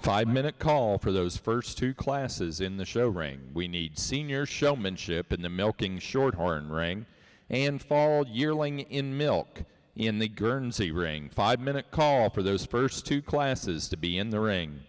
5-minute call for those first two classes in the show ring. We need senior showmanship in the milking shorthorn ring and fall yearling in milk in the Guernsey ring. 5-minute call for those first two classes to be in the ring.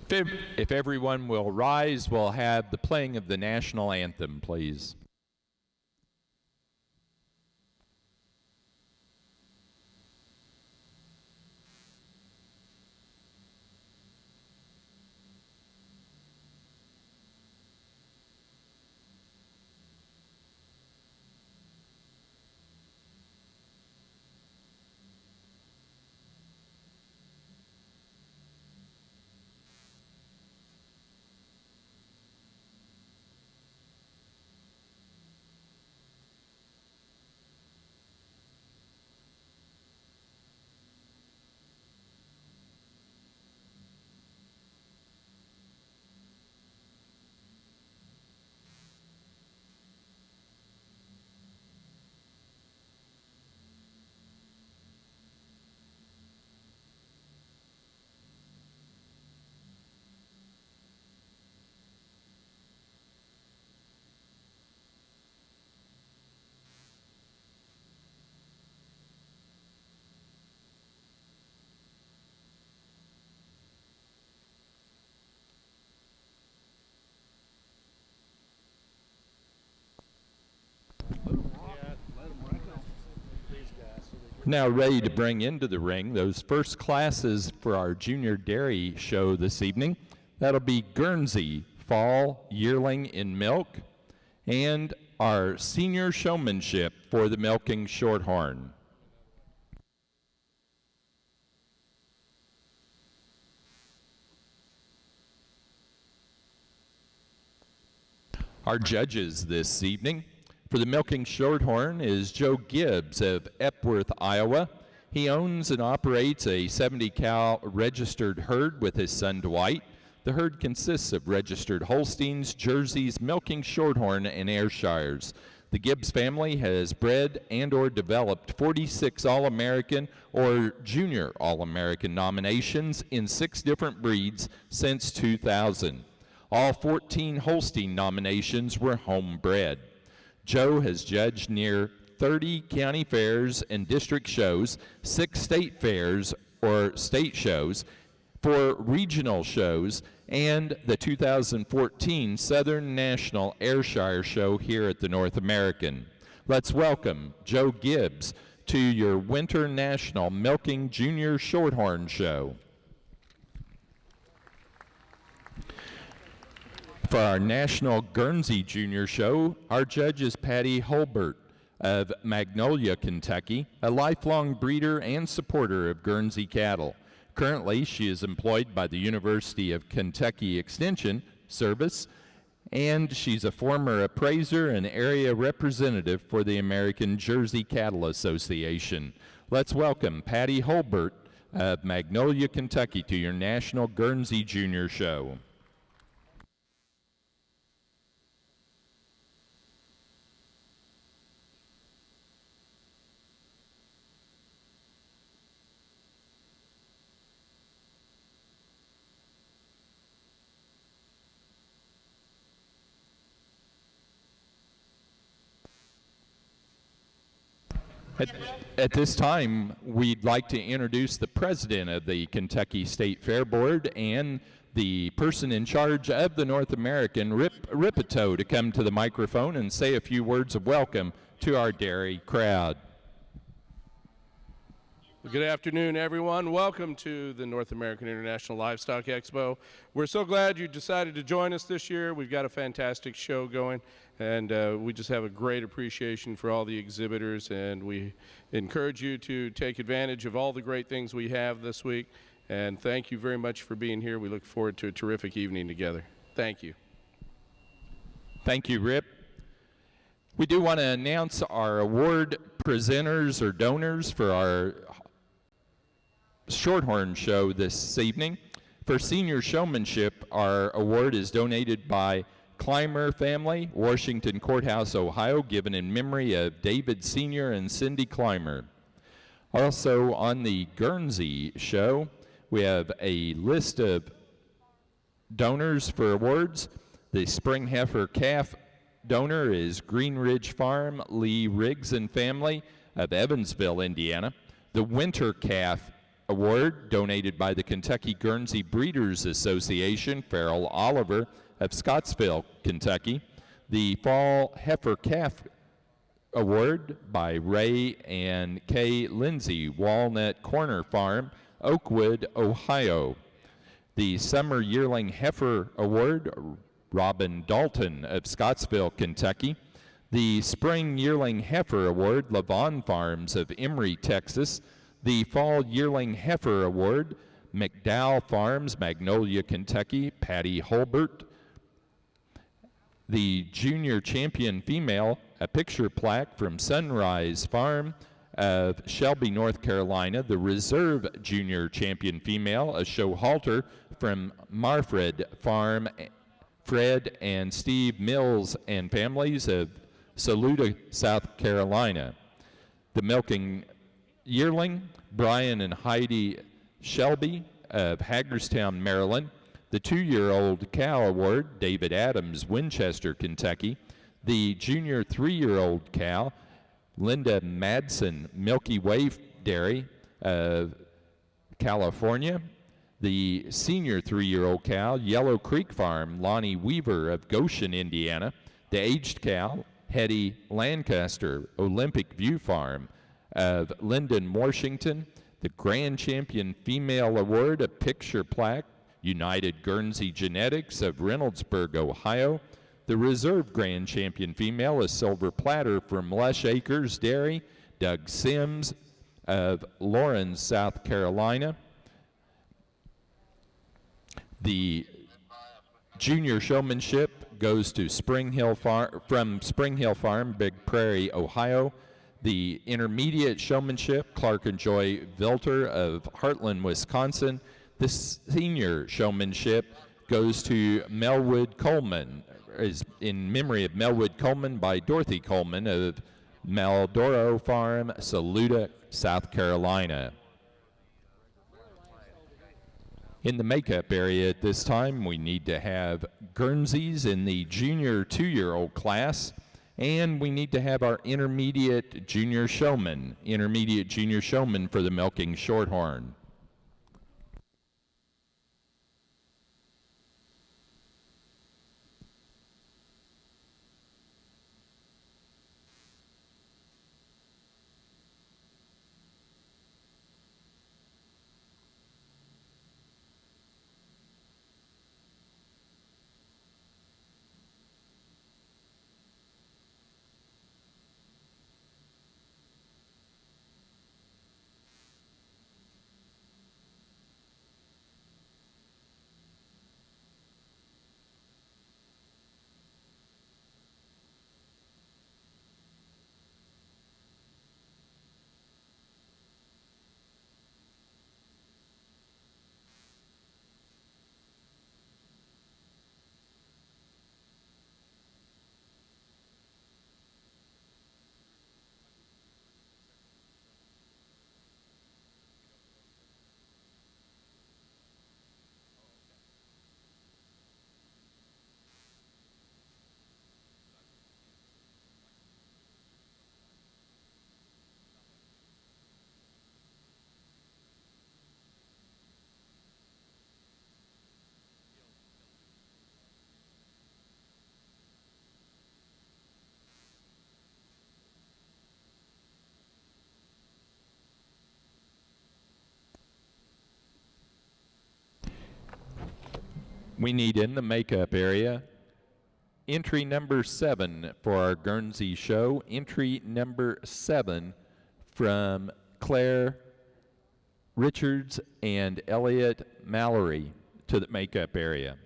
If everyone will rise, we'll have the playing of the national anthem, please. Now ready to bring into the ring those first classes for our junior dairy show this evening. That'll be Guernsey, fall, yearling in milk, and our senior showmanship for the milking shorthorn. Our judges this evening for the milking shorthorn is Joe Gibbs of Epworth, Iowa. He owns and operates a 70-cow registered herd with his son Dwight. The herd consists of registered Holsteins, Jerseys, milking shorthorn, and Ayrshires. The Gibbs family has bred and or developed 46 All-American or Junior All-American nominations in 6 different breeds since 2000. All 14 Holstein nominations were homebred. Joe has judged near 30 county fairs and district shows, 6 state fairs or state shows, 4 regional shows, and the 2014 Southern National Ayrshire Show here at the North American. Let's welcome Joe Gibbs to your Winter National Milking Junior Shorthorn Show. For our National Guernsey Junior Show, our judge is Patty Holbert of Magnolia, Kentucky, a lifelong breeder and supporter of Guernsey cattle. Currently, she is employed by the University of Kentucky Extension Service, and she's a former appraiser and area representative for the American Jersey Cattle Association. Let's welcome Patty Holbert of Magnolia, Kentucky to your National Guernsey Junior Show. At this time, we'd like to introduce the president of the Kentucky State Fair Board and the person in charge of the North American, Rip Ripito, to come to the microphone and say a few words of welcome to our dairy crowd. Well, good afternoon, everyone. Welcome to the North American International Livestock Expo. We're so glad you decided to join us this year. We've got a fantastic show going, and we just have a great appreciation for all the exhibitors, and we encourage you to take advantage of all the great things we have this week. And thank you very much for being here. We look forward to a terrific evening together. Thank you. Thank you, Rip. We do want to announce our award presenters or donors for our Shorthorn show this evening. For senior showmanship, our award is donated by Clymer family, Washington Courthouse, Ohio, given in memory of David Sr. and Cindy Clymer. Also on the Guernsey show, we have a list of donors for awards. The spring heifer calf donor is Green Ridge Farm, Lee Riggs and family of Evansville, Indiana. The winter calf Award, donated by the Kentucky Guernsey Breeders Association, Farrell Oliver of Scottsville, Kentucky. The Fall Heifer Calf Award by Ray and Kay Lindsay, Walnut Corner Farm, Oakwood, Ohio. The Summer Yearling Heifer Award, Robin Dalton of Scottsville, Kentucky. The Spring Yearling Heifer Award, Lavon Farms of Emory, Texas. The Fall Yearling Heifer Award, McDowell Farms, Magnolia, Kentucky, Patty Holbert. The Junior Champion Female, a picture plaque from Sunrise Farm of Shelby, North Carolina. The Reserve Junior Champion Female, a show halter from Marfred Farm, Fred and Steve Mills and families of Saluda, South Carolina. The Milking Yearling, Brian and Heidi Shelby of Hagerstown, Maryland. The 2-year-old Cow Award, David Adams, Winchester, Kentucky. The Junior 3-year-old Cow, Linda Madsen, Milky Way Dairy of California. The Senior 3-year-old Cow, Yellow Creek Farm, Lonnie Weaver of Goshen, Indiana. The Aged Cow, Hetty Lancaster, Olympic View Farm of Linden, Washington. The Grand Champion Female Award, a picture plaque, United Guernsey Genetics of Reynoldsburg, Ohio. The Reserve Grand Champion Female, a silver platter from Lush Acres Dairy, Doug Sims of Lawrence, South Carolina. The Junior Showmanship goes to Spring Hill from Spring Hill Farm, Big Prairie, Ohio. The Intermediate Showmanship, Clark and Joy Vilter of Heartland, Wisconsin. The Senior Showmanship goes to Melwood Coleman, is in memory of Melwood Coleman by Dorothy Coleman of Maldoro Farm, Saluda, South Carolina. In the makeup area at this time, we need to have Guernseys in the junior 2-year-old class, and we need to have our intermediate junior showman for the Milking Shorthorn. We need in the makeup area entry number 7 for our Guernsey show. Entry number 7 from Claire Richards and Elliot Mallory to the makeup area.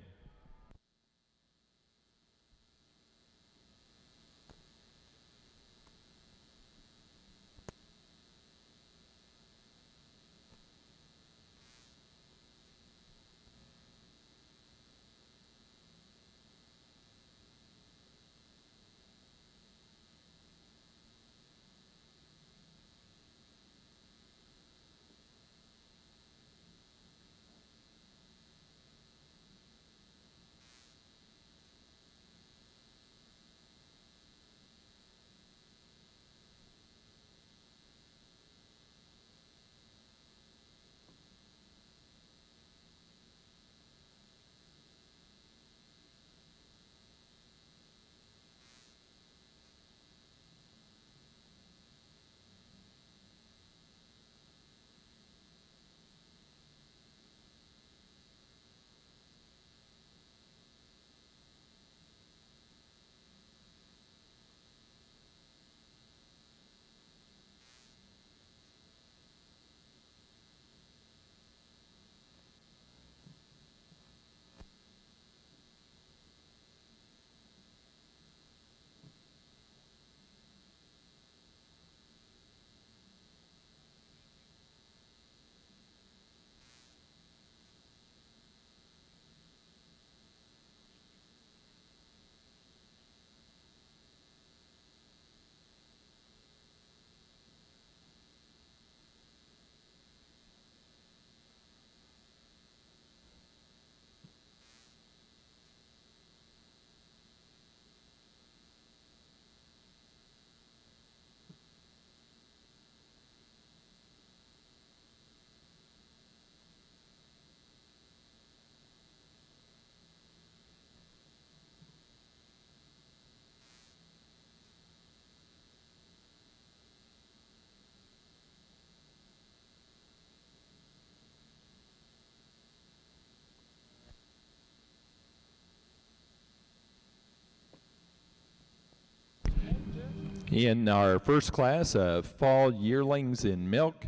In our first class of fall yearlings in milk,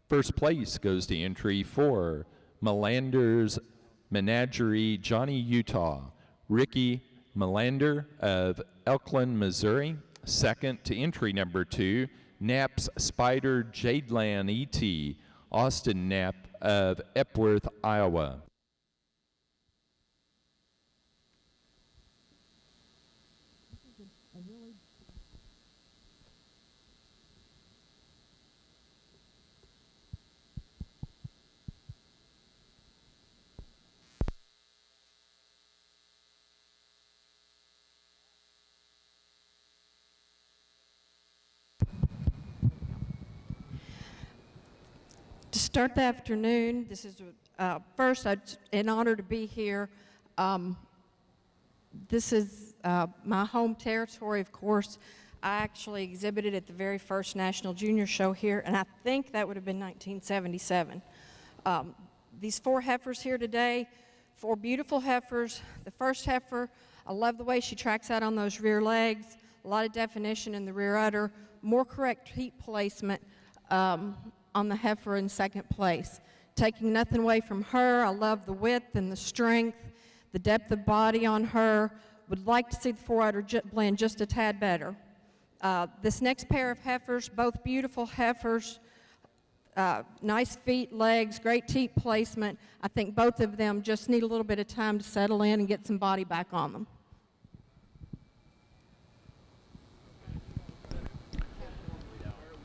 first place goes to entry 4, Melander's Menagerie, Johnny, Utah. Ricky Melander of Elkland, Missouri. Second to entry number 2, Knapp's Spider Jadeland ET, Austin Knapp of Epworth, Iowa. To start the afternoon, this is first, it's an honor to be here. This is my home territory, of course. I actually exhibited at the very first National Junior Show here, and I think that would have been 1977. These 4 heifers here today, 4 beautiful heifers. The first heifer, I love the way she tracks out on those rear legs, a lot of definition in the rear udder, more correct heat placement on the heifer in second place. Taking nothing away from her, I love the width and the strength, the depth of body on her. Would like to see the 4-udder blend just a tad better. This next pair of heifers, both beautiful heifers, nice feet, legs, great teat placement. I think both of them just need a little bit of time to settle in and get some body back on them.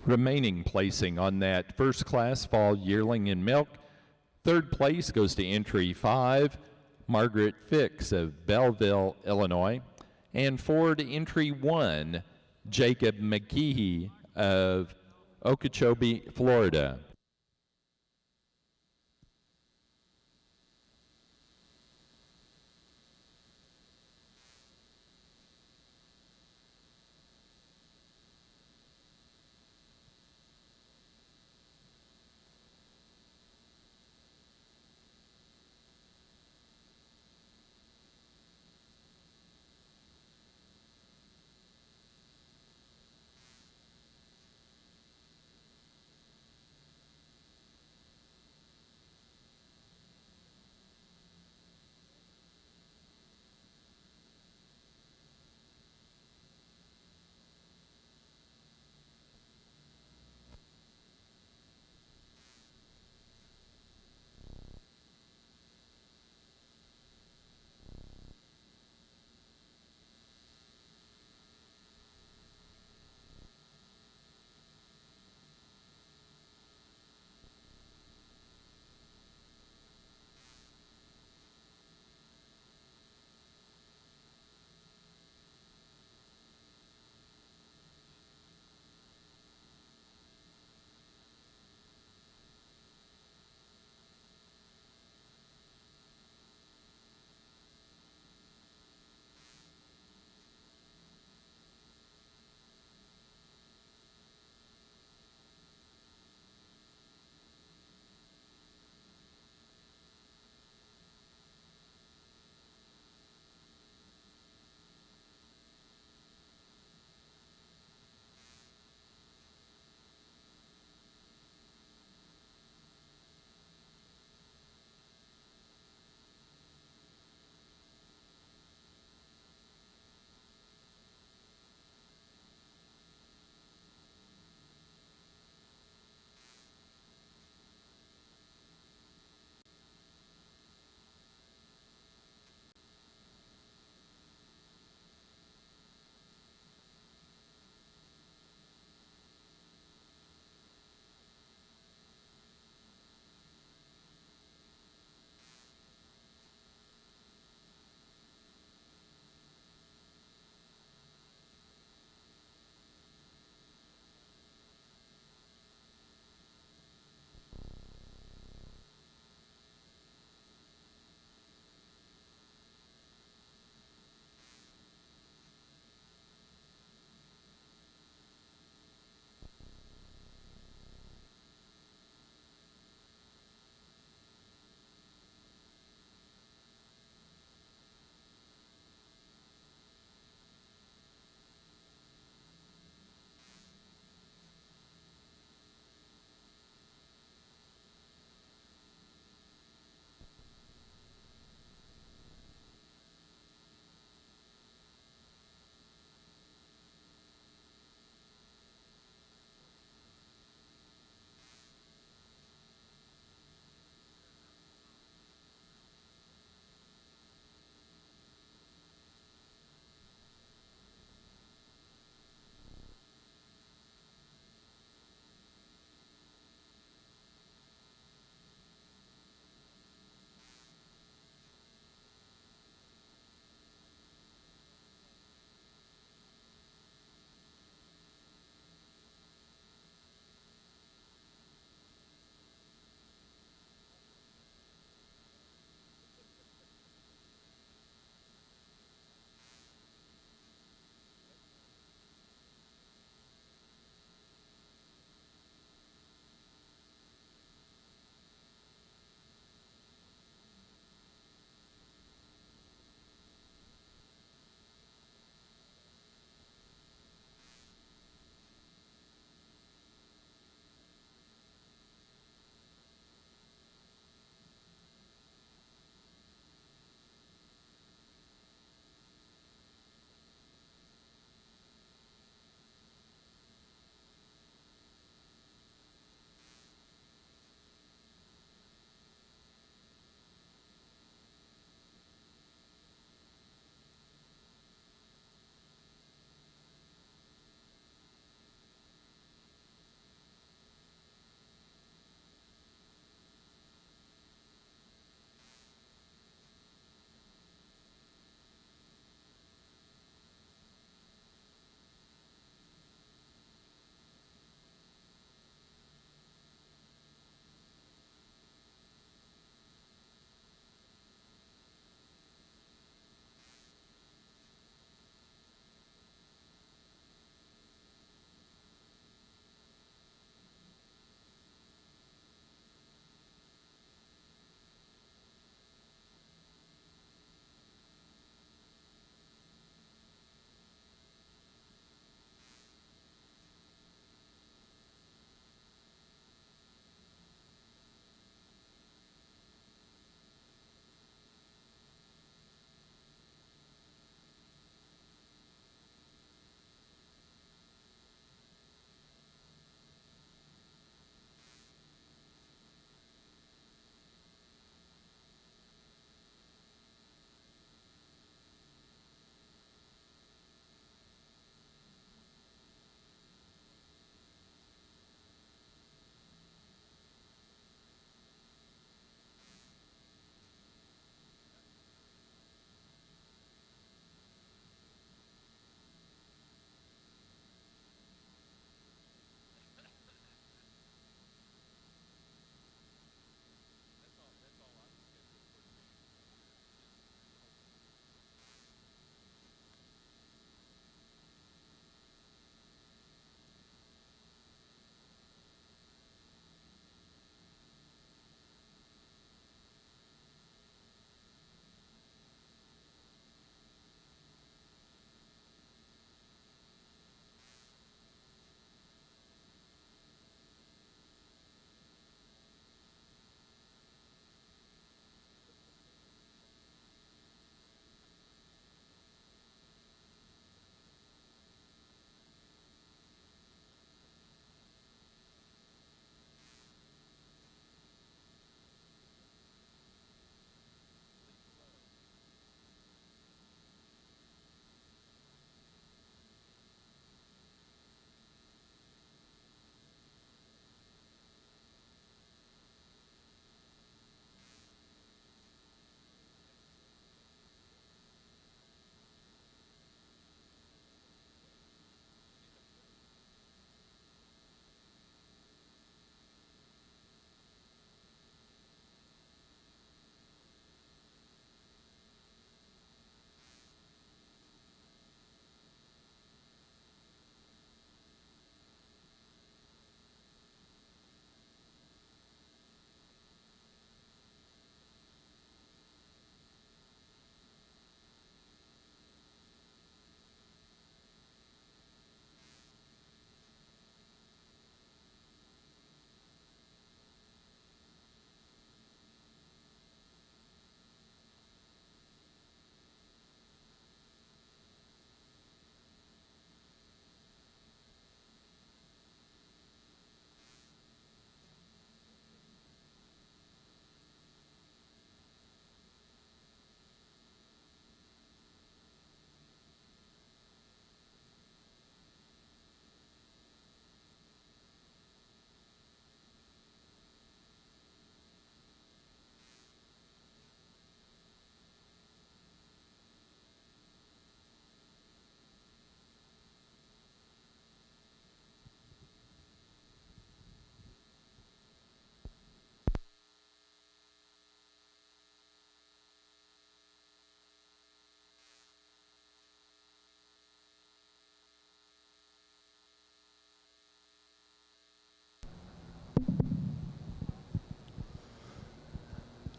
Remaining placing on that first class fall yearling in milk, third place goes to entry 5, Margaret Fix of Belleville, Illinois, and 4 to entry 1, Jacob McGehee of Okeechobee, Florida.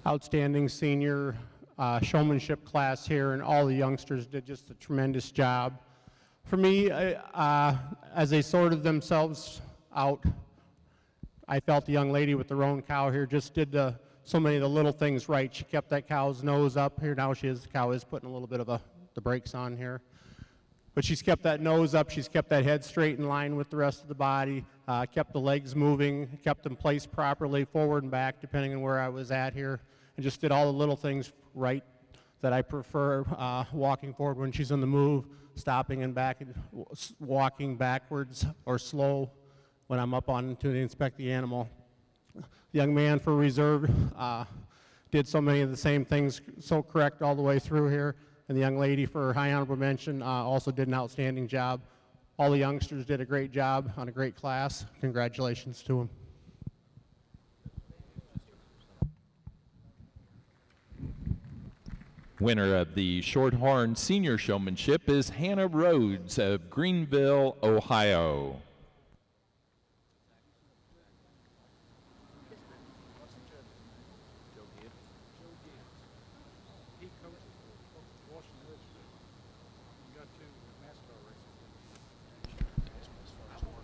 outstanding senior showmanship class here, and all the youngsters did just a tremendous job. For me, as they sorted themselves out, I felt the young lady with the roan cow here just did so many of the little things right. She kept that cow's nose up here. Now the cow is putting a little bit of the brakes on here. But she's kept that nose up, she's kept that head straight in line with the rest of the body, kept the legs moving, kept them placed properly, forward and back, depending on where I was at here, and just did all the little things right that I prefer, walking forward when she's on the move, stopping and back, and walking backwards or slow when I'm up on to inspect the animal. The young man for reserve did so many of the same things so correct all the way through here. And the young lady for high honorable mention also did an outstanding job. All the youngsters did a great job on a great class. Congratulations to them. Winner of the Shorthorn Senior Showmanship is Hannah Rhodes of Greenville, Ohio.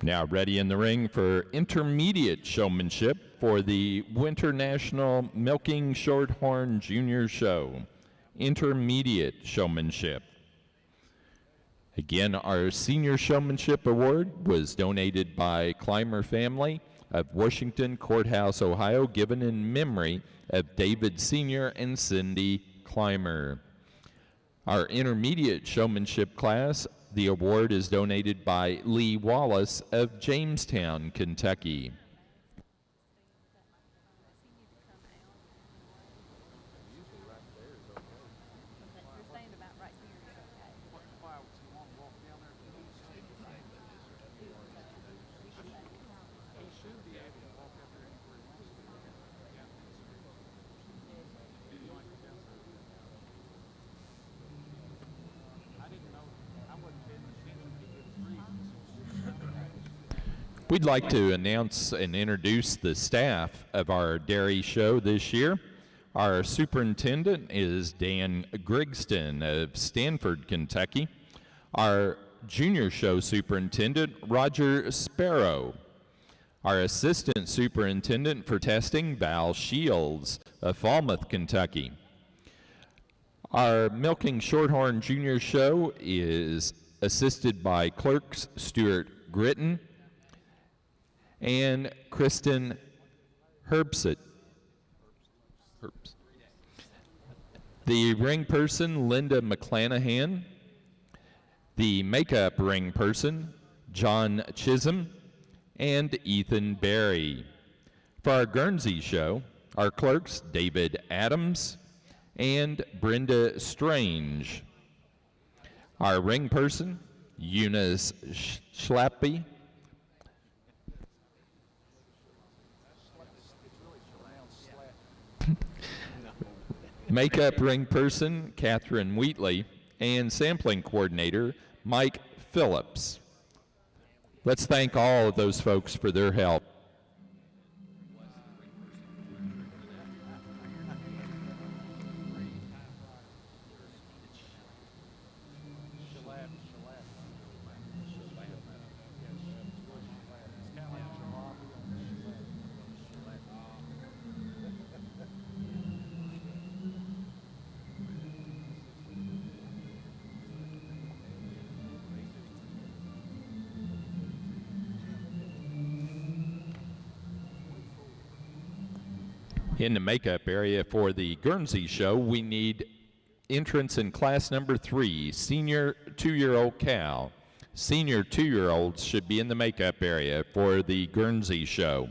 Now ready in the ring for intermediate showmanship for the Winter National Milking Shorthorn Junior Show. Intermediate showmanship. Again, our Senior Showmanship Award was donated by Clymer family of Washington Courthouse, Ohio, given in memory of David Sr. and Cindy Clymer. Our intermediate showmanship class, the award is donated by Lee Wallace of Jamestown, Kentucky. We'd like to announce and introduce the staff of our dairy show this year. Our superintendent is Dan Grigston of Stanford, Kentucky. Our junior show superintendent, Roger Sparrow. Our assistant superintendent for testing, Val Shields of Falmouth, Kentucky. Our Milking Shorthorn Junior Show is assisted by clerks Stuart Gritton and Kristen Herbst. The ring person, Linda McClanahan. The makeup ring person, John Chisholm and Ethan Berry. For our Guernsey show, our clerks, David Adams and Brenda Strange. Our ring person, Eunice Schlappy. Makeup ring person, Catherine Wheatley, and sampling coordinator, Mike Phillips. Let's thank all of those folks for their help. In the makeup area for the Guernsey show, we need entrance in class number 3, senior 2-year-old cow. Senior 2-year-olds should be in the makeup area for the Guernsey show.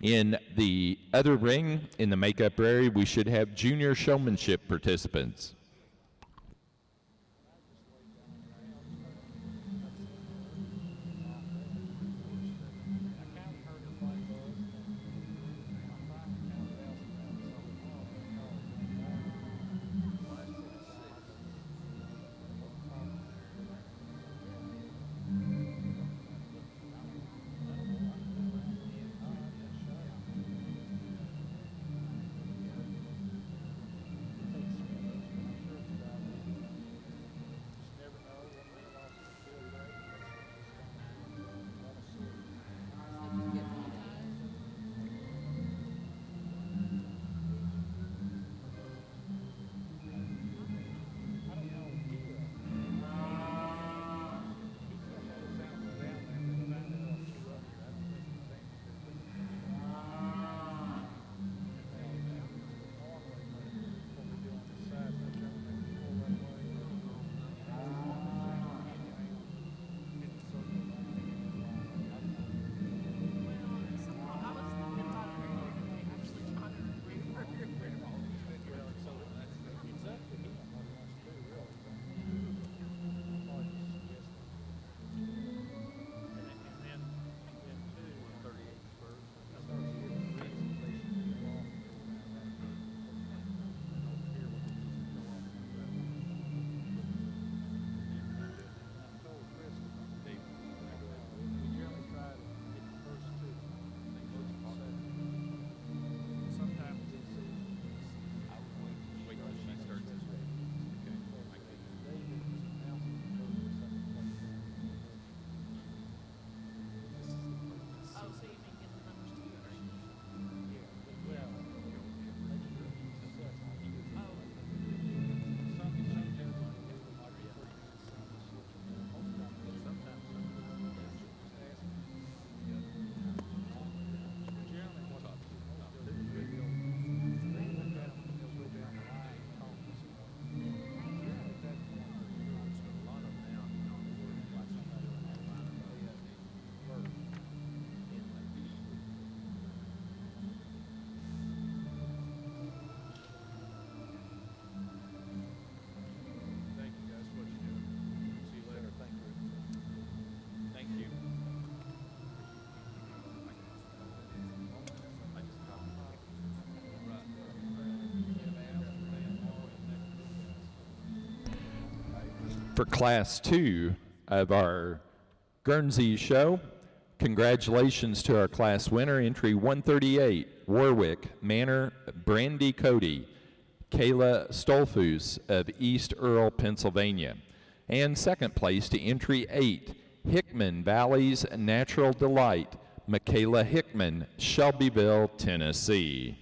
In the other ring, in the makeup area, we should have junior showmanship participants. For Class 2 of our Guernsey show, congratulations to our class winner, entry 138, Warwick Manor, Brandy Cody, Kayla Stolfus of East Earl, Pennsylvania. And second place to entry 8, Hickman Valley's Natural Delight, Michaela Hickman, Shelbyville, Tennessee.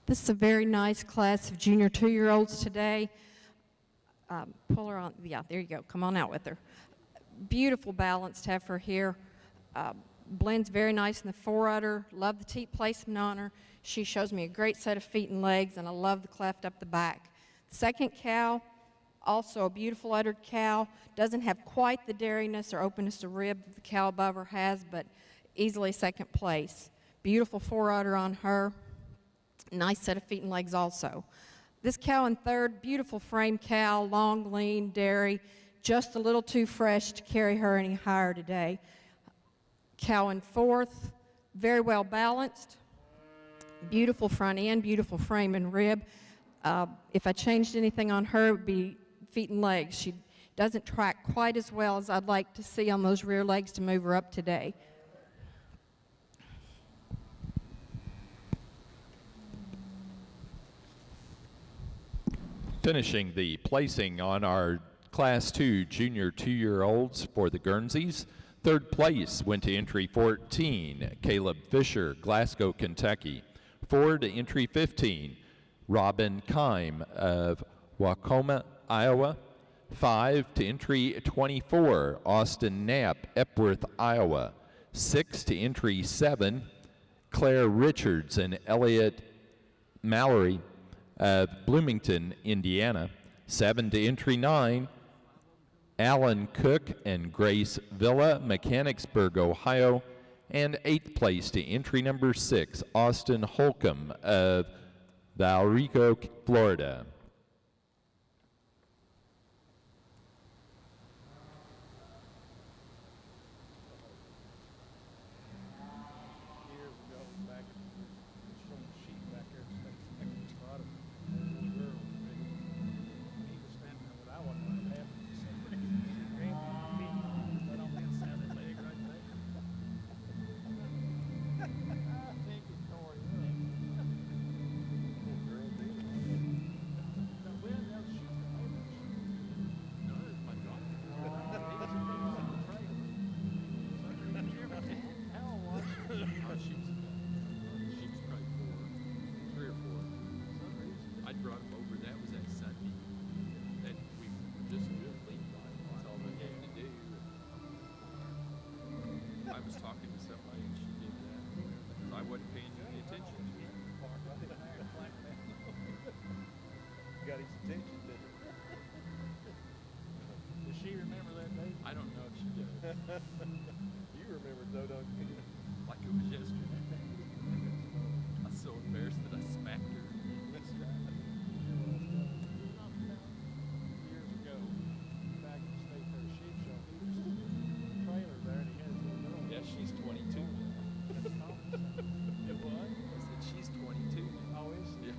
This is a very nice class of junior 2-year-olds today. Pull her on, yeah, there you go, come on out with her. Beautiful balanced heifer here. Blends very nice in the forudder. Love the teat placement on her. She shows me a great set of feet and legs, and I love the cleft up the back. Second cow, also a beautiful uddered cow. Doesn't have quite the dairiness or openness of rib that the cow above her has, but easily second place. Beautiful forudder on her. Nice set of feet and legs also. This cow in third, beautiful frame cow, long, lean, dairy, just a little too fresh to carry her any higher today. Cow in fourth, very well balanced, beautiful front end, beautiful frame and rib. If I changed anything on her, it would be feet and legs. She doesn't track quite as well as I'd like to see on those rear legs to move her up today. Finishing the placing on our Class 2 junior 2-year-olds for the Guernseys. Third place went to entry 14, Caleb Fisher, Glasgow, Kentucky. Forward to entry 15, Robin Kime of Wacoma, Iowa. 5 to entry 24, Austin Knapp, Epworth, Iowa. 6 to entry 7, Claire Richards and Elliot Mallory of Bloomington, Indiana. 7 to entry 9, Alan Cook and Grace Villa, Mechanicsburg, Ohio. And 8th place to entry number 6, Austin Holcomb of Valrico, Florida. You remember though, don't you? Like it was yesterday. I was so embarrassed that I smacked her. Years ago, back at the State Fair Sheep Show, he was in a trailer there and he had his little girl. Yeah, she's 22. It was? I said, she's 22. Oh, is she? Yeah.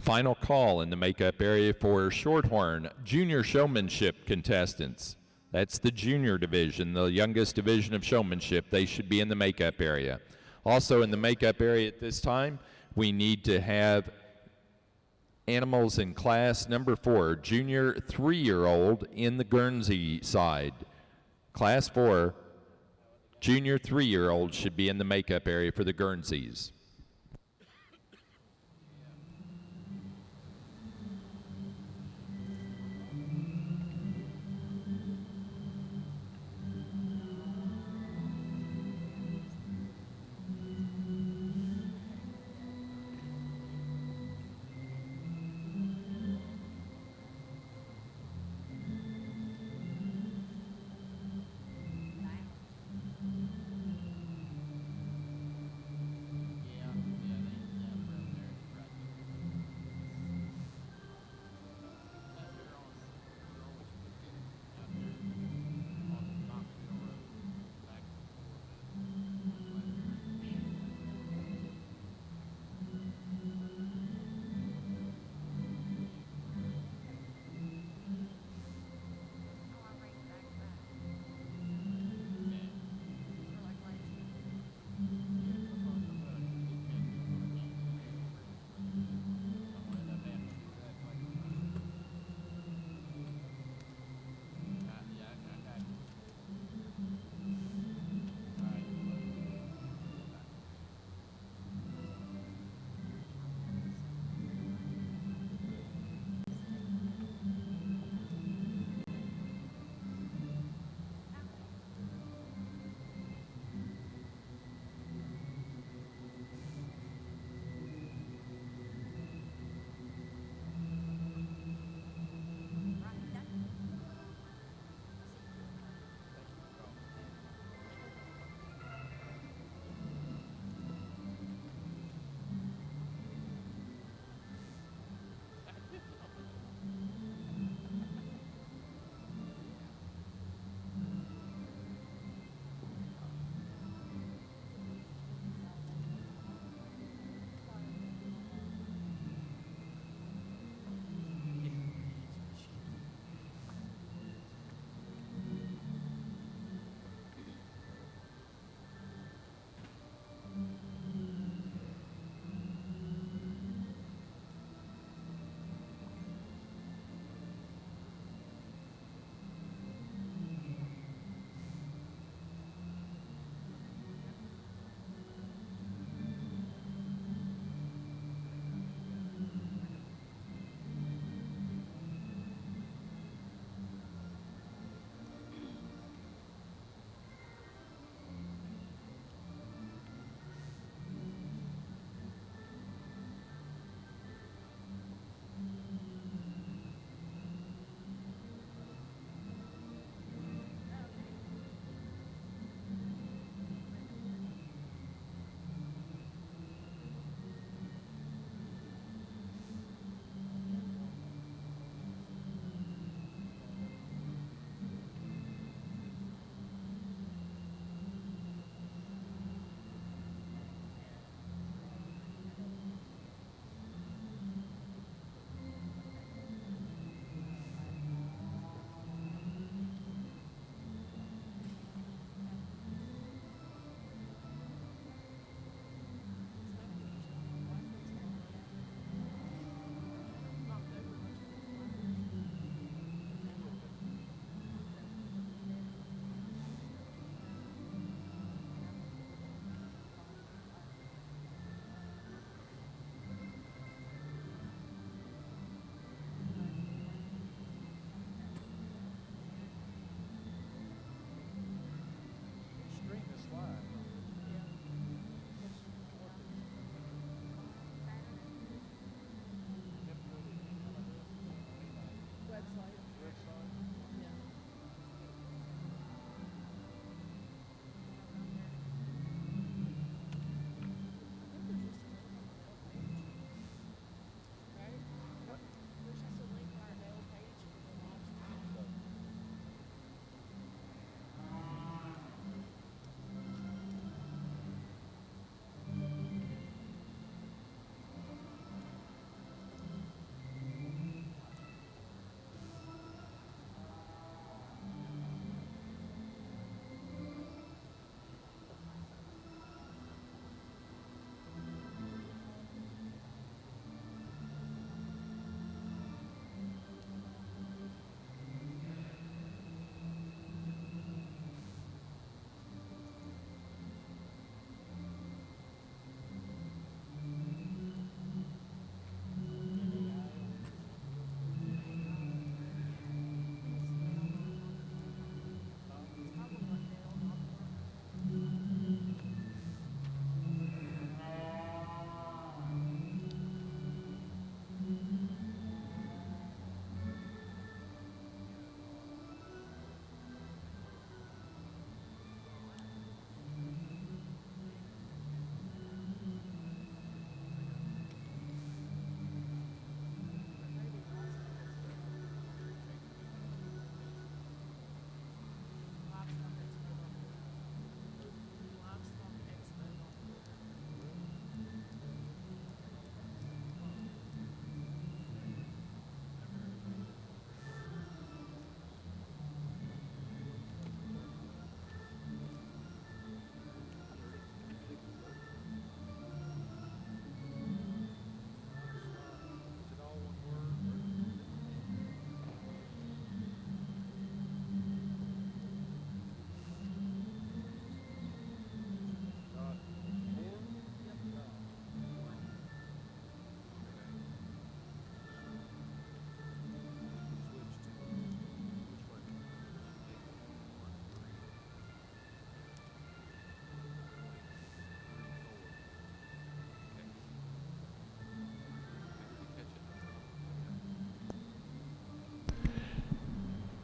Final call in the makeup area for Shorthorn Junior Showmanship contestants. That's the junior division, the youngest division of showmanship. They should be in the makeup area. Also in the makeup area at this time, we need to have animals in class number 4, junior 3-year-old in the Guernsey side. Class 4, junior 3-year-old should be in the makeup area for the Guernseys.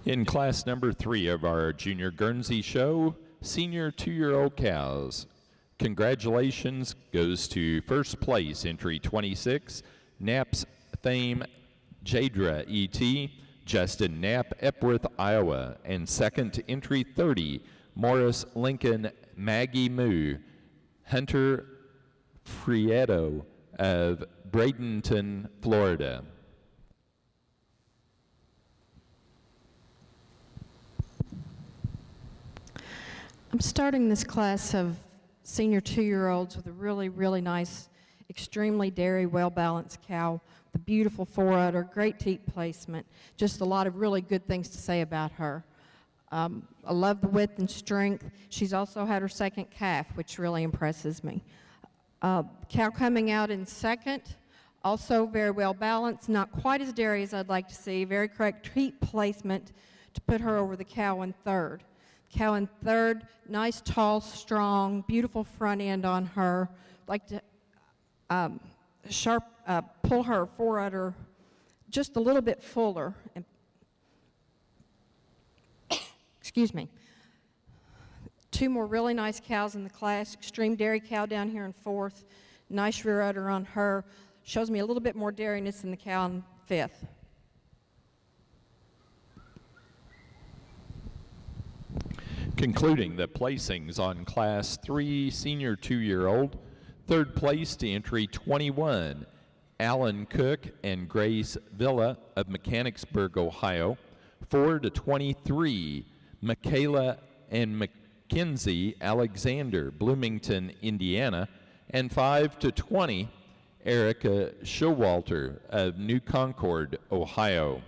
In class number 3 of our Junior Guernsey show, senior 2-year-old cows. Congratulations goes to first place, entry 26, Knapp's Fame Jadra E.T., Justin Knapp, Epworth, Iowa, and second, entry 30, Morris Lincoln Maggie Moo, Hunter Frieto of Bradenton, Florida. I'm starting this class of senior 2-year-olds with a really, really nice, extremely dairy, well-balanced cow with a beautiful forudder, great teat placement, just a lot of really good things to say about her. I love the width and strength. She's also had her second calf, which really impresses me. Cow coming out in second, also very well balanced, not quite as dairy as I'd like to see, very correct teat placement to put her over the cow in third. Cow in third, nice, tall, strong, beautiful front end on her. Like to pull her forudder just a little bit fuller. And excuse me. 2 more really nice cows in the class. Extreme dairy cow down here in fourth. Nice rear udder on her. Shows me a little bit more dairiness than the cow in fifth. Concluding the placings on Class 3 Senior 2-year-old, third place to entry 21, Alan Cook and Grace Villa of Mechanicsburg, Ohio. 4 to 23, Michaela and Mackenzie Alexander, Bloomington, Indiana. And 5 to 20, Erica Showalter of New Concord, Ohio.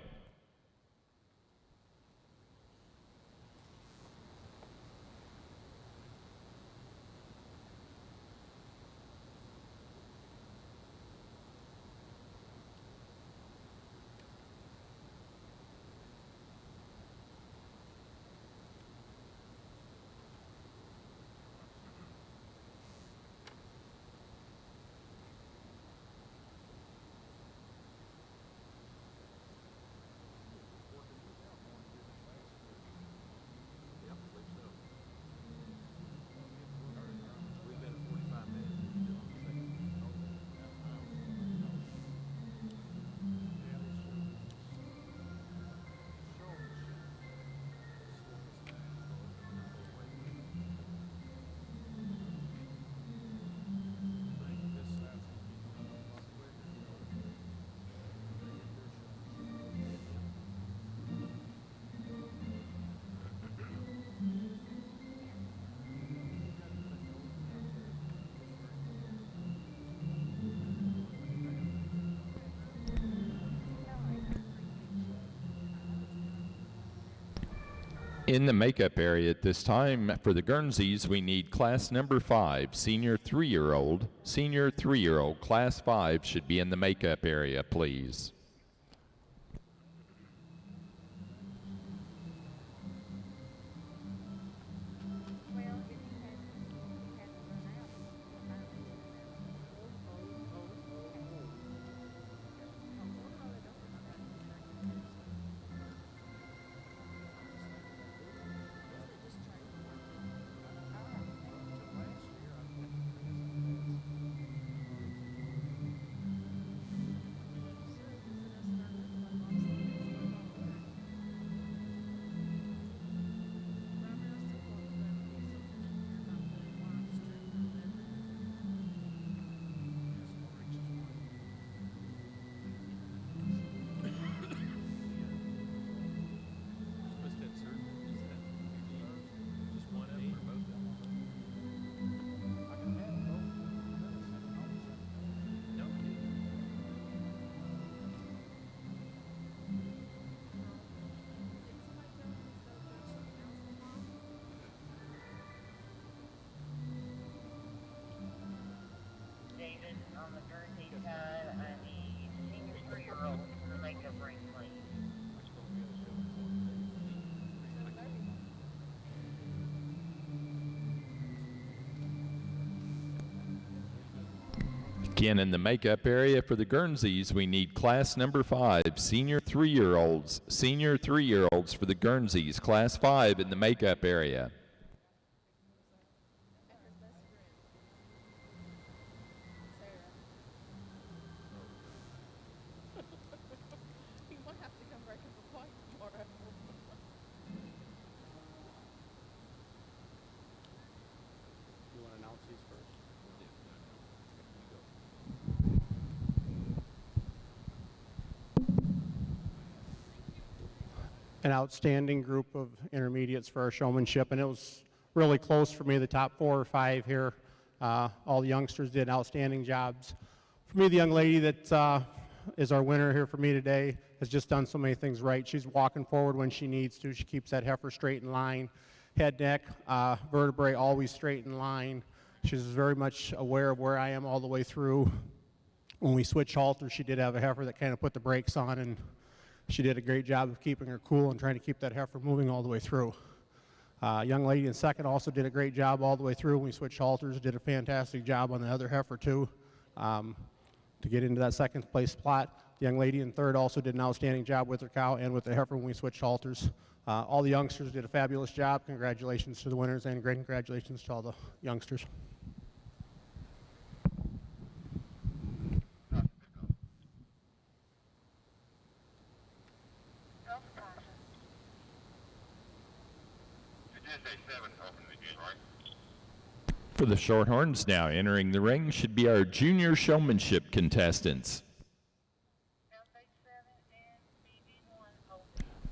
We've been at 45 minutes. In the makeup area at this time for the Guernseys, we need class number 5, senior 3-year-old. Senior 3-year-old, class 5 should be in the makeup area, please. Again, in the makeup area for the Guernseys, we need class number 5, senior 3-year-olds. Senior 3-year-olds for the Guernseys, class 5 in the makeup area. You want to announce these first? An outstanding group of intermediates for our showmanship, and it was really close for me, the top 4 or 5 here. All the youngsters did outstanding jobs. For me, the young lady that is our winner here for me today has just done so many things right. She's walking forward when she needs to. She keeps that heifer straight in line. Head, neck, vertebrae always straight in line. She's very much aware of where I am all the way through. When we switched halters, she did have a heifer that kind of put the brakes on, and she did a great job of keeping her cool and trying to keep that heifer moving all the way through. Young lady in second also did a great job all the way through. When we switched halters, did a fantastic job on the other heifer too. To get into that second place spot. The young lady in third also did an outstanding job with her cow and with the heifer when we switched halters. All the youngsters did a fabulous job. Congratulations to the winners and great congratulations to all the youngsters. For the Shorthorns now entering the ring should be our junior showmanship contestants.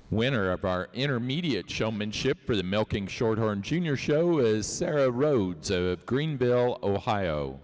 Winner of our intermediate showmanship for the Milking Shorthorn Junior Show is Sarah Rhodes of Greenville, Ohio.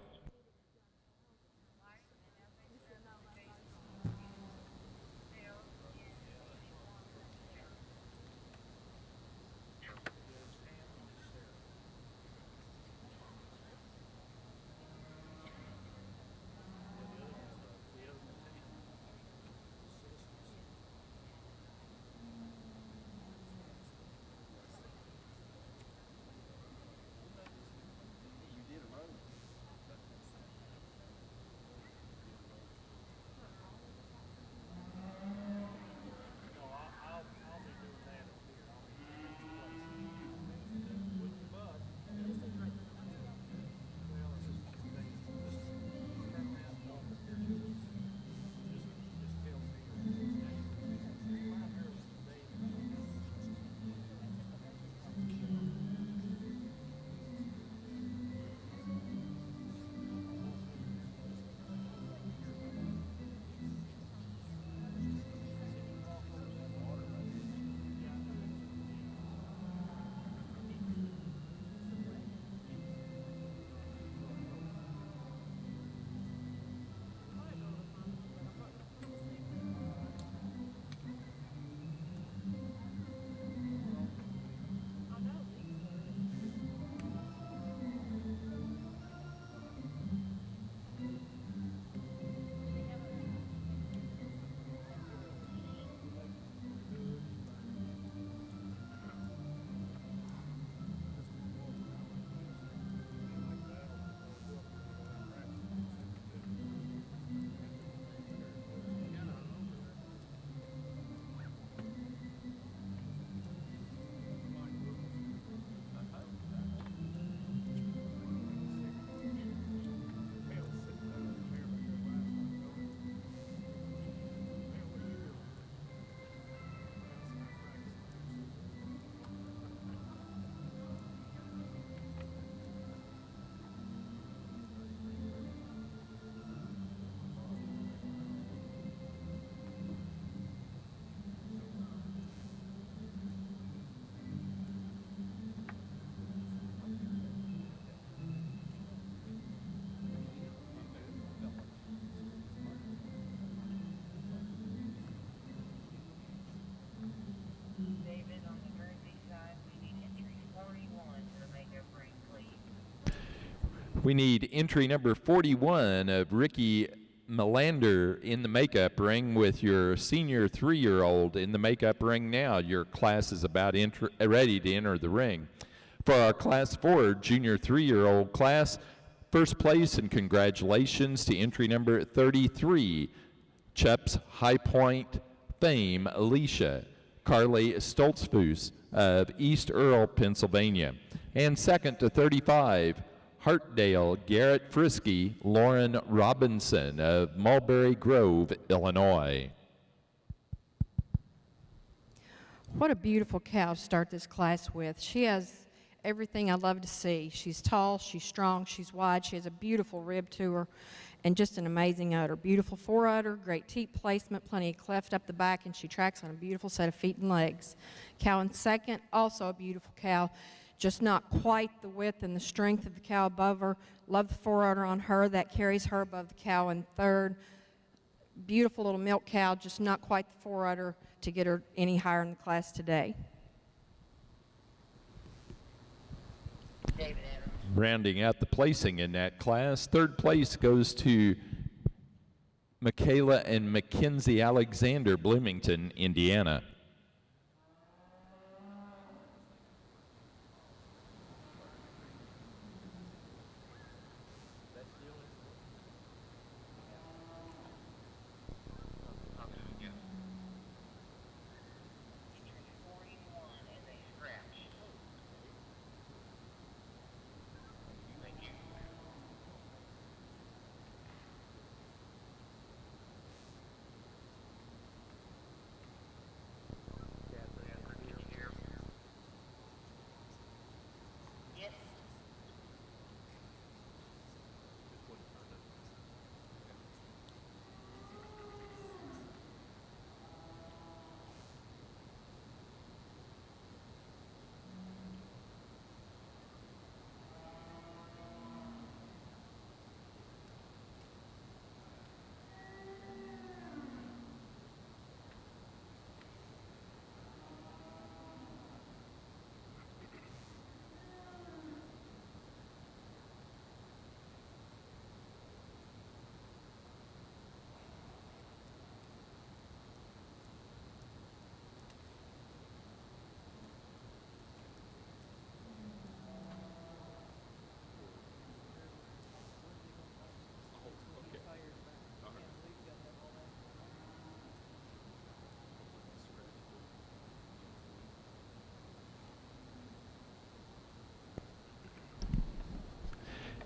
We need entry number 41 of Ricky Melander in the makeup ring with your senior 3-year-old in the makeup ring now. Your class is about ready to enter the ring. For our class 4 junior 3-year-old class, First place and congratulations to entry number 33, Chups High Point fame Alicia Carly Stoltzfus of East Earl, Pennsylvania. And second to 35, Hartdale Garrett Frisky Lauren Robinson of Mulberry Grove, Illinois. What a beautiful cow to start this class with. She has everything I love to see. She's tall, she's strong, she's wide, she has a beautiful rib to her, and just an amazing udder. Beautiful fore-udder, great teat placement, plenty of cleft up the back, and she tracks on a beautiful set of feet and legs. Cow in second, also a beautiful cow, just not quite the width and the strength of the cow above her. Love the fore-udder on her, that carries her above the cow in third. Beautiful little milk cow, just not quite the fore-udder to get her any higher in the class today. Rounding out the placing in that class, third place goes to Michaela and Mackenzie Alexander, Bloomington, Indiana.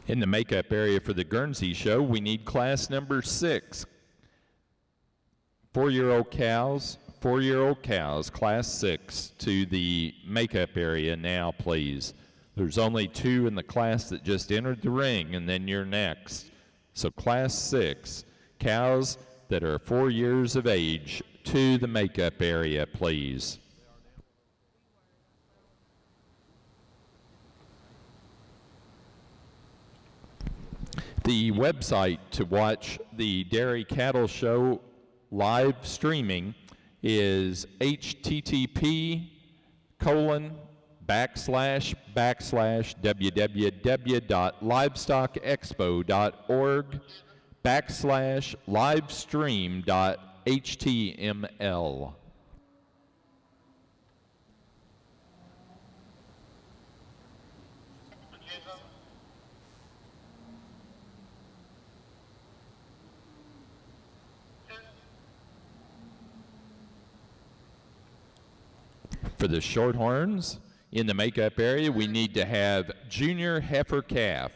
In the makeup area for the Guernsey show, we need class number 6. 4-year-old cows, class 6, to the makeup area now, please. There's only 2 in the class that just entered the ring, and then you're next. So class 6, cows that are 4 years of age, to the makeup area, please. The website to watch the Dairy Cattle Show live streaming is http://www.livstockexpo.org/livestream.html. For the shorthorns, in the makeup area, we need to have junior heifer calf.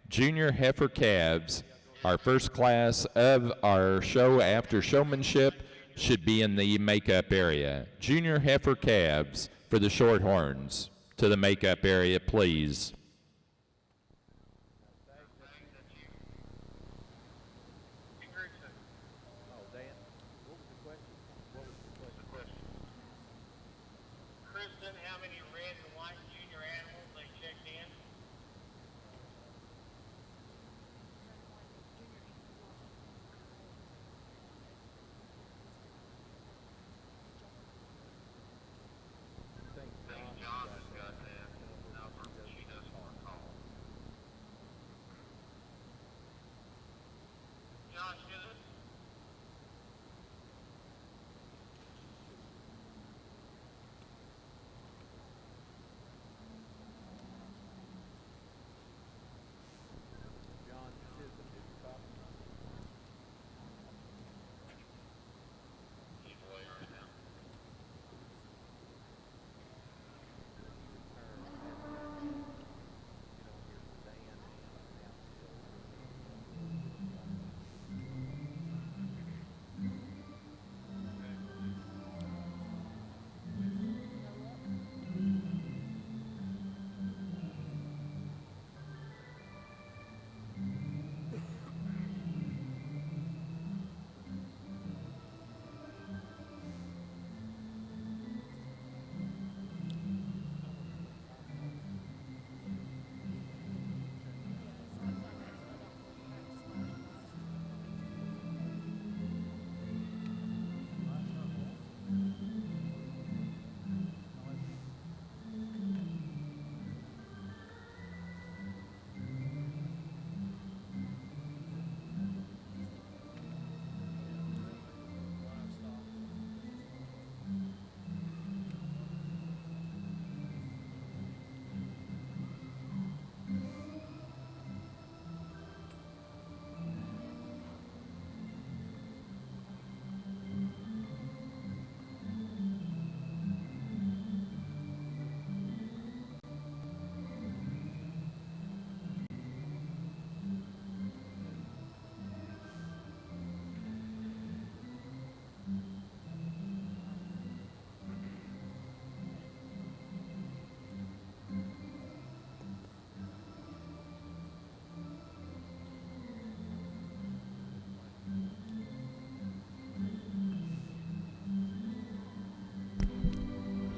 Junior heifer calves, our first class of our show after showmanship, should be in the makeup area. Junior heifer calves for the shorthorns, to the makeup area, please. Kristen, how many red and white junior animals they checked in? I think John has got that number. She doesn't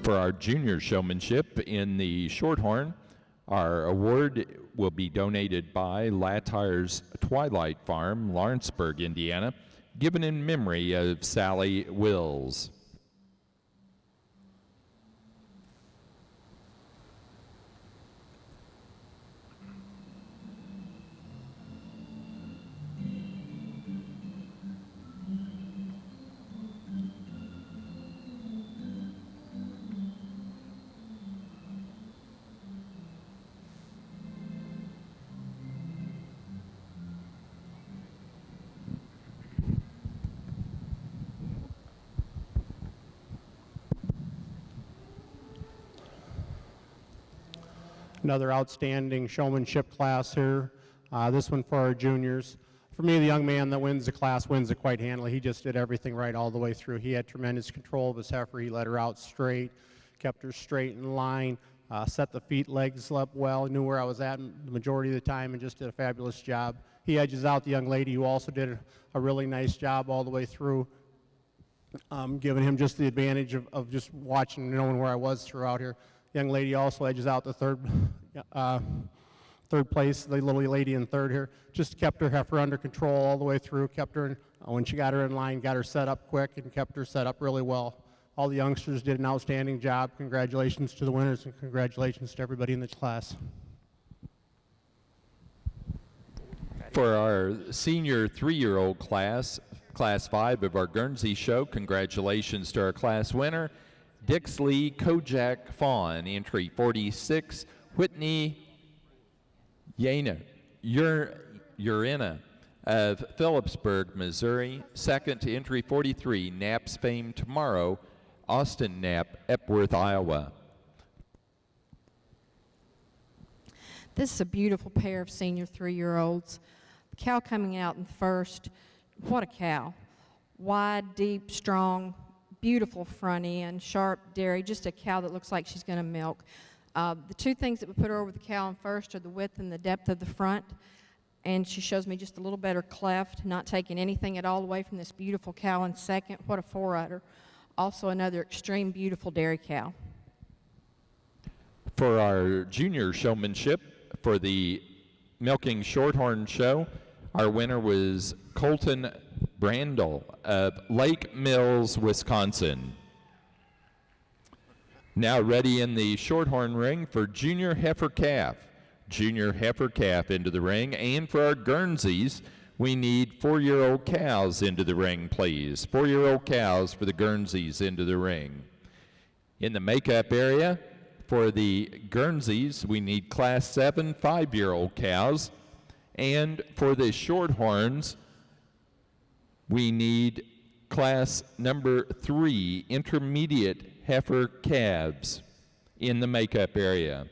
For our junior showmanship in the Shorthorn, our award will be donated by Latire's Twilight Farm, Lawrenceburg, Indiana, given in memory of Sally Wills. Another outstanding showmanship class here. This one for our juniors. For me, the young man that wins the class wins it quite handily. He just did everything right all the way through. He had tremendous control of his heifer. He let her out straight, kept her straight in line, set the feet, legs up well, knew where I was at the majority of the time, and just did a fabulous job. He edges out the young lady who also did a really nice job all the way through, giving him just the advantage of just watching and knowing where I was throughout here. Young lady also edges out the third place, the little lady in third here. Just kept her heifer under control all the way through, kept her in, when she got her in line, got her set up quick and kept her set up really well. All the youngsters did an outstanding job. Congratulations to the winners and congratulations to everybody in the class. For our senior 3-year-old class, Class 5 of our Guernsey show, congratulations to our class winner, Dixley Kojak Fawn, entry 46, Whitney Urina of Phillipsburg, Missouri. Second, entry 43, Knapp's Fame Tomorrow, Austin Knapp, Epworth, Iowa. This is a beautiful pair of senior 3-year-olds. The cow coming out in first, what a cow. Wide, deep, strong, beautiful front end, sharp dairy, just a cow that looks like she's going to milk. The two things that would put her over the cow in first are the width and the depth of the front, and she shows me just a little better cleft, not taking anything at all away from this beautiful cow in second. What a forerunner. Also another extreme beautiful dairy cow. For our junior showmanship for the Milking Shorthorn show, our winner was Colton Brandel of Lake Mills, Wisconsin. Now ready in the Shorthorn ring for junior heifer calf. Junior heifer calf into the ring, and for our Guernseys, we need 4-year-old cows into the ring, please. 4-year-old cows for the Guernseys into the ring. In the makeup area, for the Guernseys, we need Class 7 5-year-old cows, and for the Shorthorns, we need Class number 3 intermediate heifer calves in the makeup area.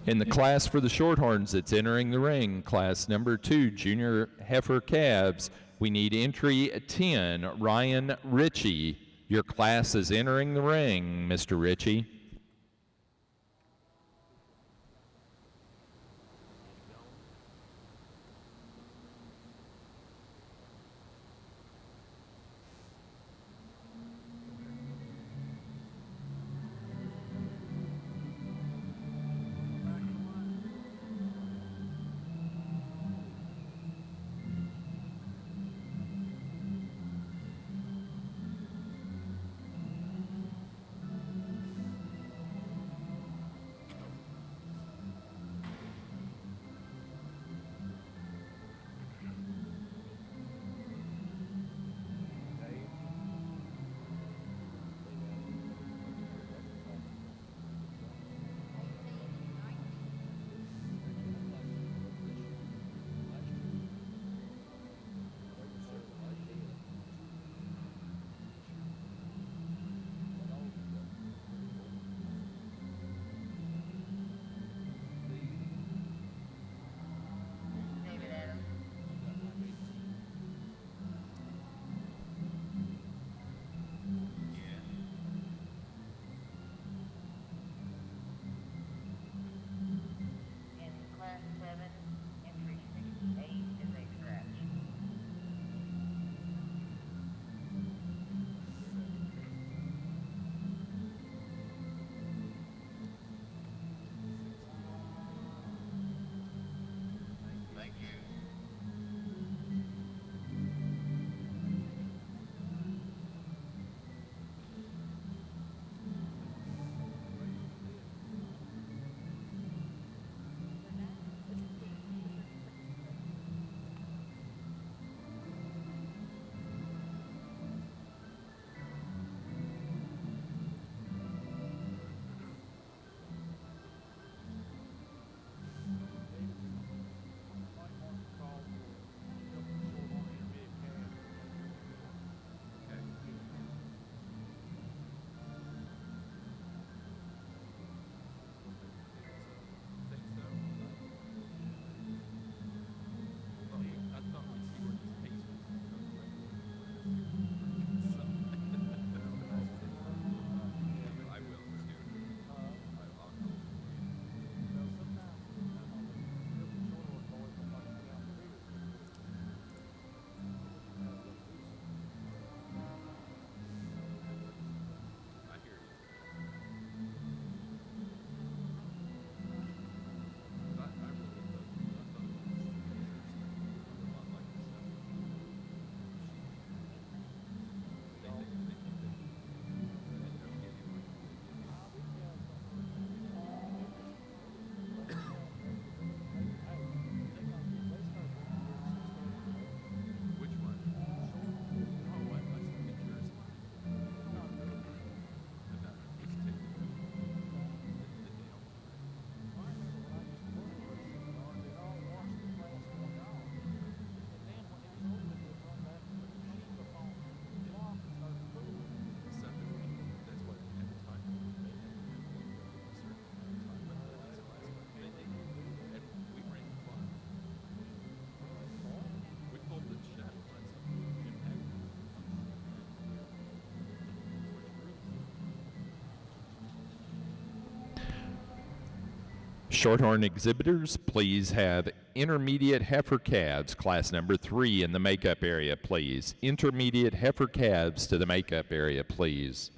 In the class for the Shorthorns that's entering the ring, Class number 2, junior heifer calves, we need entry 10, Ryan Ritchie. Your class is entering the ring, Mr. Ritchie. Shorthorn exhibitors, please have intermediate heifer calves, class number 3, in the makeup area, please. Intermediate heifer calves to the makeup area, please.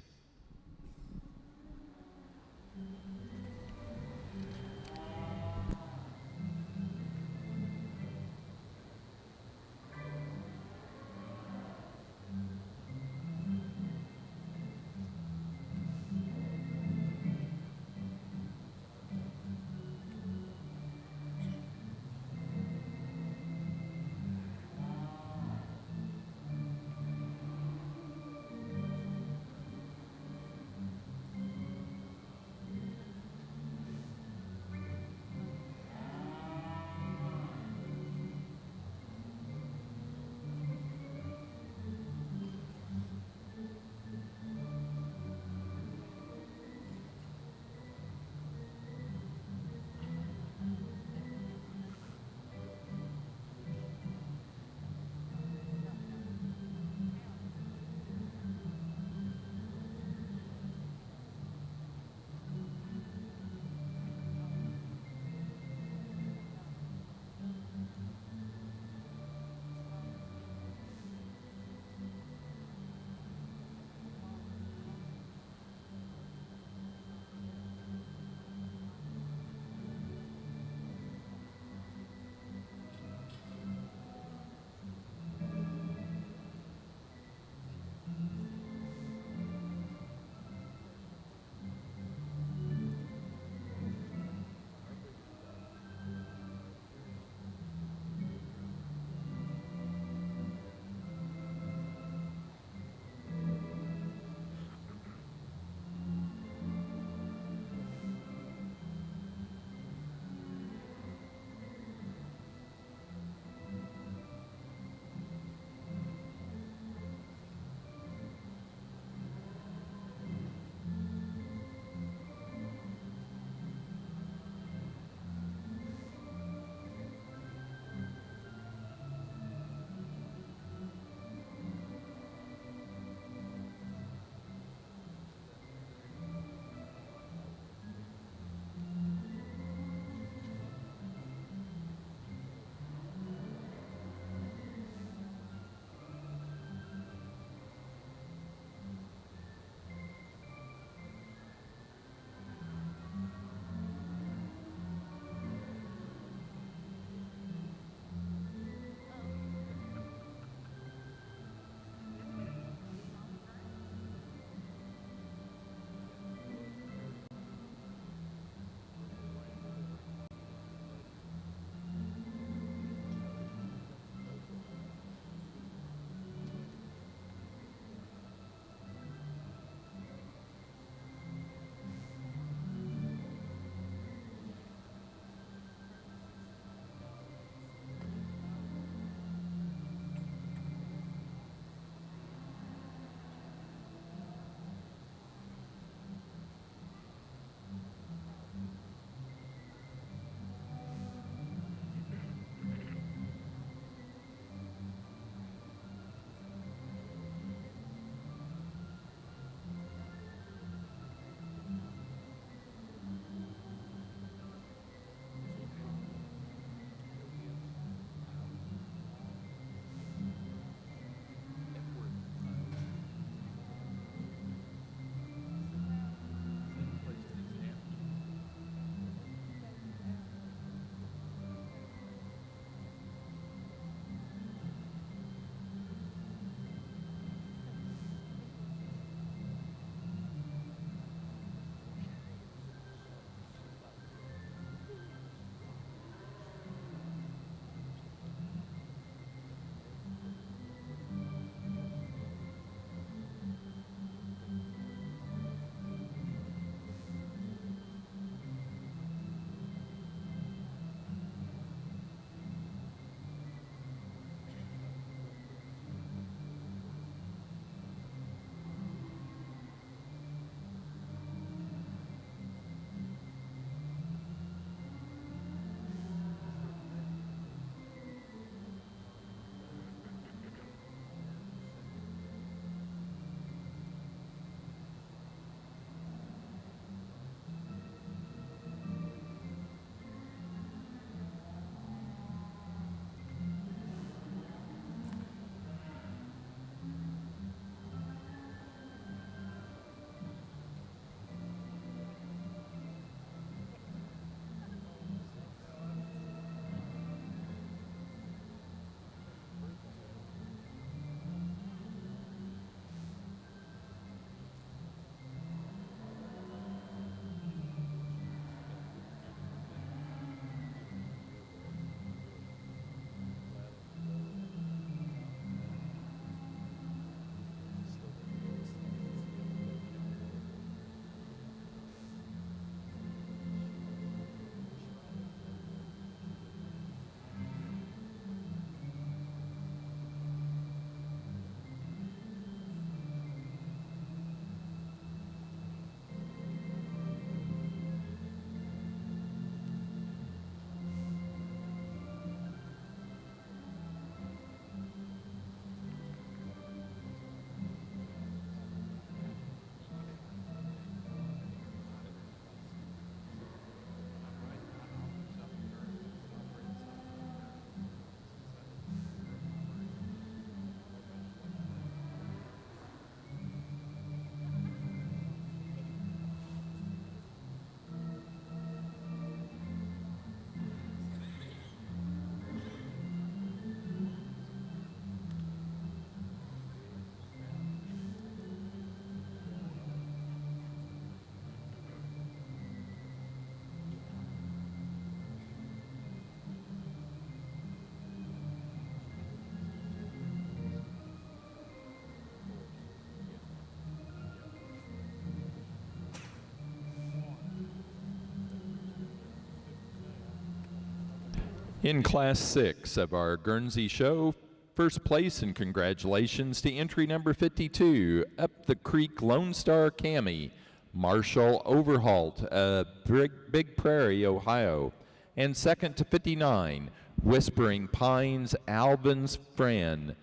In Class 6 of our Guernsey show, first place and congratulations to entry number 52, Up the Creek Lone Star Cami, Marshall Overholt of Big Prairie, Ohio. And second to 59, Whispering Pines Alvin's friend,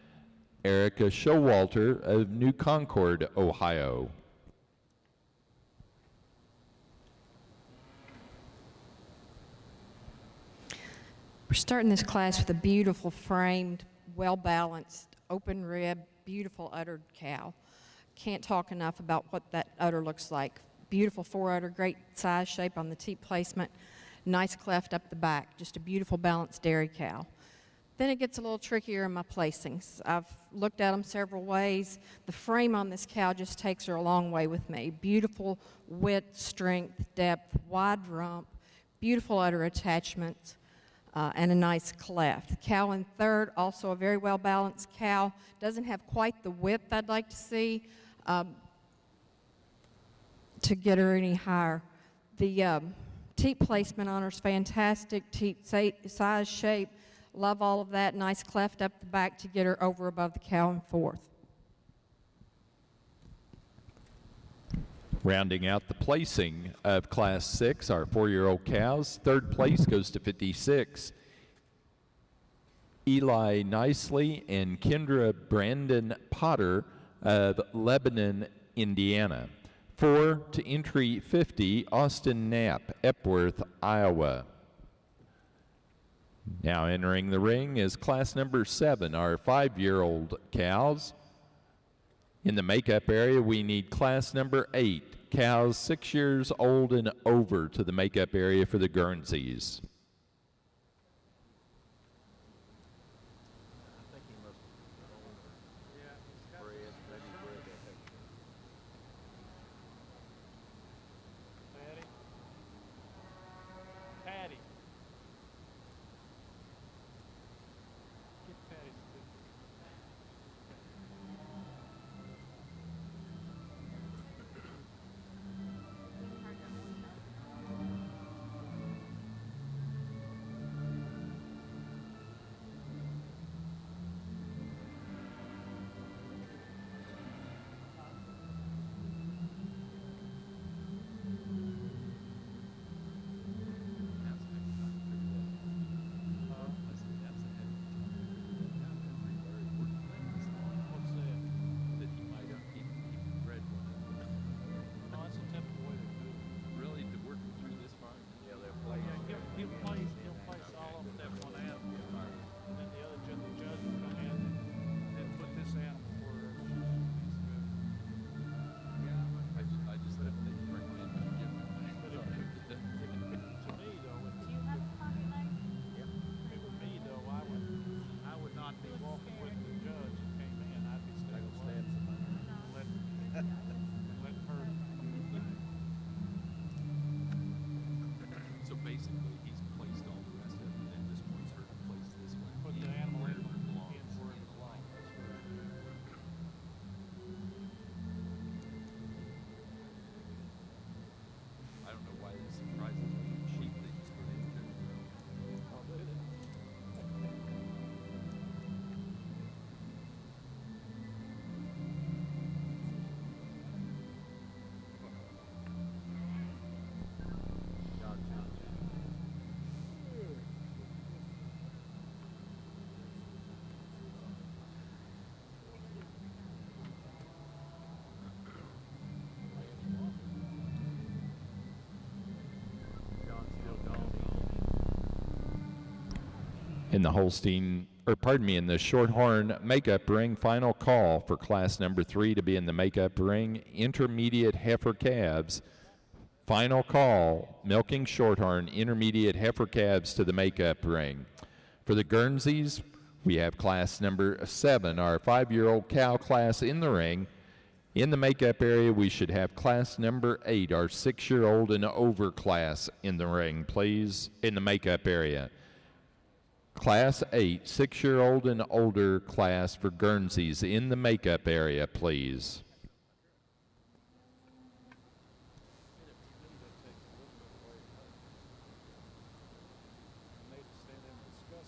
Erica Showalter of New Concord, Ohio. We're starting this class with a beautiful framed, well-balanced, open rib, beautiful uddered cow. Can't talk enough about what that udder looks like. Beautiful fore-udder, great size shape on the teat placement, nice cleft up the back, just a beautiful balanced dairy cow. Then it gets a little trickier in my placings. I've looked at them several ways. The frame on this cow just takes her a long way with me. Beautiful width, strength, depth, wide rump, beautiful udder attachments, and a nice cleft. Cow in third, also a very well-balanced cow. Doesn't have quite the width I'd like to see to get her any higher. The teat placement on her is fantastic. Teat size, shape, love all of that. Nice cleft up the back to get her over above the cow in fourth. Rounding out the placing of Class 6, our 4-year-old cows. Third place goes to 56, Eli Nicely and Kendra Brandon Potter of Lebanon, Indiana. 4 to entry 50, Austin Knapp, Epworth, Iowa. Now entering the ring is class number 7, our 5-year-old cows. In the makeup area, we need class number 8, cows 6 years old and over, to the makeup area for the Guernseys. Patty. Get Patty. So basically, he's placed all the rest of it, and then just wants her to place this one. Put the animal in where it belongs. I don't know why this surprises me. Sheep they just put in there. In the Holstein, or pardon me, in the Shorthorn makeup ring, final call for class number 3 to be in the makeup ring, intermediate heifer calves. Final call, milking Shorthorn, intermediate heifer calves to the makeup ring. For the Guernseys, we have class number 7, our 5-year-old cow class in the ring. In the makeup area, we should have class number 8, our 6-year-old and over class in the ring, please, in the makeup area. Class 8, 6-year-old and older class for Guernseys in the makeup area, please. They just stand there and discuss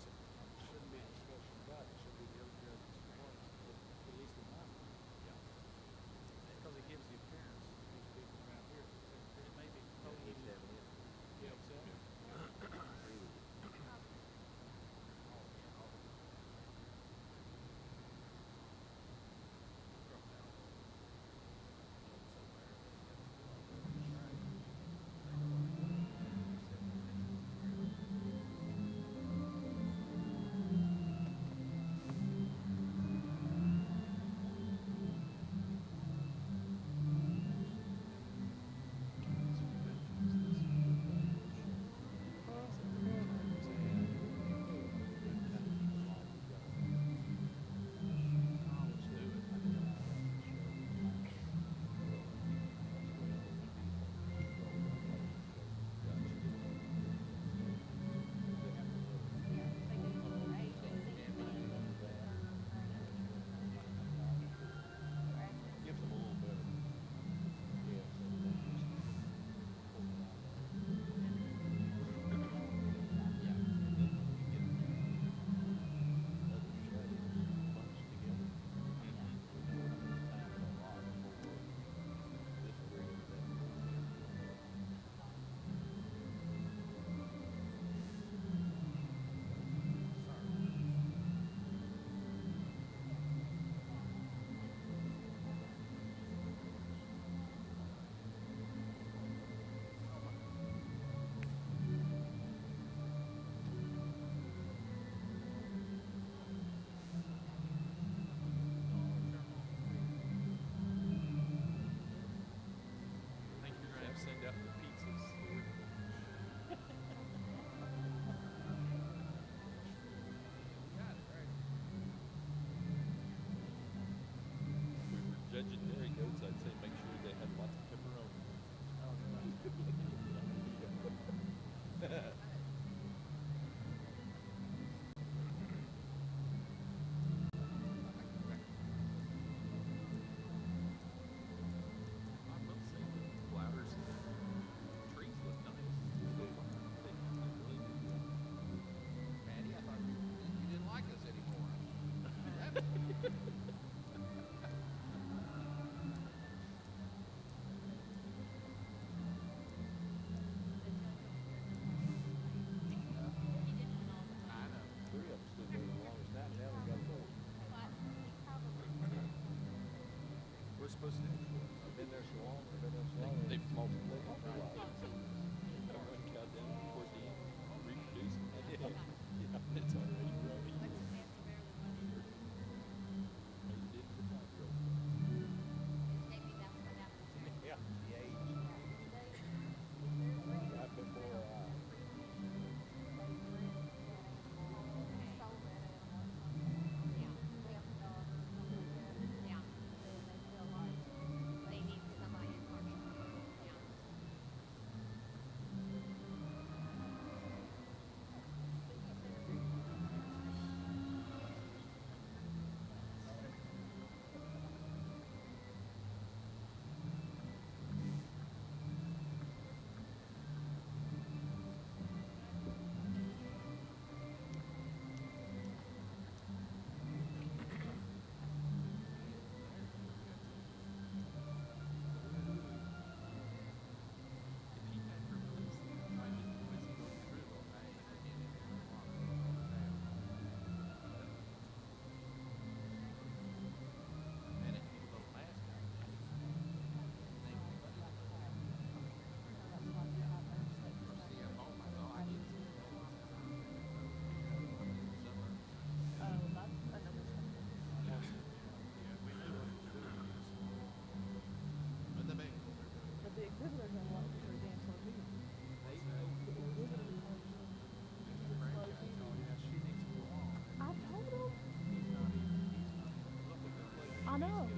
I know.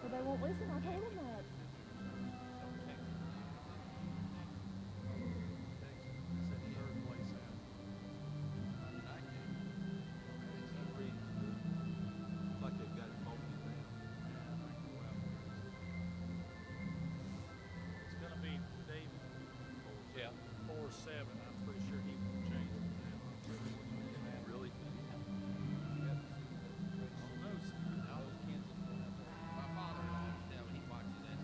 But they won't listen. I told them that. It's going to be Dave. Yeah. 4-7. I'm pretty sure he won't change it now. Really? My father-in-law was telling me he watches that. I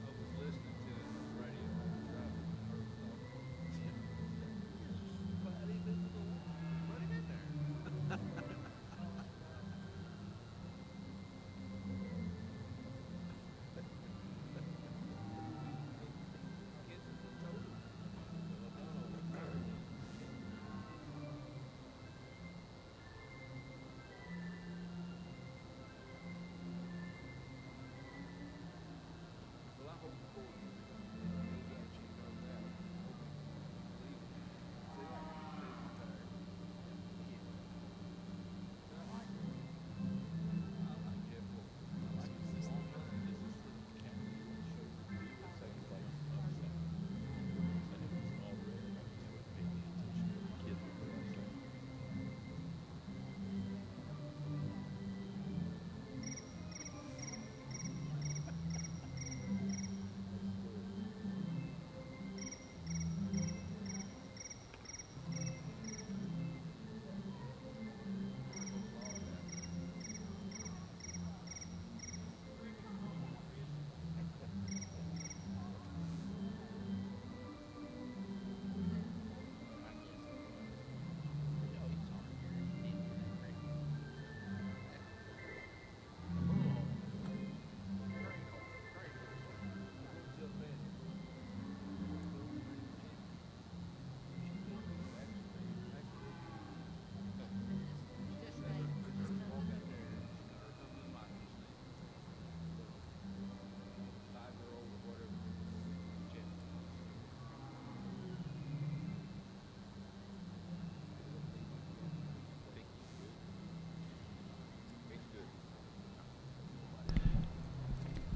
was listening to it on the radio. Put him in there. Well, I hope the board got you knows that.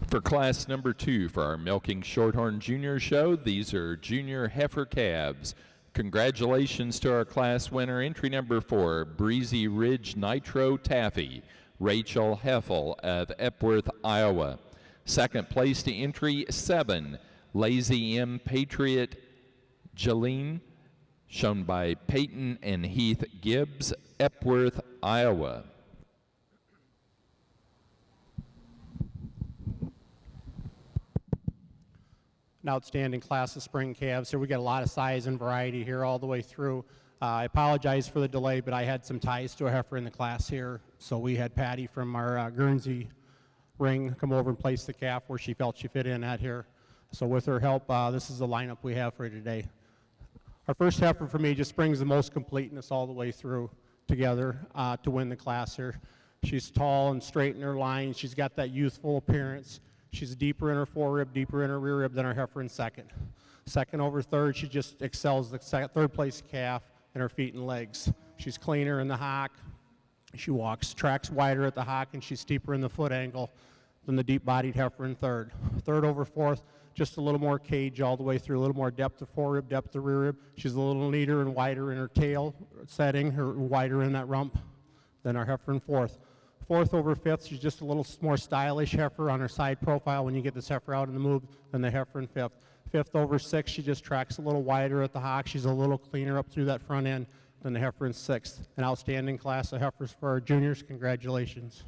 For class number 2 for our Milking Shorthorn Junior Show, these are junior heifer calves. Congratulations to our class winner, entry number 4, Breezy Ridge Nitro Taffy, Rachel Heffel of Epworth, Iowa. Second place to entry 7, Lazy M Patriot Jeline, shown by Peyton and Heath Gibbs, Epworth, Iowa. An outstanding class of spring calves here. We got a lot of size and variety here all the way through. I apologize for the delay, but I had some ties to a heifer in the class here. So we had Patty from our Guernsey ring come over and place the calf where she felt she fit in at here. So with her help, this is the lineup we have for today. Our first heifer for me just brings the most completeness all the way through together to win the class here. She's tall and straight in her line. She's got that youthful appearance. She's deeper in her forerib, deeper in her rear rib than our heifer in second. Second over third, she just excels the third place calf in her feet and legs. She's cleaner in the hock. She tracks wider at the hock, and she's steeper in the foot angle than the deep-bodied heifer in third. Third over fourth, just a little more cage all the way through, a little more depth of forerib, depth of rear rib. She's a little neater and wider in her tail setting, her wider in that rump than our heifer in fourth. Fourth over fifth, she's just a little more stylish heifer on her side profile when you get this heifer out in the move than the heifer in fifth. Fifth over sixth, she just tracks a little wider at the hock. She's a little cleaner up through that front end than the heifer in sixth. An outstanding class of heifers for our juniors. Congratulations.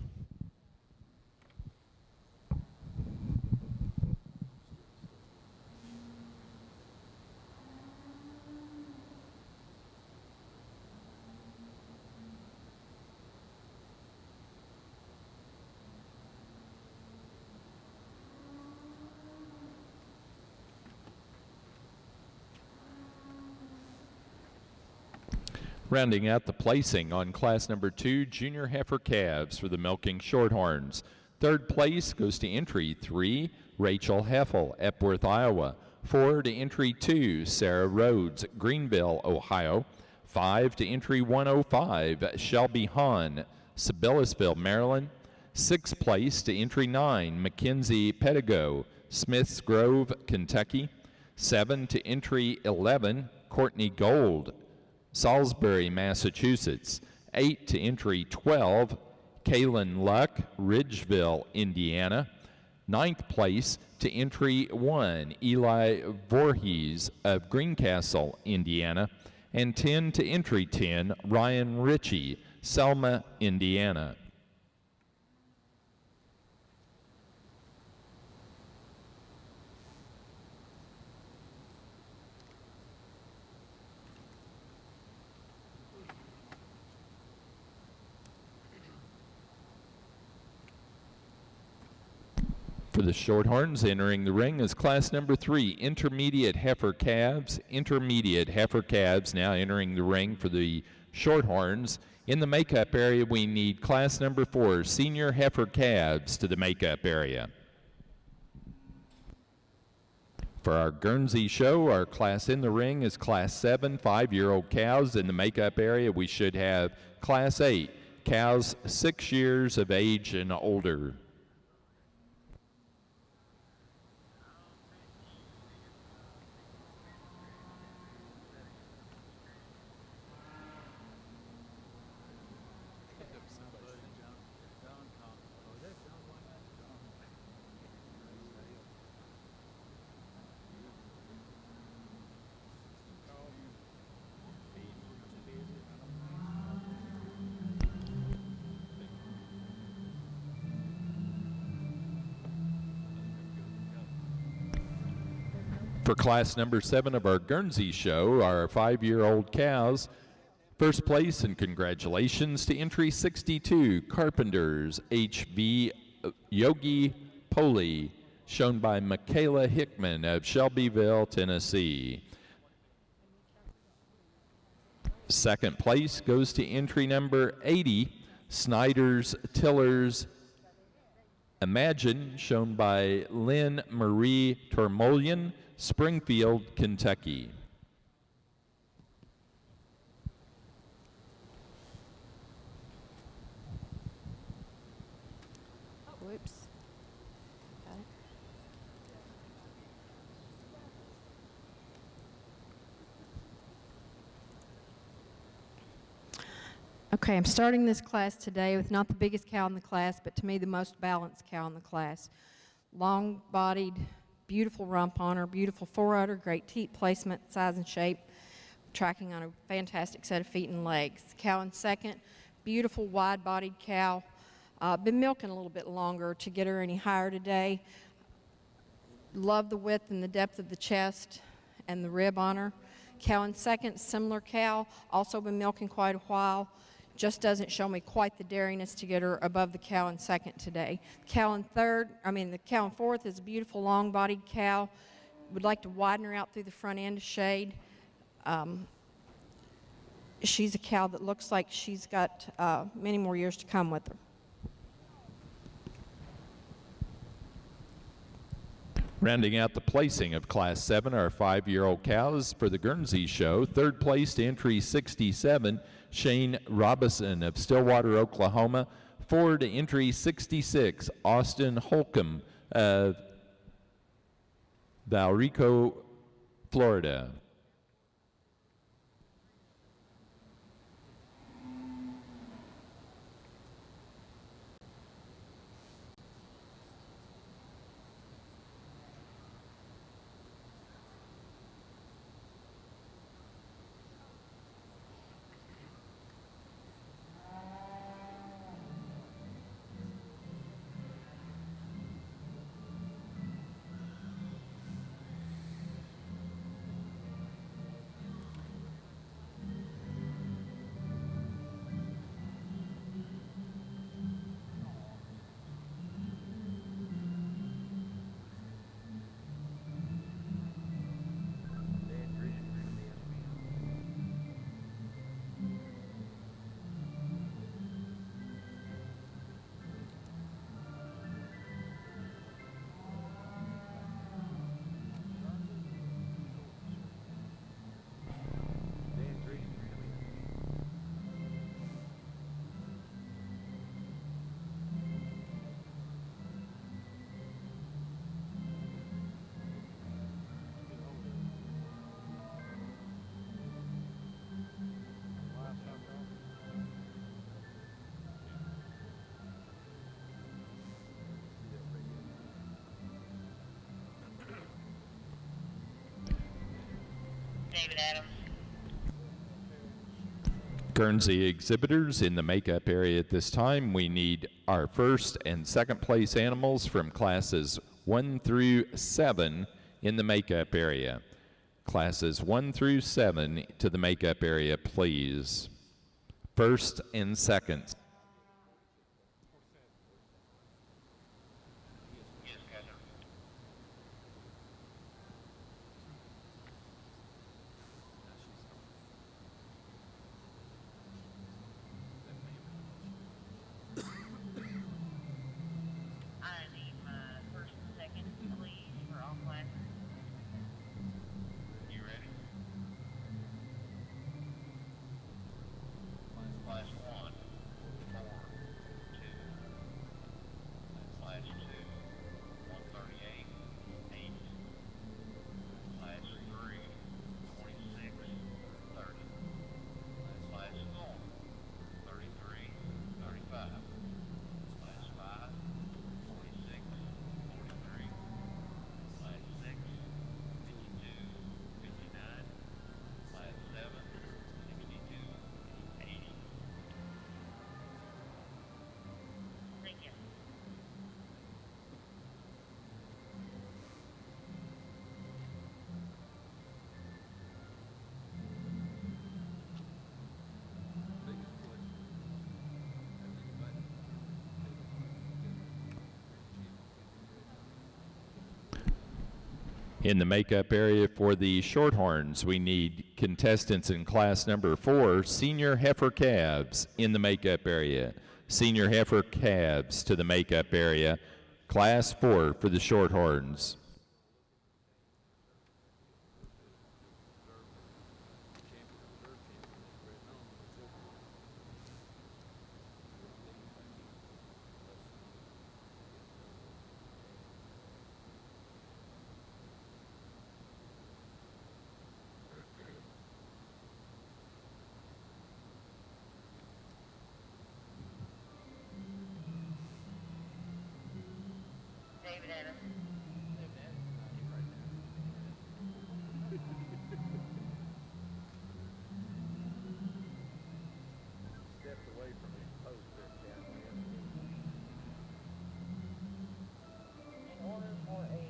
Rounding out the placing on class number 2, junior heifer calves for the Milking Shorthorns. Third place goes to entry 3, Rachel Heffel, Epworth, Iowa. 4 to entry 2, Sarah Rhodes, Greenville, Ohio. 5 to entry 105, Shelby Hahn, Sabellisville, Maryland. 6th place to entry 9, Mackenzie Pedigo, Smiths Grove, Kentucky. 7 to entry 11, Courtney Gold, Salisbury, Massachusetts. 8 to entry 12, Kaylin Luck, Ridgeville, Indiana. 9th place to entry 1, Eli Voorhees of Greencastle, Indiana. And 10 to entry 10, Ryan Ritchie, Selma, Indiana. For the Shorthorns, entering the ring is class number 3, Intermediate Heifer Calves. Intermediate Heifer Calves now entering the ring for the Shorthorns. In the makeup area, we need class number 4, Senior Heifer Calves, to the makeup area. For our Guernsey show, our class in the ring is class 7, 5-year-old cows. In the makeup area, we should have class 8, cows 6 years of age and older. For class number 7 of our Guernsey show, our 5-year-old cows, first place and congratulations to entry 62, Carpenters HV Yogi Poli, shown by Michaela Hickman of Shelbyville, Tennessee. Second place goes to entry number 80, Snyder's Tillers Imagine, shown by Lynn Marie Tormolian, Springfield, Kentucky. Whoops. Got it. Okay, I'm starting this class today with not the biggest cow in the class, but to me the most balanced cow in the class. Long-bodied, beautiful rump on her, beautiful forerunner, great teat placement, size and shape, tracking on a fantastic set of feet and legs. Cow in second, beautiful wide-bodied cow. Been milking a little bit longer to get her any higher today. Love the width and the depth of the chest and the rib on her. Cow in second, similar cow, also been milking quite a while. Just doesn't show me quite the dariness to get her above the cow in second today. The cow in fourth is a beautiful long-bodied cow. Would like to widen her out through the front end to shade. She's a cow that looks like she's got many more years to come with her. Rounding out the placing of Class 7, our 5-year-old cows for the Guernsey show. Third place to entry 67, Shane Robison of Stillwater, Oklahoma. 4 to entry 66, Austin Holcomb of Valrico, Florida. David Adams. Guernsey exhibitors in the makeup area at this time. We need our first and second place animals from classes 1 through 7 in the makeup area. Classes 1 through 7 to the makeup area, please. First and second. Yes, Captain. I need my first and second, please, for all classes. You ready? Class 1, 4, 2. Class 2, 138, 8. Class 3, 26, 30. Class 4, 33, 35. Class 5, 46, 43. Class 6, 52, 59. Class 7, 62, 80. Thank you. Biggest question. Has anybody In the makeup area for the Shorthorns, we need contestants in class number 4, senior heifer calves in the makeup area. Senior heifer calves to the makeup area. Class 4 for the Shorthorns. David Adams. Stepped away from his post there, Kathleen. In order for a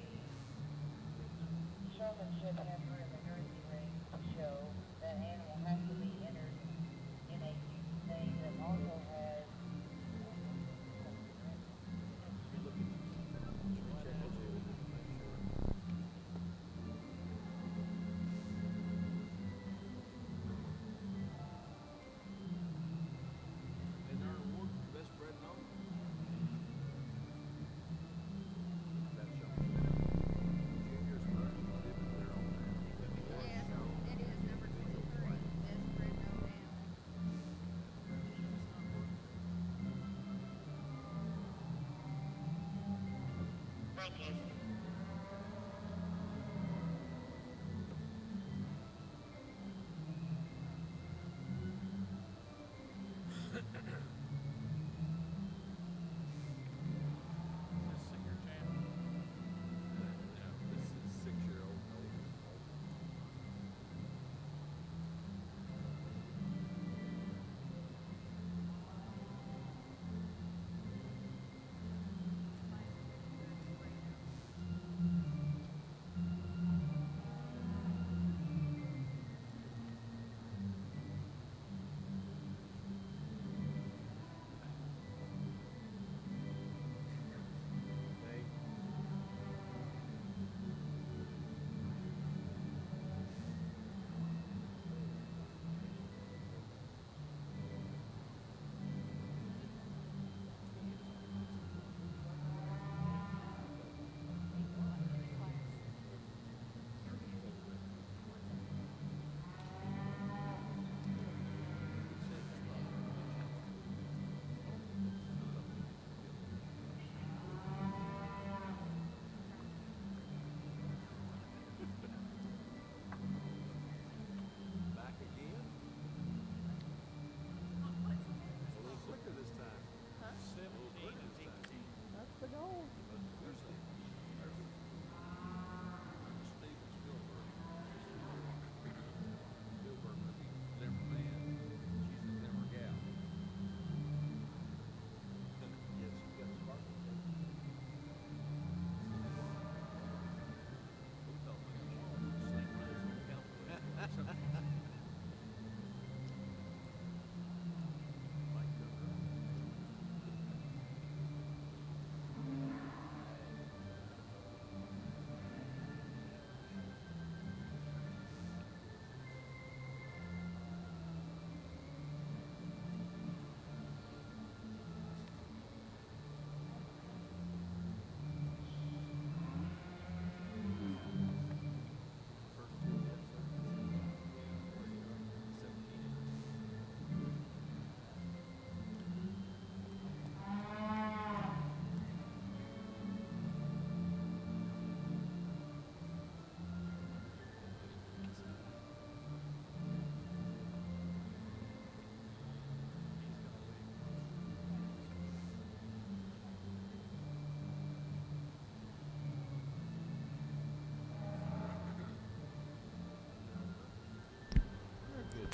showmanship heifer in the Guernsey ring show, that animal has to be entered in a thing that also has Isn't there an award for best bred dog? That show. Junior's first exhibit there on that. Yes, it is number 23, best bred known animal. Thank you. This senior champ? No, this is 6-year-old.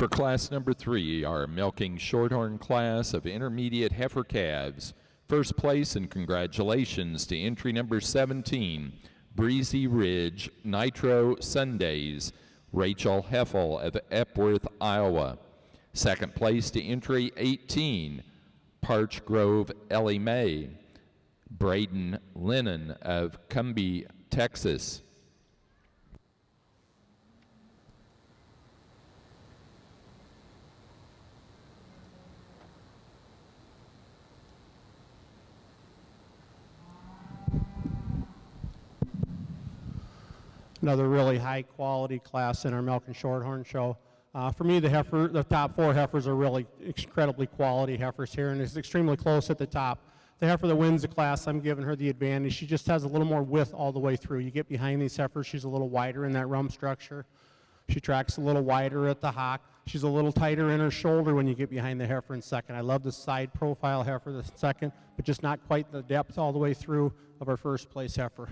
For class number 3, our milking shorthorn class of intermediate heifer calves. First place and congratulations to entry number 17, Breezy Ridge Nitro Sundays, Rachel Heffel of Epworth, Iowa. Second place to entry 18, Parch Grove Ellie Mae, Braden Lennon of Cumbie, Texas. Another really high quality class in our milk and shorthorn show. For me, the top 4 heifers are really incredibly quality heifers here, and it's extremely close at the top. The heifer that wins the class, I'm giving her the advantage. She just has a little more width all the way through. You get behind these heifers, she's a little wider in that rump structure. She tracks a little wider at the hock. She's a little tighter in her shoulder when you get behind the heifer in second. I love the side profile heifer the second, but just not quite the depth all the way through of our first place heifer.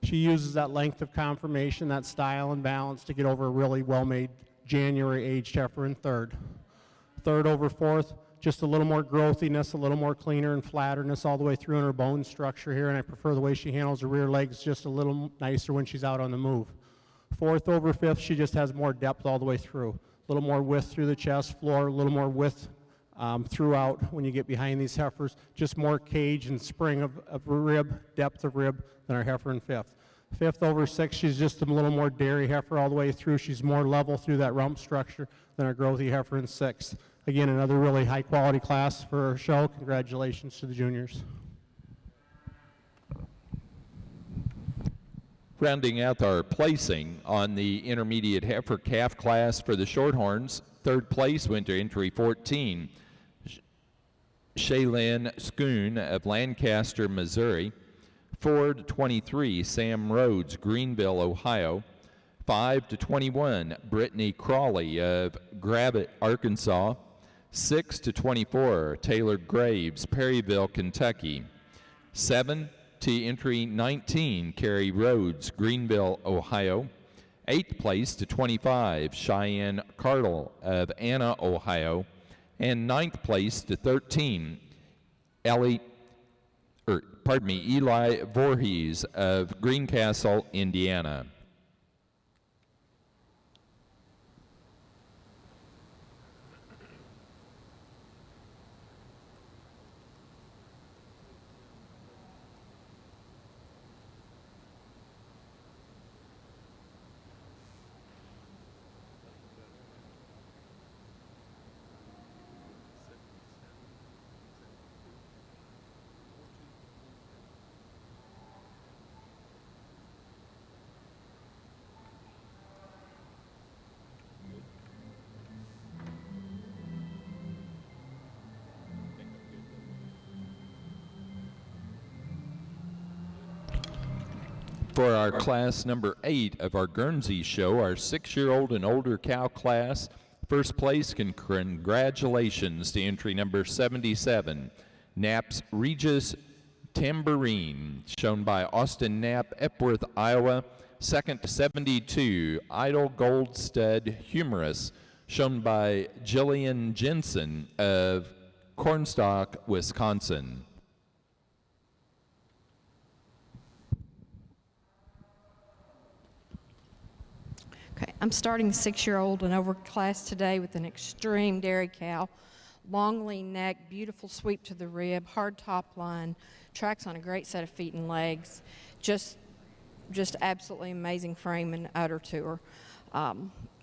She uses that length of conformation, that style and balance to get over a really well-made January aged heifer in third. Third over fourth, just a little more growthiness, a little more cleaner and flatterness all the way through in her bone structure here, and I prefer the way she handles her rear legs just a little nicer when she's out on the move. Fourth over fifth, she just has more depth all the way through. A little more width through the chest floor, a little more width throughout when you get behind these heifers. Just more cage and spring of rib, depth of rib than our heifer in fifth. Fifth over sixth, she's just a little more dairy heifer all the way through. She's more level through that rump structure than our growthy heifer in sixth. Again, another really high quality class for our show. Congratulations to the juniors. Rounding out our placing on the intermediate heifer calf class for the shorthorns, third place went to entry 14, Shaylin Schoon of Lancaster, Missouri. 4 to 23, Sam Rhodes, Greenville, Ohio. 5 to 21, Brittany Crawley of Gravette, Arkansas. 6 to 24, Taylor Graves, Perryville, Kentucky. 7 to entry 19, Carrie Rhodes, Greenville, Ohio. 8th place to 25, Cheyenne Cardle of Anna, Ohio. And 9th place to 13, Eli Voorhees of Greencastle, Indiana. For our class number 8 of our Guernsey show, our 6-year-old and older cow class, first place, congratulations to entry number 77, Knapp's Regis Tambourine, shown by Austin Knapp, Epworth, Iowa. Second to 72, Idle Gold Stud Humorous, shown by Jillian Jensen of Cornstalk, Wisconsin. Okay, I'm starting 6-year-old and over class today with an extreme dairy cow. Long lean neck, beautiful sweep to the rib, hard top line, tracks on a great set of feet and legs. Just absolutely amazing frame and udder to her.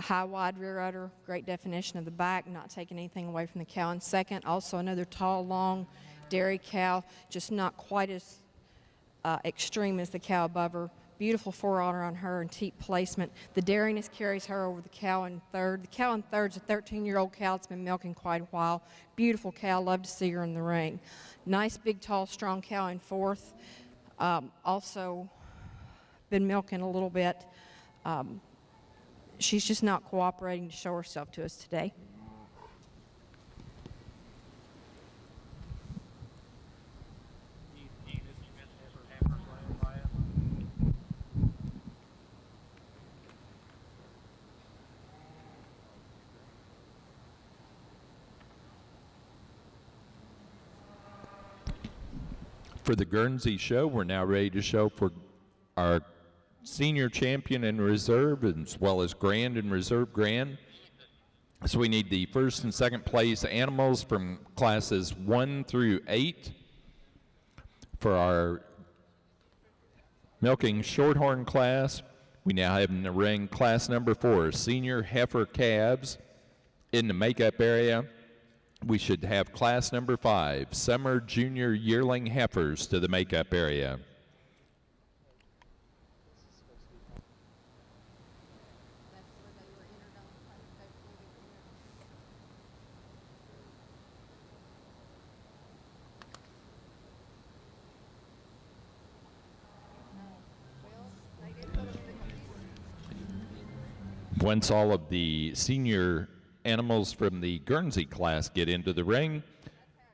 High wide rear udder, great definition of the back, not taking anything away from the cow in second. Also another tall, long dairy cow, just not quite as extreme as the cow above her. Beautiful fore-udder on her and teat placement. The dairiness carries her over the cow in third. The cow in third is a 13-year-old cow that's been milking quite a while. Beautiful cow, love to see her in the ring. Nice, big, tall, strong cow in fourth. Also been milking a little bit. She's just not cooperating to show herself to us today. For the Guernsey show, we're now ready to show for our senior champion and reserve, as well as grand and reserve grand. So we need the first and second place animals from classes 1 through 8. For our milking shorthorn class, we now have in the ring class number 4, senior heifer calves. In the makeup area, we should have class number 5, summer junior yearling heifers, to the makeup area. That's where they were entered on the front page. Well, they did put them in the computer. Once all of the senior animals from the Guernsey class get into the ring,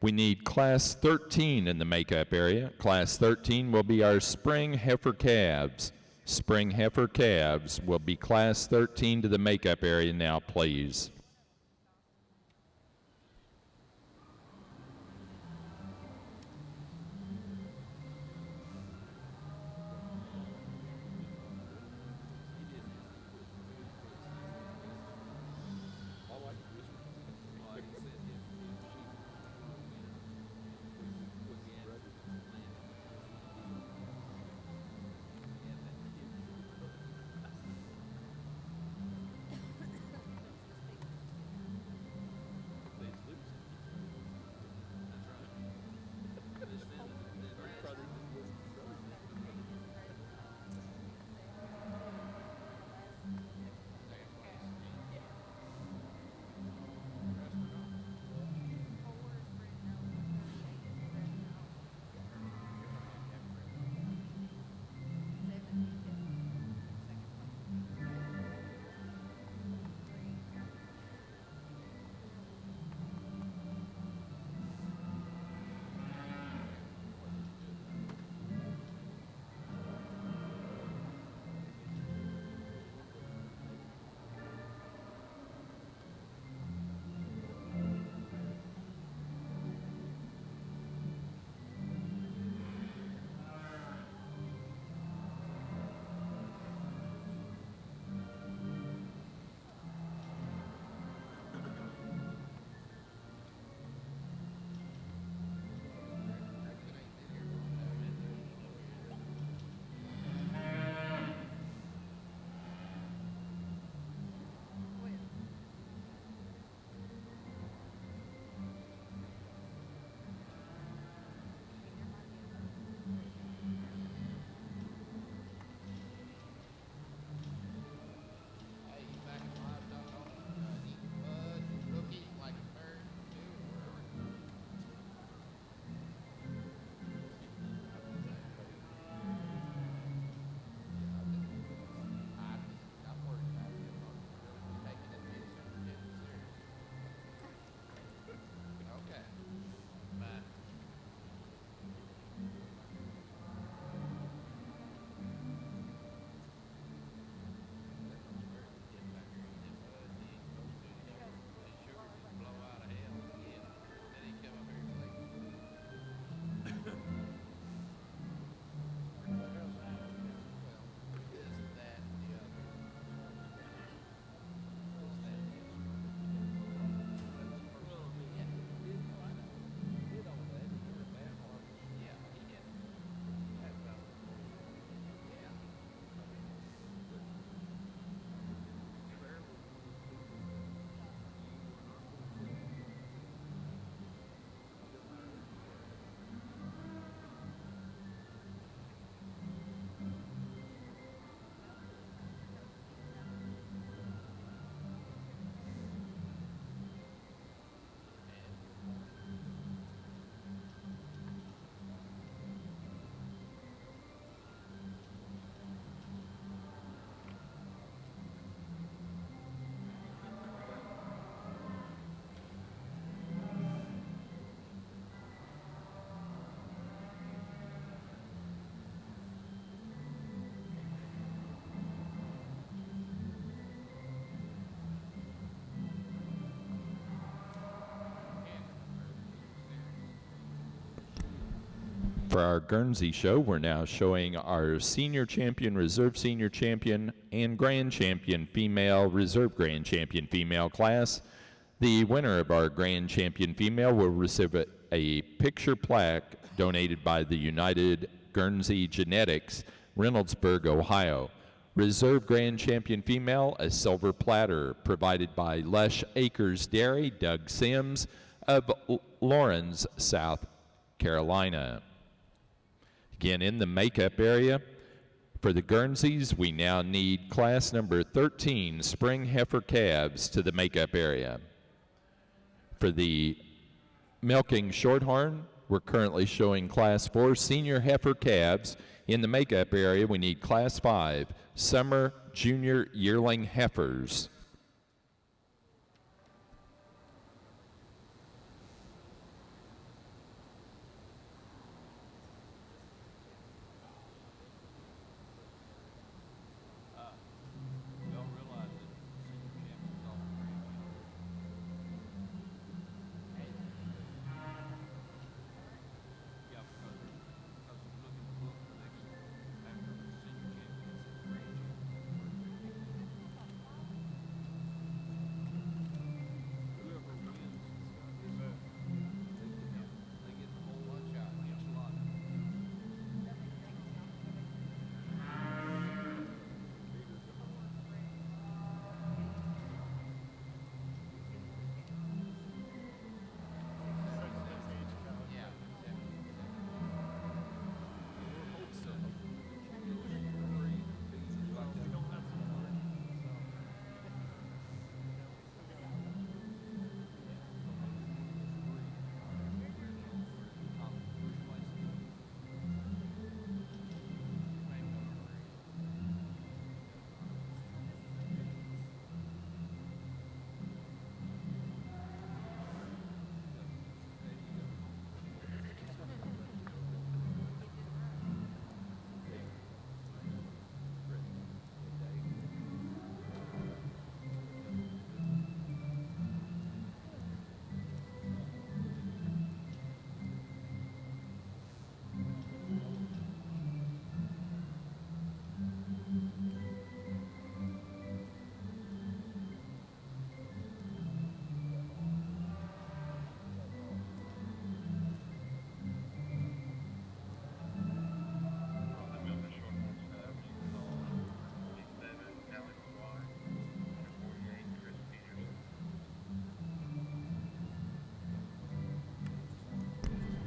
we need class 13 in the makeup area. Class 13 will be our spring heifer calves. Spring heifer calves will be class 13 to the makeup area now, please. For our Guernsey show, we're now showing our senior champion, reserve senior champion, and grand champion female, reserve grand champion female class. The winner of our grand champion female will receive a picture plaque donated by the United Guernsey Genetics, Reynoldsburg, Ohio. Reserve grand champion female, a silver platter provided by Lush Acres Dairy, Doug Sims of Lawrence, South Carolina. Again, in the makeup area, for the Guernseys, we now need class number 13 spring heifer calves to the makeup area. For the milking shorthorn, we're currently showing class 4 senior heifer calves. In the makeup area, we need class 5 summer junior yearling heifers. Y'all realize that senior champions also grand Yeah, because if you look at the book, the next after the senior champions is grand champions. Whoever wins, they get the whole lunch out each lot. Yeah,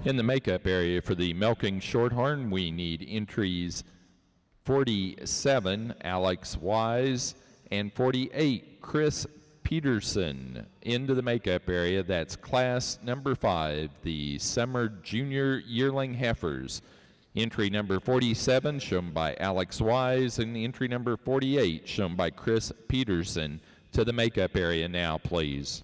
In the makeup area for the milking shorthorn, we need entries 47, Alex Wise, and 48, Chris Peterson. Into the makeup area, that's class number 5, the summer junior yearling heifers. Entry number 47 shown by Alex Wise, and entry number 48 shown by Chris Peterson. To the makeup area now, please.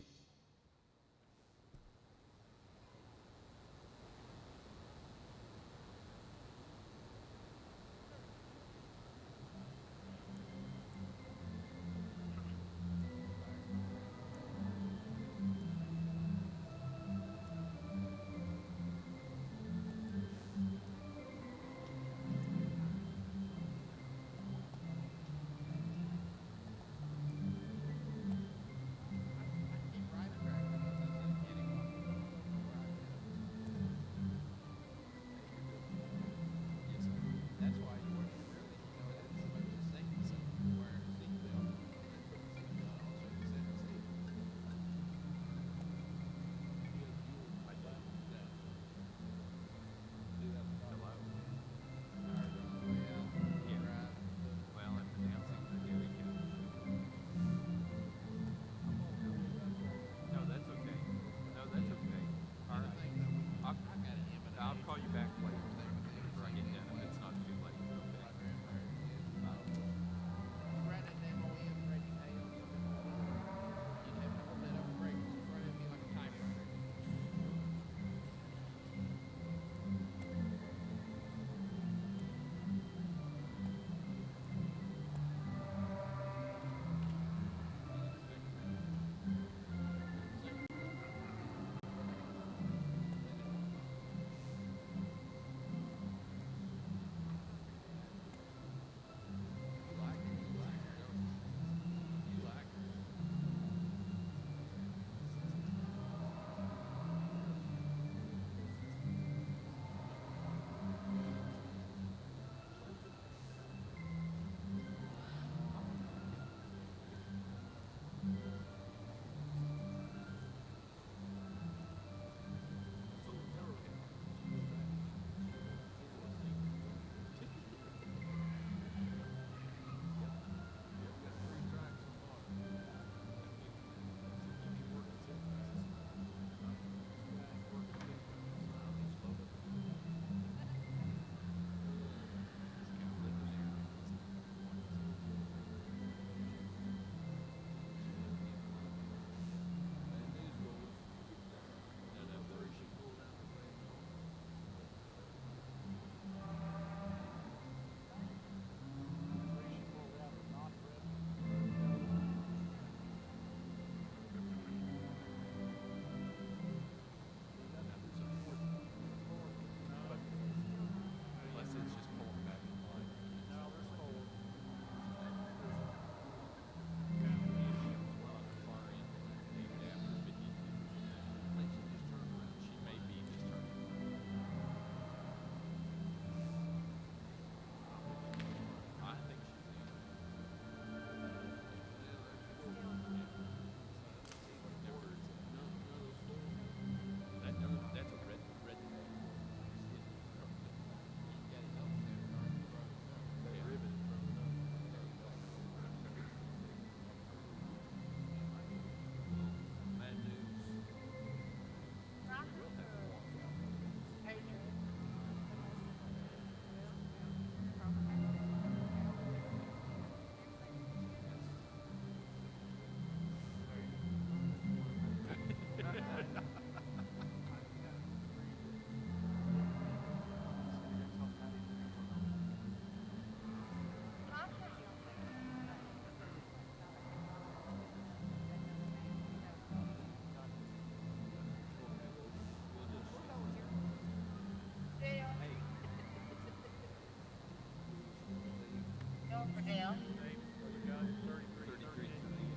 heifer down. David, what you got? 33, 33, 38.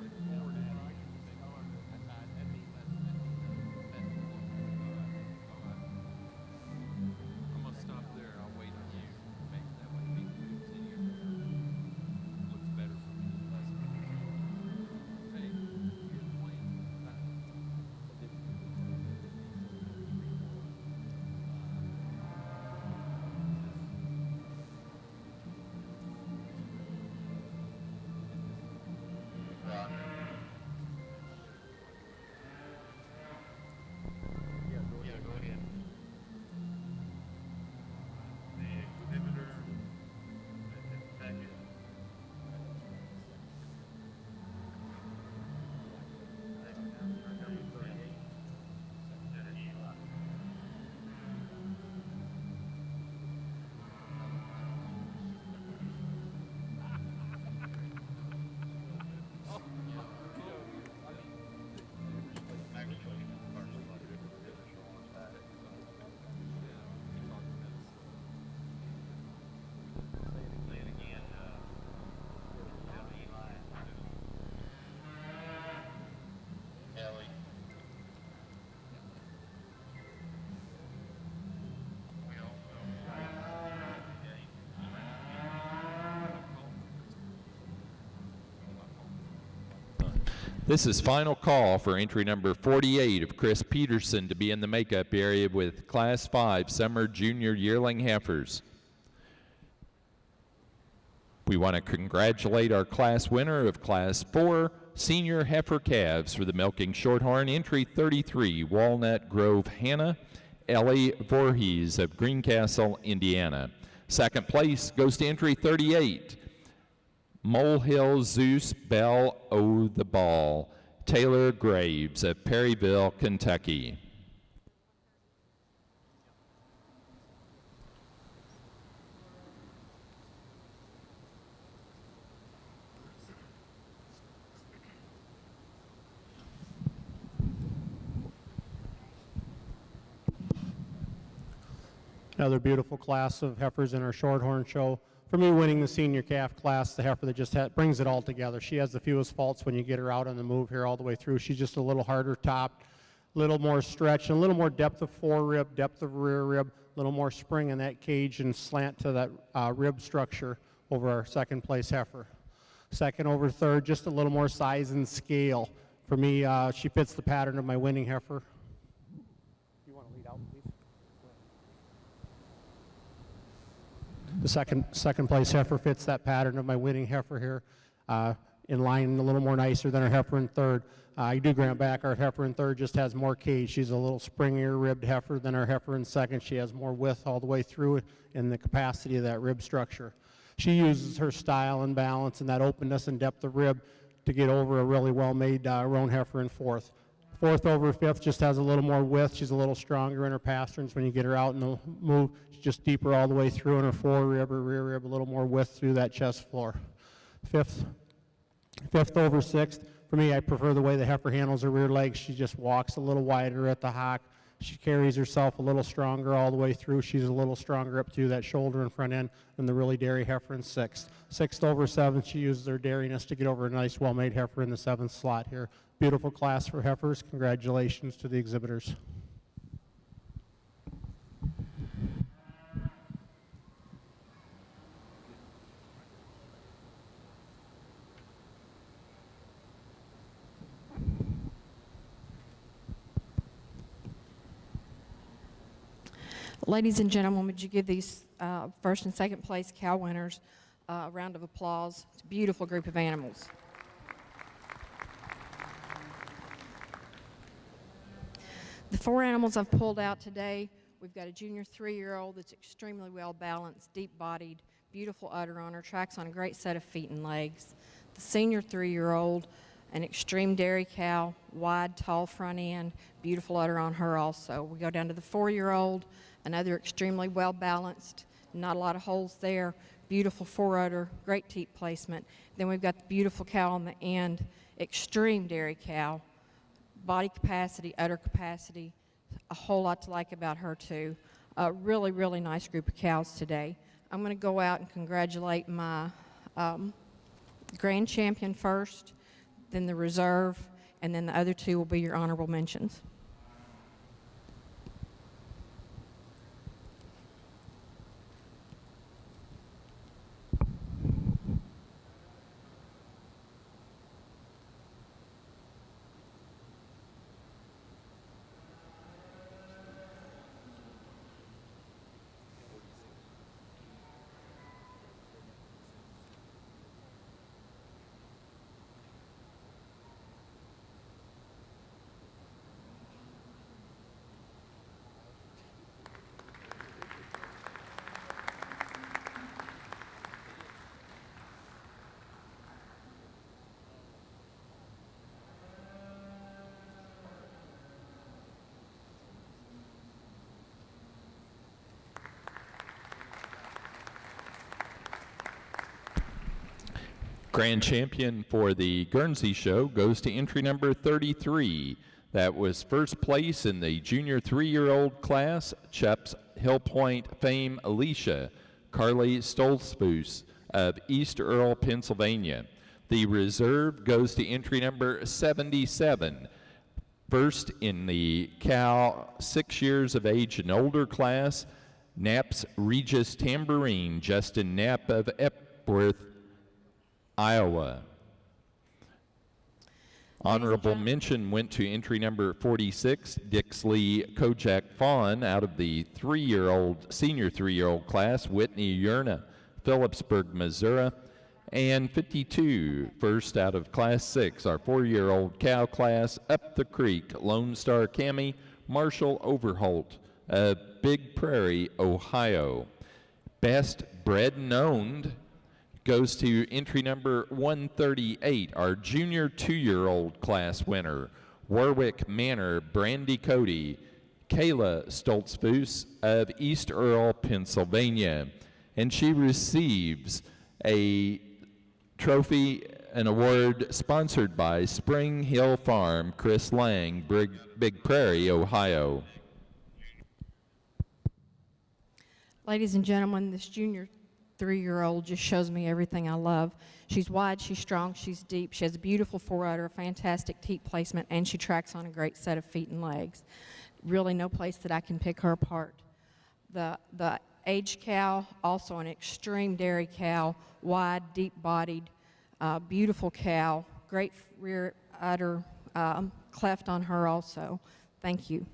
38. Forward in. That'd be less than that. All right. I'm gonna stop there. I'll wait on you. Maybe that way we can see your looks better for me. Less. Hey, here's the plan. Yeah, go ahead. The exhibitor package. This is final call for entry number 48 of Chris Peterson to be in the makeup area with Class 5 Summer Junior Yearling Heifers. We want to congratulate our class winner of Class 4 Senior Heifer Calves for the Milking Shorthorn, entry 33, Walnut Grove Hannah, Ellie Voorhees of Greencastle, Indiana. Second place goes to entry 38, Molehill Zeus Bell O' the Ball, Taylor Graves of Perryville, Kentucky. Another beautiful class of heifers in our Shorthorn show. For me, winning the senior calf class, the heifer that just brings it all together. She has the fewest faults when you get her out on the move here all the way through. She's just a little harder topped, a little more stretch, and a little more depth of forerib, depth of rear rib, a little more spring in that cage and slant to that rib structure over our second place heifer. Second over third, just a little more size and scale. For me, she fits the pattern of my winning heifer. You want to lead out, please? The second place heifer fits that pattern of my winning heifer here, in line a little more nicer than our heifer in third. I do grant back our heifer in third just has more cage. She's a little springier ribbed heifer than our heifer in second. She has more width all the way through in the capacity of that rib structure. She uses her style and balance and that openness and depth of rib to get over a really well-made roan heifer in fourth. Fourth over fifth just has a little more width. She's a little stronger in her pasterns when you get her out in the move. She's just deeper all the way through in her forerib or rear rib, a little more width through that chest floor. Fifth over sixth. For me, I prefer the way the heifer handles her rear legs. She just walks a little wider at the hock. She carries herself a little stronger all the way through. She's a little stronger up through that shoulder and front end than the really dairy heifer in sixth. Sixth over seventh, she uses her dairiness to get over a nice, well-made heifer in the seventh slot here. Beautiful class for heifers. Congratulations to the exhibitors. Ladies and gentlemen, would you give these first and second place cow winners a round of applause? It's a beautiful group of animals. The four animals I've pulled out today, we've got a junior 3-year-old that's extremely well balanced, deep-bodied, beautiful udder on her, tracks on a great set of feet and legs. The senior 3-year-old, an extreme dairy cow, wide, tall front end, beautiful udder on her also. We go down to the 4-year-old, another extremely well balanced, not a lot of holes there, beautiful forudder, great teat placement. Then we've got the beautiful cow on the end, extreme dairy cow, body capacity, udder capacity, a whole lot to like about her too. A really, really nice group of cows today. I'm going to go out and congratulate my grand champion first, then the reserve, and then the other two will be your honorable mentions. Grand champion for the Guernsey show goes to entry number 33. That was first place in the junior 3-year-old class, Cheps Hill Point fame Alicia, Carly Stoltzfus of East Earl, Pennsylvania. The reserve goes to entry number 77. First in the cow 6 years of age and older class, Knapp's Regis Tambourine, Justin Knapp of Epworth, Iowa. Honorable mention went to entry number 46, Dixley Kojak Fawn out of the senior 3-year-old class, Whitney Yerna, Phillipsburg, Missouri. And 52, first out of class 6, our 4-year-old cow class, Up the Creek, Lone Star Cami, Marshall Overholt of Big Prairie, Ohio. Best bred and owned goes to entry number 138, our junior 2-year-old class winner, Warwick Manor, Brandy Cody, Kayla Stoltzfus of East Earl, Pennsylvania. And she receives a trophy, an award sponsored by Spring Hill Farm, Chris Lang, Big Prairie, Ohio. Ladies and gentlemen, this junior 3-year-old just shows me everything I love. She's wide, she's strong, she's deep. She has a beautiful forerunner, a fantastic teat placement, and she tracks on a great set of feet and legs. Really no place that I can pick her apart. The aged cow, also an extreme dairy cow, wide, deep-bodied, beautiful cow, great rear udder cleft on her also. Thank you.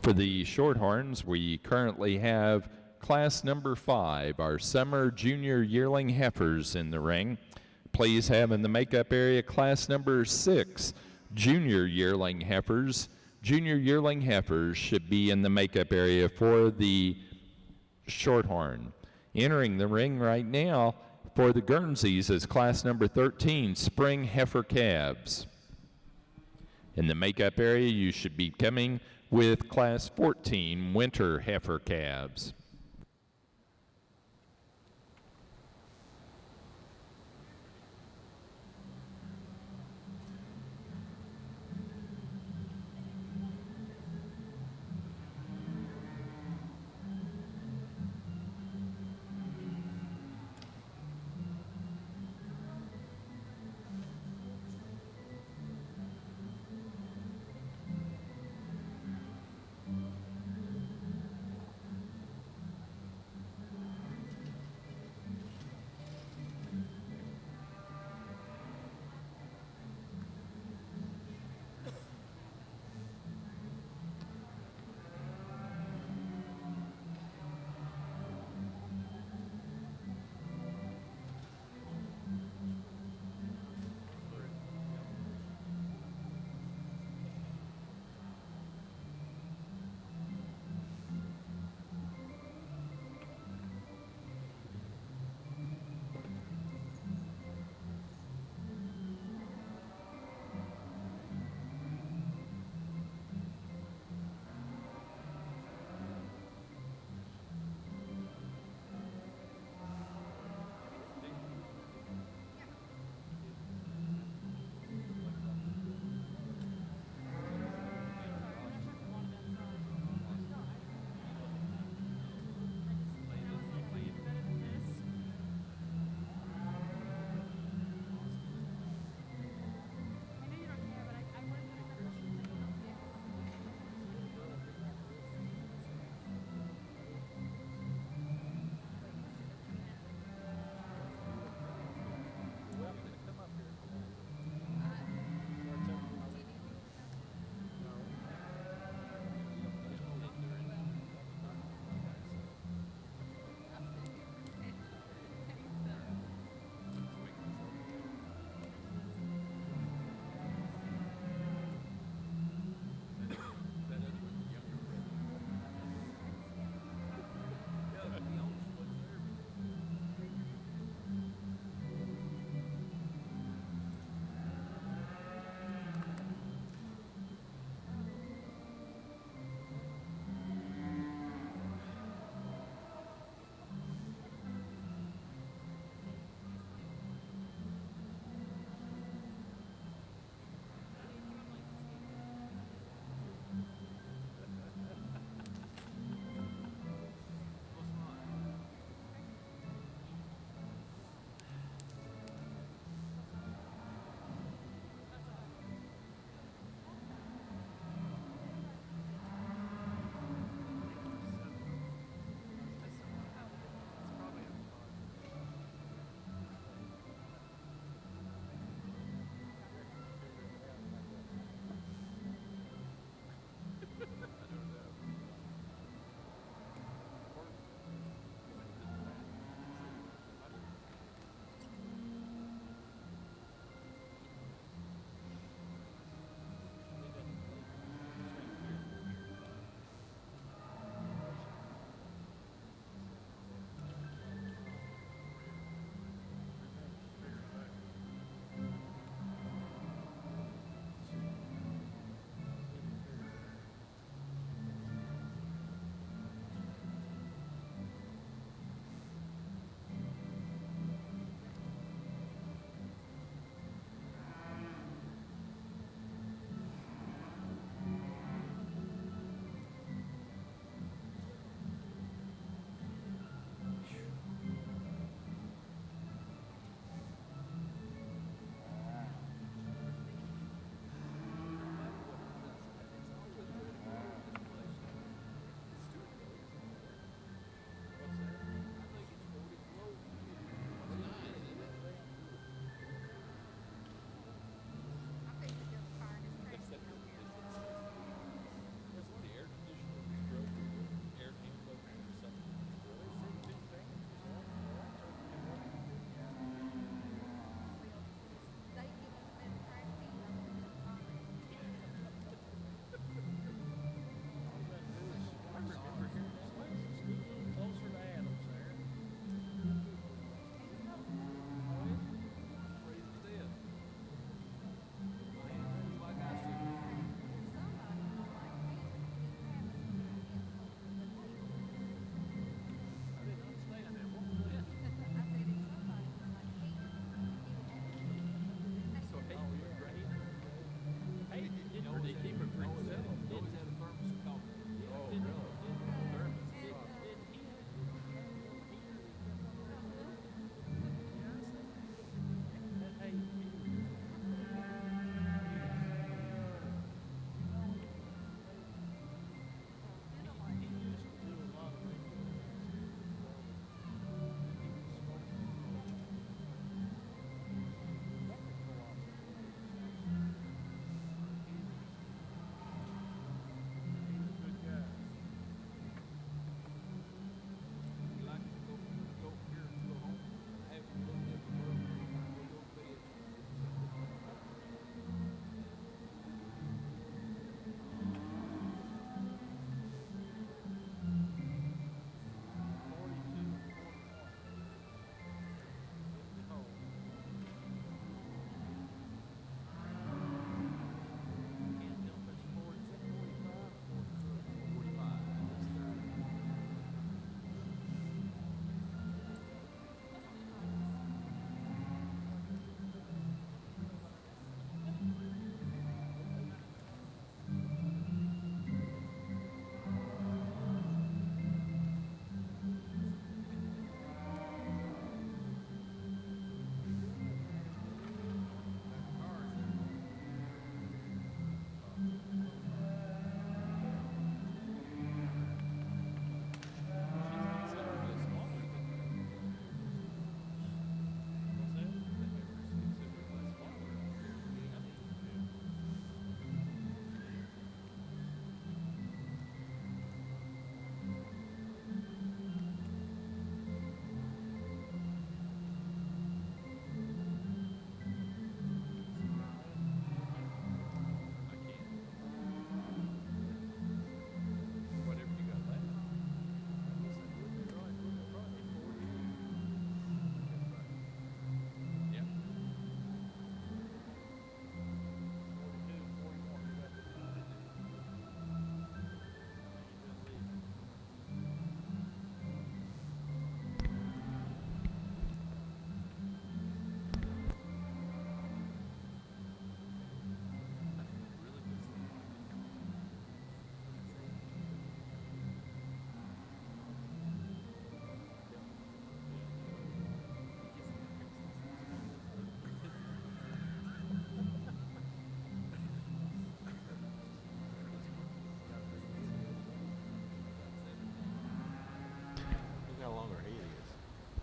For the Shorthorns, we currently have class number 5, our summer junior yearling heifers in the ring. Please have in the makeup area class number 6, junior yearling heifers. Junior yearling heifers should be in the makeup area for the Shorthorn. Entering the ring right now for the Guernseys is class number 13, spring heifer calves. In the makeup area, you should be coming with class 14, winter heifer calves.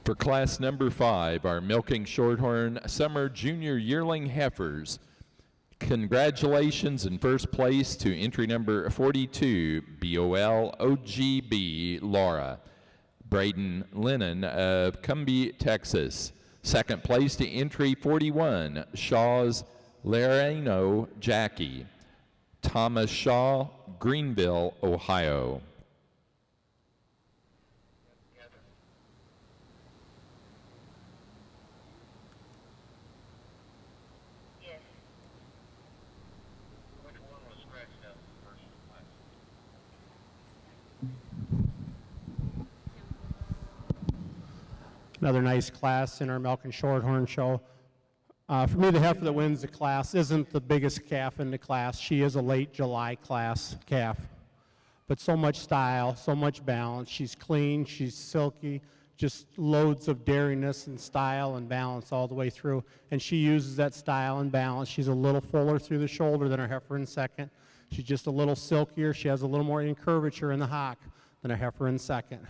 For class number 5, our milking shorthorn summer junior yearling heifers. Congratulations in first place to entry number 42, BOL OGB Laura. Braden Lennon of Cumbie, Texas. Second place to entry 41, Shaw's Lereno Jackie. Thomas Shaw, Greenville, Ohio. Yes. Another nice class in our Milk and Shorthorn show. For me, the heifer that wins the class isn't the biggest calf in the class. She is a late July class calf. But so much style, so much balance. She's clean, she's silky, just loads of dariness and style and balance all the way through. And she uses that style and balance. She's a little fuller through the shoulder than her heifer in second. She's just a little silkier. She has a little more incurvature in the hock than a heifer in second.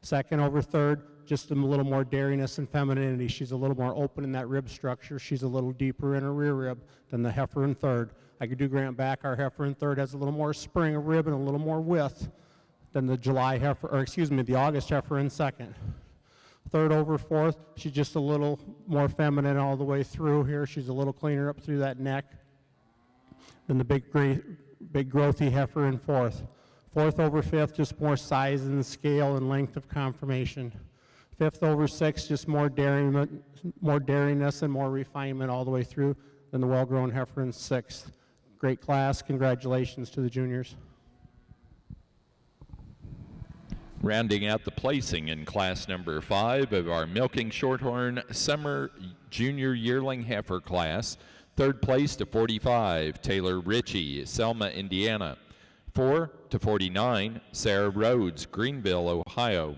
Second over third, just a little more dariness and femininity. She's a little more open in that rib structure. She's a little deeper in her rear rib than the heifer in third. I could do Grant back. Our heifer in third has a little more spring of rib and a little more width than the July heifer, or excuse me, the August heifer in second. Third over fourth, she's just a little more feminine all the way through here. She's a little cleaner up through that neck than the big growthy heifer in fourth. Fourth over fifth, just more size and scale and length of conformation. Fifth over sixth, just more daringness and more refinement all the way through than the well-grown heifer in sixth. Great class. Congratulations to the juniors. Rounding out the placing in class number 5 of our milking shorthorn summer junior yearling heifer class. Third place to 45, Taylor Ritchie, Selma, Indiana. 4 to 49, Sarah Rhodes, Greenville, Ohio.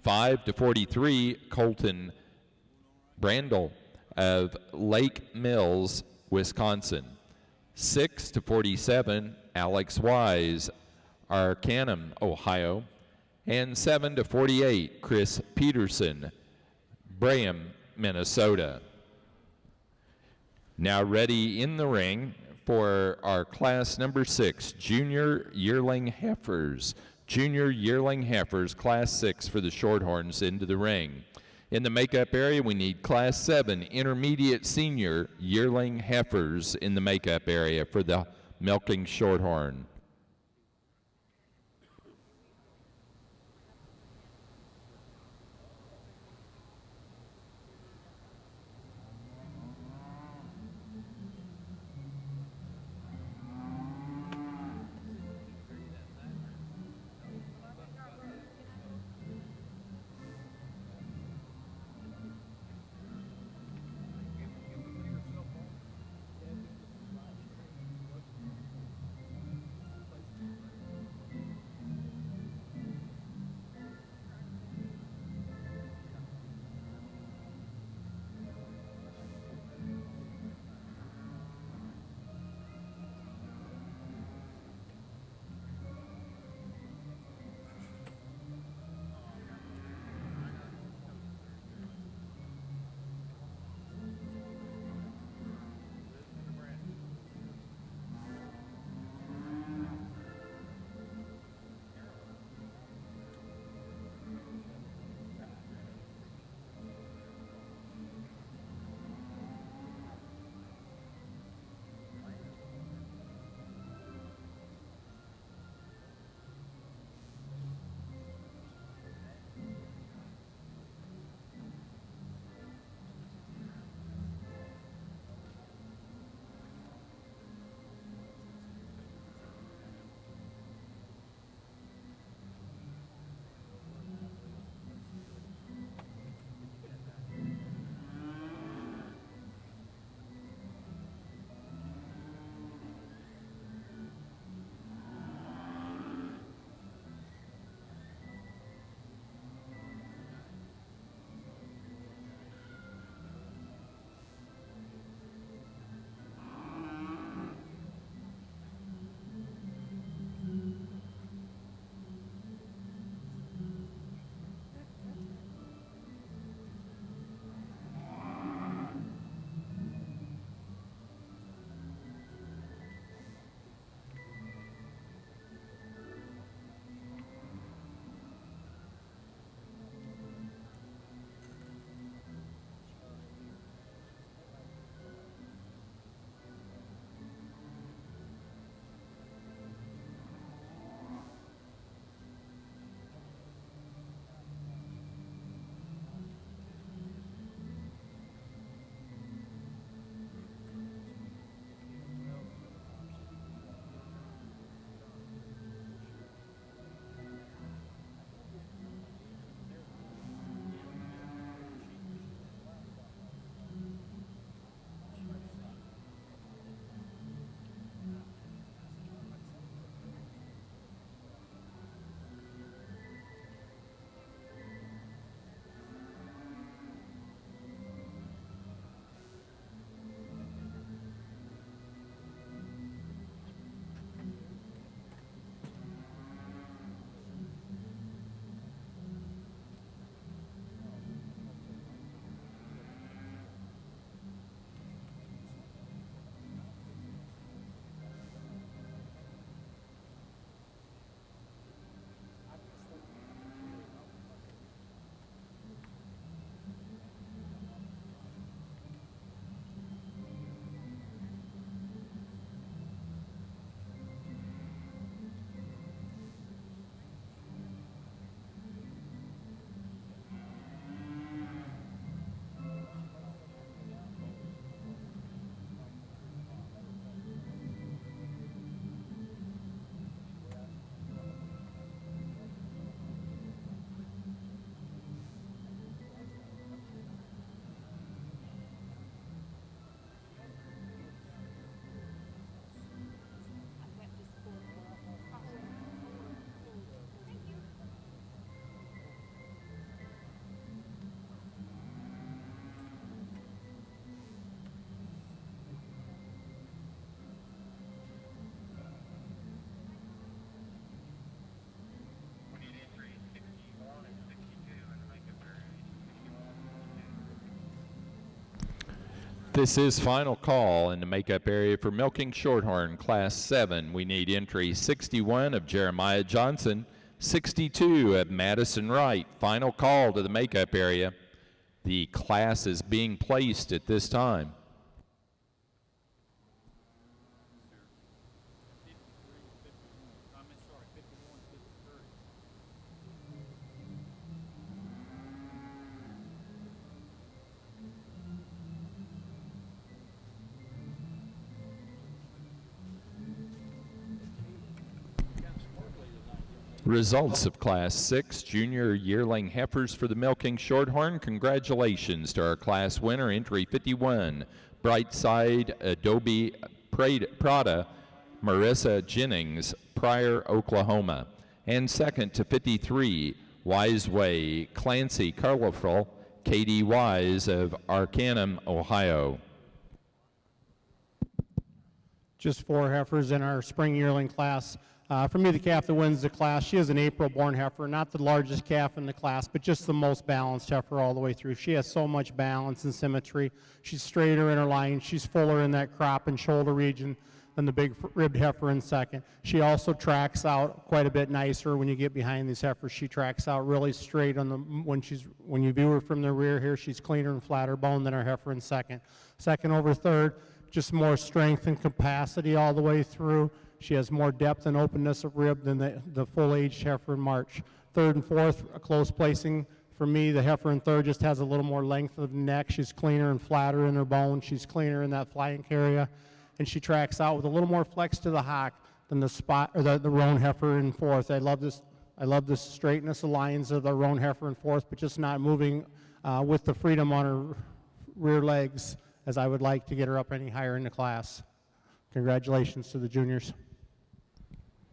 5 to 43, Colton Brandel of Lake Mills, Wisconsin. 6 to 47, Alex Wise, Arcanum, Ohio. And 7 to 48, Chris Peterson, Braham, Minnesota. Now ready in the ring for our class number 6, Junior Yearling Heifers. Junior Yearling Heifers, class 6 for the Shorthorns into the ring. In the makeup area, we need class 7 Intermediate Senior Yearling Heifers in the makeup area for the milking Shorthorn. This is final call in the makeup area for milking shorthorn class 7. We need entry 61 of Jeremiah Johnson, 62 of Madison Wright. Final call to the makeup area. The class is being placed at this time. Results of Class 6 Junior Yearling Heifers for the Milking Shorthorn. Congratulations to our class winner, entry 51, Brightside Adobe Prada, Marissa Jennings, Pryor, Oklahoma. And second to 53, Wiseway Clancy Colorful, Katie Wise of Arcanum, Ohio. Just 4 heifers in our spring yearling class. For me, the calf that wins the class, she is an April-born heifer, not the largest calf in the class, but just the most balanced heifer all the way through. She has so much balance and symmetry. She's straighter in her line. She's fuller in that crop and shoulder region than the big ribbed heifer in second. She also tracks out quite a bit nicer when you get behind these heifers. She tracks out really straight on the when you view her from the rear here. She's cleaner and flatter bone than our heifer in second. Second over third, just more strength and capacity all the way through. She has more depth and openness of rib than the full-aged heifer in March. Third and fourth, a close placing. For me, the heifer in third just has a little more length of neck. She's cleaner and flatter in her bone. She's cleaner in that flank area. And she tracks out with a little more flex to the hock than the roan heifer in fourth. I love the straightness of lines of the roan heifer in fourth, but just not moving with the freedom on her rear legs as I would like to get her up any higher in the class. Congratulations to the juniors.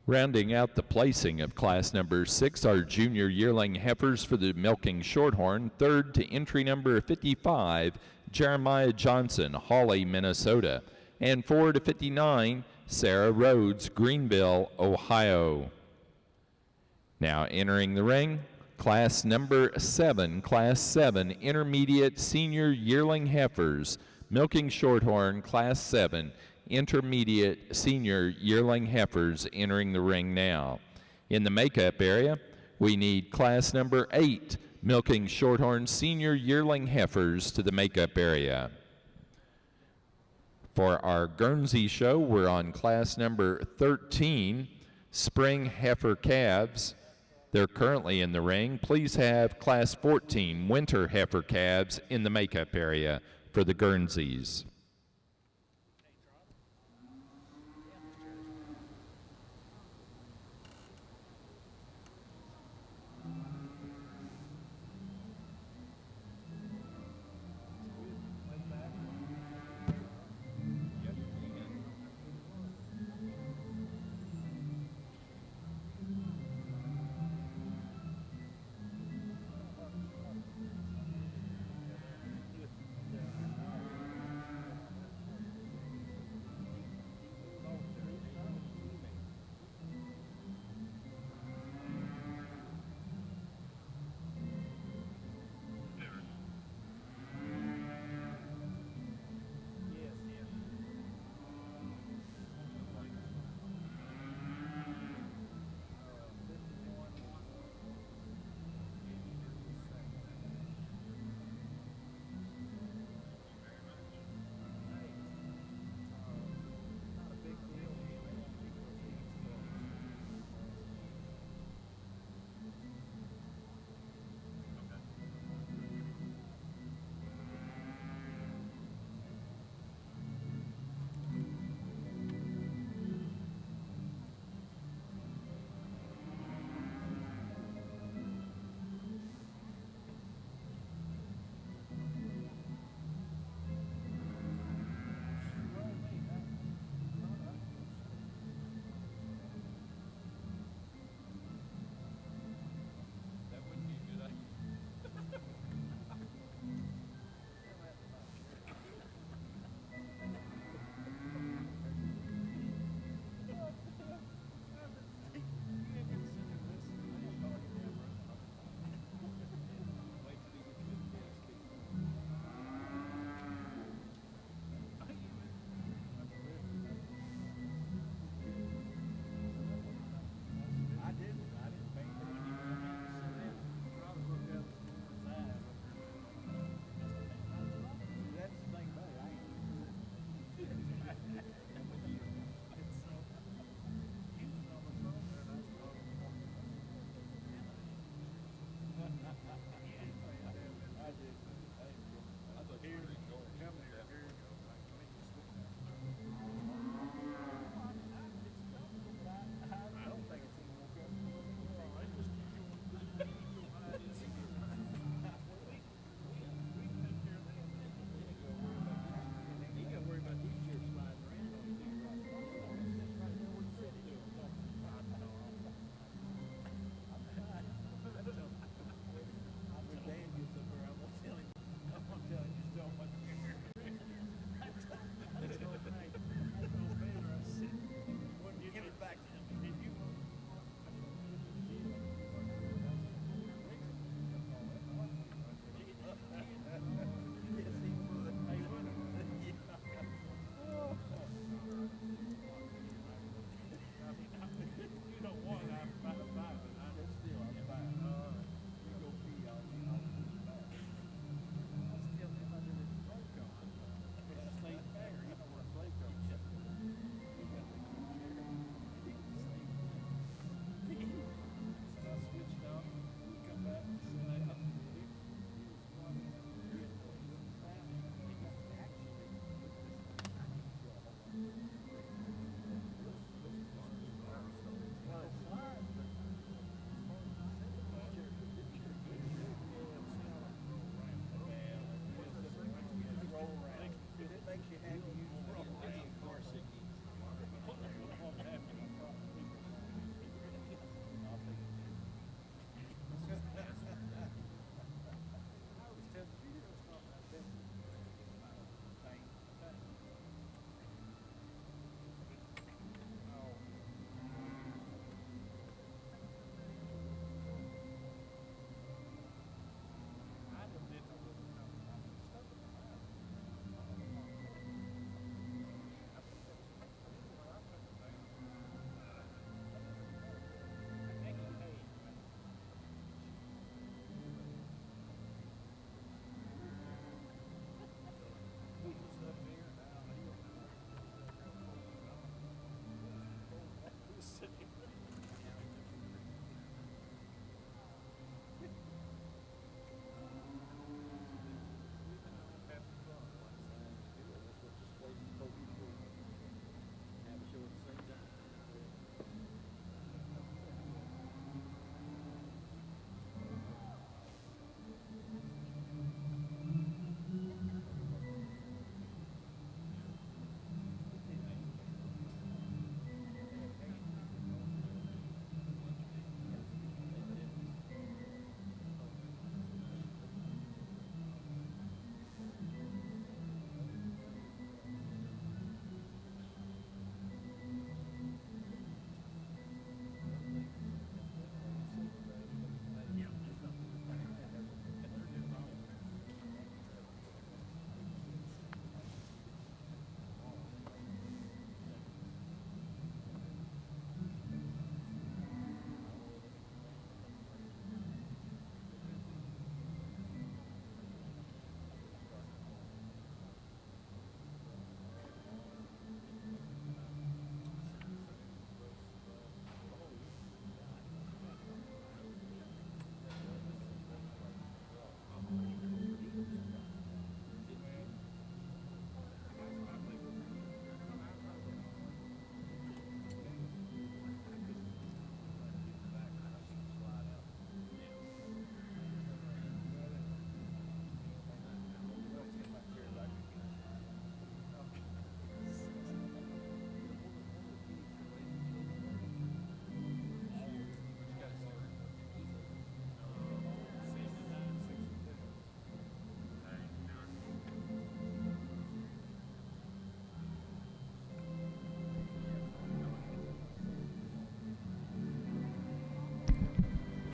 Rounding out the placing of class number 6, our junior yearling heifers for the milking shorthorn. Third to entry number 55, Jeremiah Johnson, Hawley, Minnesota. And 4 to 59, Sarah Rhodes, Greenville, Ohio. Now entering the ring, class number 7, class 7, intermediate senior yearling heifers, milking shorthorn, class 7, intermediate senior yearling heifers entering the ring now. In the makeup area, we need class number 8, milking shorthorn senior yearling heifers to the makeup area. For our Guernsey show, we're on class number 13, spring heifer calves. They're currently in the ring. Please have class 14, winter heifer calves in the makeup area for the Guernseys.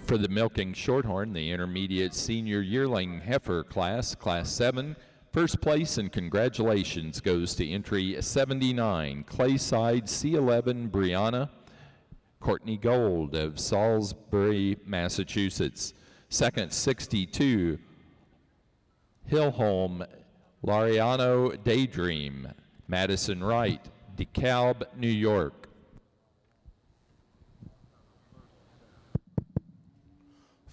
For the milking shorthorn, the intermediate senior yearling heifer class, Class 7, first place and congratulations goes to entry 79, Clayside C11 Brianna Courtney Gold of Salisbury, Massachusetts. Second, 62, Hillholm Lariano Daydream, Madison Wright, DeKalb, New York.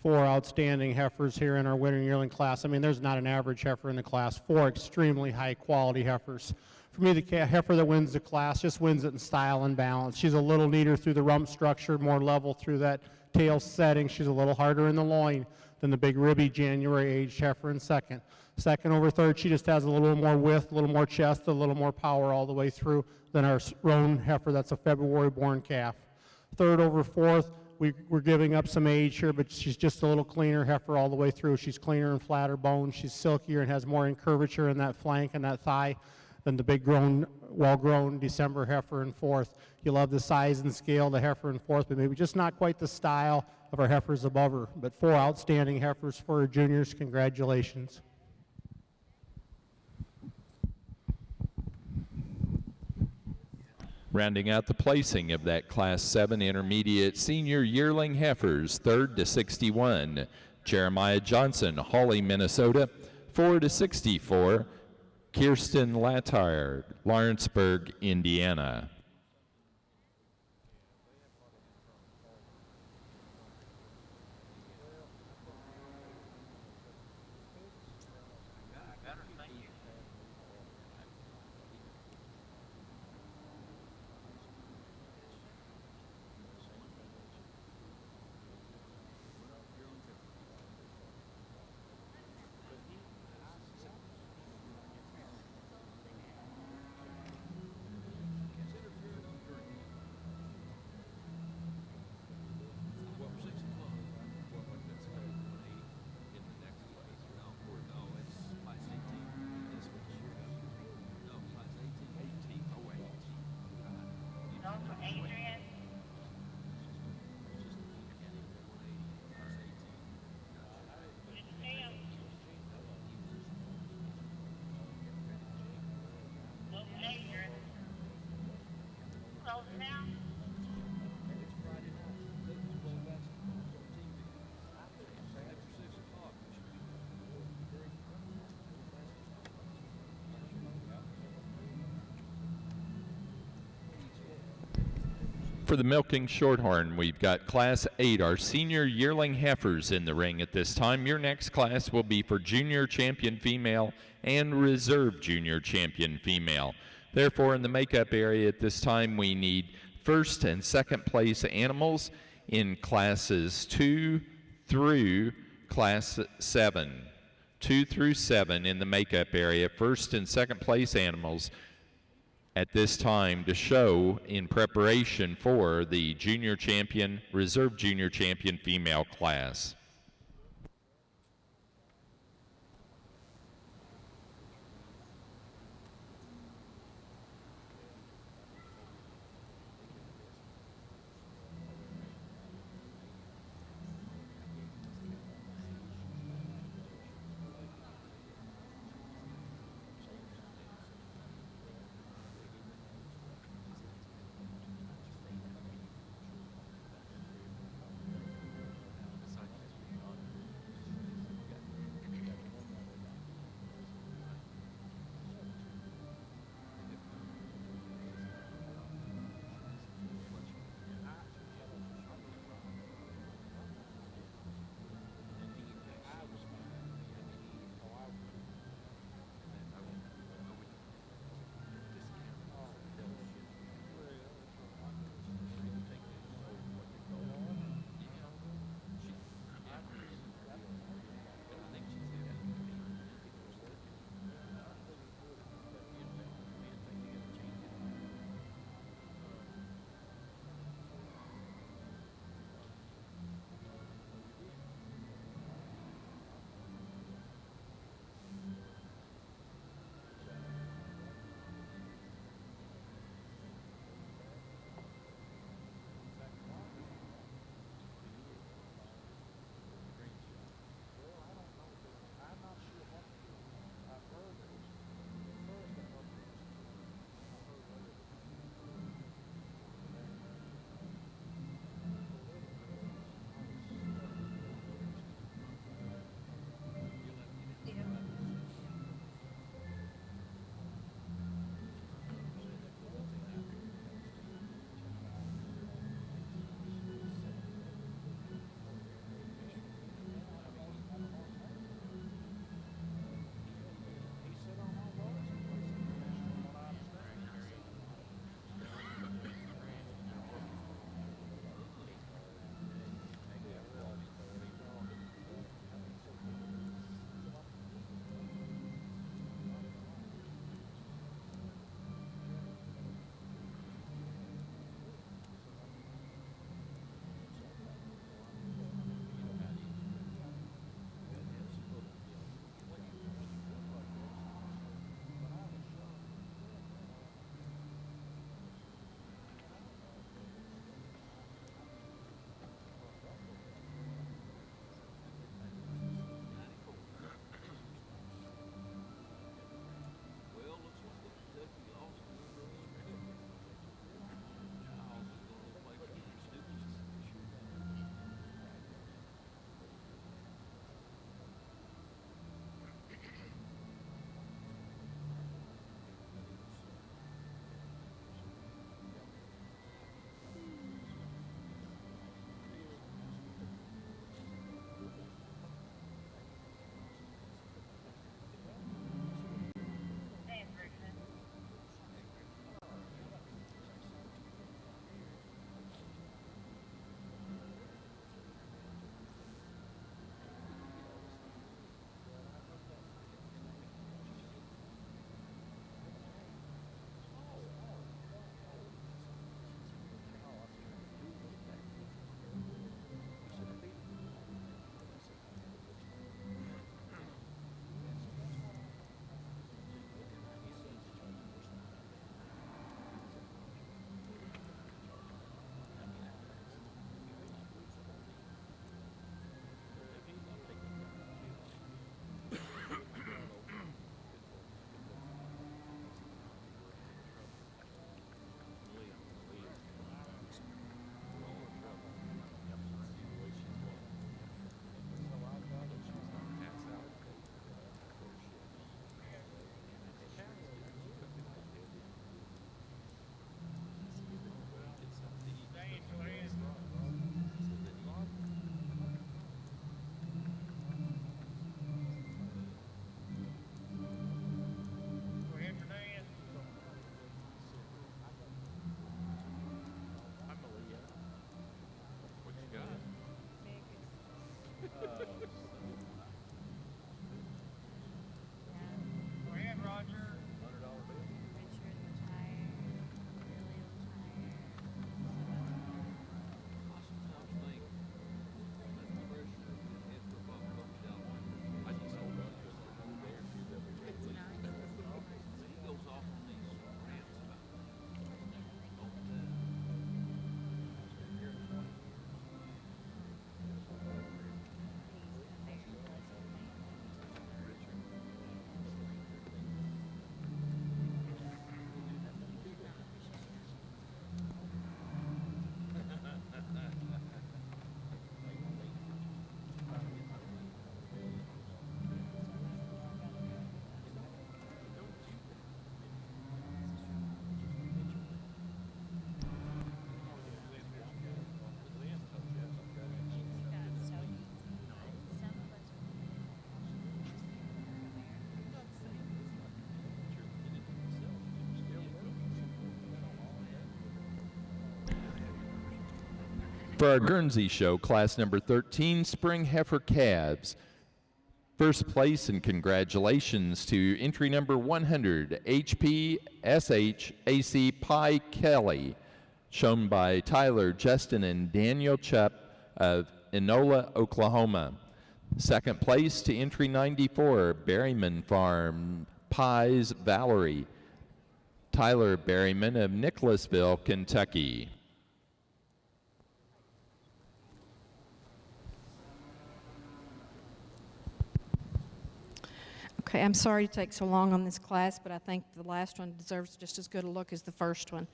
Four outstanding heifers here in our winter yearling class. I mean, there's not an average heifer in the class. Four extremely high quality heifers. For me, the heifer that wins the class just wins it in style and balance. She's a little neater through the rump structure, more level through that tail setting. She's a little harder in the loin than the big ribby January aged heifer in second. Second over third, she just has a little more width, a little more chest, a little more power all the way through than our roan heifer that's a February born calf. Third over fourth, we're giving up some age here, but she's just a little cleaner heifer all the way through. She's cleaner and flatter bones. She's silkier and has more incurvature in that flank and that thigh than the big grown, well-grown December heifer in fourth. You love the size and scale of the heifer in fourth, but maybe just not quite the style of our heifers above her. But four outstanding heifers for our juniors. Congratulations. Rounding out the placing of that Class 7 intermediate senior yearling heifers, 3rd to 61, Jeremiah Johnson, Hawley, Minnesota. 4 to 64, Kirsten Latire, Lawrenceburg, Indiana. Adrian, Tim, look, Adrian, close now. For the milking shorthorn, we've got Class 8, our senior yearling heifers in the ring at this time. Your next class will be for junior champion female and reserve junior champion female. Therefore, in the makeup area at this time, we need first and second place animals in classes 2 through Class 7. 2 through 7 in the makeup area, first and second place animals at this time to show in preparation for the junior champion, reserve junior champion female class. For our Guernsey show, class number 13, spring heifer calves. First place and congratulations to entry number 100, HPSH Pie Kelly, shown by Tyler, Justin, and Daniel Chupp of Enola, Oklahoma. Second place to entry 94, Berryman Farm Pies Valerie, Tyler Berryman of Nicholasville, Kentucky. Okay, I'm sorry to take so long on this class, but I think the last one deserves just as good a look as the first one.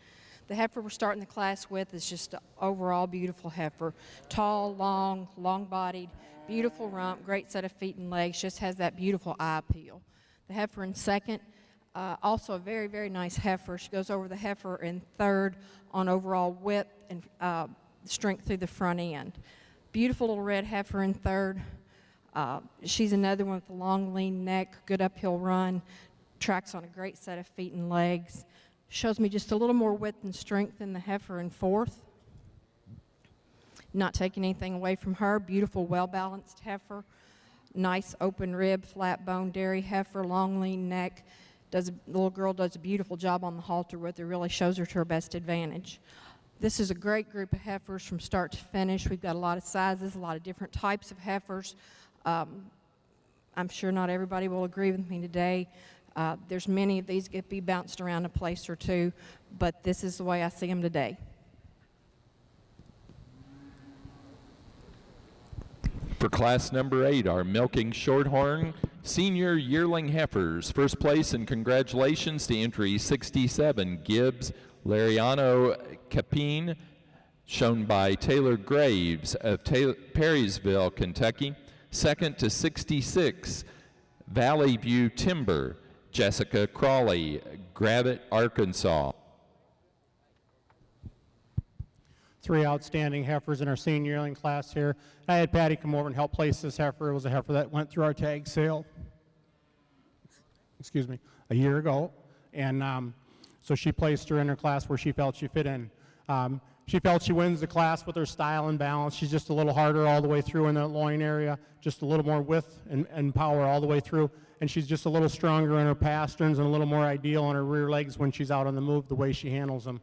The heifer we're starting the class with is just an overall beautiful heifer. Tall, long-bodied, beautiful rump, great set of feet and legs, just has that beautiful eye appeal. The heifer in second, also a very, very nice heifer. She goes over the heifer in third on overall width and strength through the front end. Beautiful little red heifer in third. She's another one with a long, lean neck, good uphill run, tracks on a great set of feet and legs. Shows me just a little more width and strength than the heifer in fourth. Not taking anything away from her. Beautiful, well-balanced heifer. Nice open rib, flat bone dairy heifer, long, lean neck. The little girl does a beautiful job on the halter with her, really shows her to her best advantage. This is a great group of heifers from start to finish. We've got a lot of sizes, a lot of different types of heifers. I'm sure not everybody will agree with me today. There's many of these get be bounced around a place or two, but this is the way I see them today. For class number 8, our milking shorthorn senior yearling heifers. First place and congratulations to entry 67, Gibbs Lariano Capine, shown by Taylor Graves of Perrysville, Kentucky. Second to 66, Valley View Timber, Jessica Crawley, Gravette, Arkansas. Three outstanding heifers in our senior yearling class here. I had Patty come over and help place this heifer. It was a heifer that went through our tag sale, a year ago. And so she placed her in her class where she felt she fit in. She felt she wins the class with her style and balance. She's just a little harder all the way through in the loin area, just a little more width and power all the way through. And she's just a little stronger in her pasterns and a little more ideal on her rear legs when she's out on the move, the way she handles them.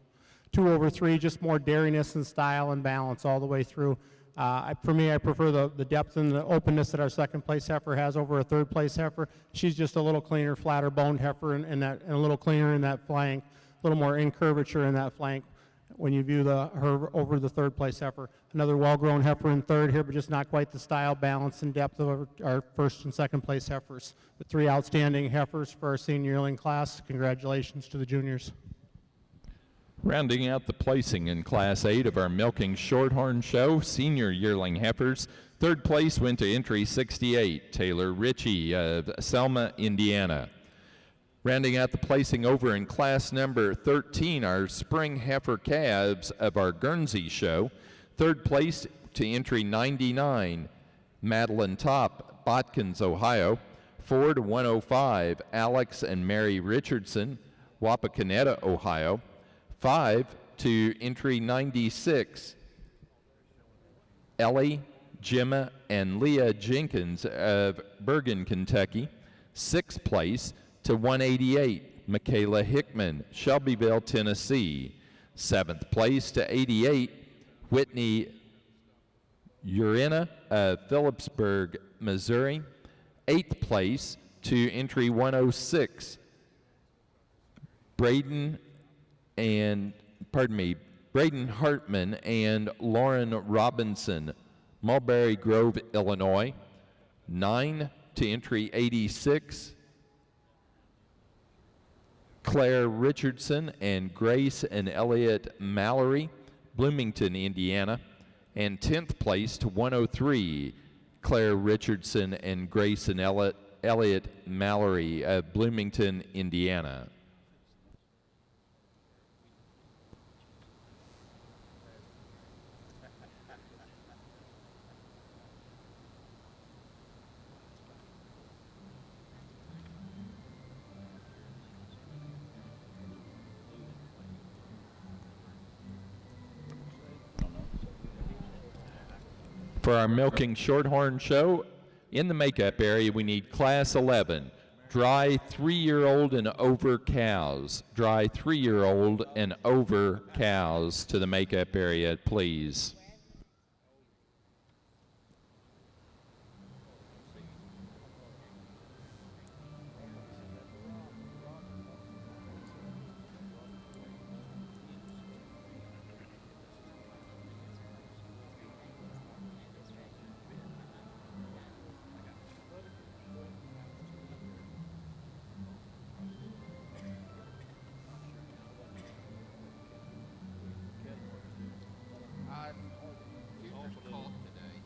2 over 3, just more dairiness and style and balance all the way through. For me, I prefer the depth and the openness that our second place heifer has over a third place heifer. She's just a little cleaner, flatter boned heifer and a little cleaner in that flank, a little more incurvature in that flank when you view her over the third place heifer. Another well-grown heifer in third here, but just not quite the style, balance, and depth of our first and second place heifers. But 3 outstanding heifers for our senior yearling class. Congratulations to the juniors. Rounding out the placing in Class 8 of our Milking Shorthorn Show, senior yearling heifers, third place went to entry 68, Taylor Ritchie of Selma, Indiana. Rounding out the placing over in Class number 13, our spring heifer calves of our Guernsey show, third place to entry 99, Madeline Top, Botkins, Ohio. 4 to 105, Alex and Mary Richardson, Wapakoneta, Ohio. 5 to entry 96, Ellie, Gemma, and Leah Jenkins of Bergen, Kentucky. 6th place to 188, Michaela Hickman, Shelbyville, Tennessee. 7th place to 88, Whitney Urena of Phillipsburg, Missouri. 8th place to entry 106, Braden Hartman and Lauren Robinson, Mulberry Grove, Illinois. 9 to entry 86, Claire Richardson and Grace and Elliot Mallory, Bloomington, Indiana. And 10th place to 103, Claire Richardson and Grace and Elliot Mallory of Bloomington, Indiana. For our milking shorthorn show, in the makeup area, we need class 11, dry 3-year-old and over cows. Dry 3-year-old and over cows to the makeup area, please. Futures caught today.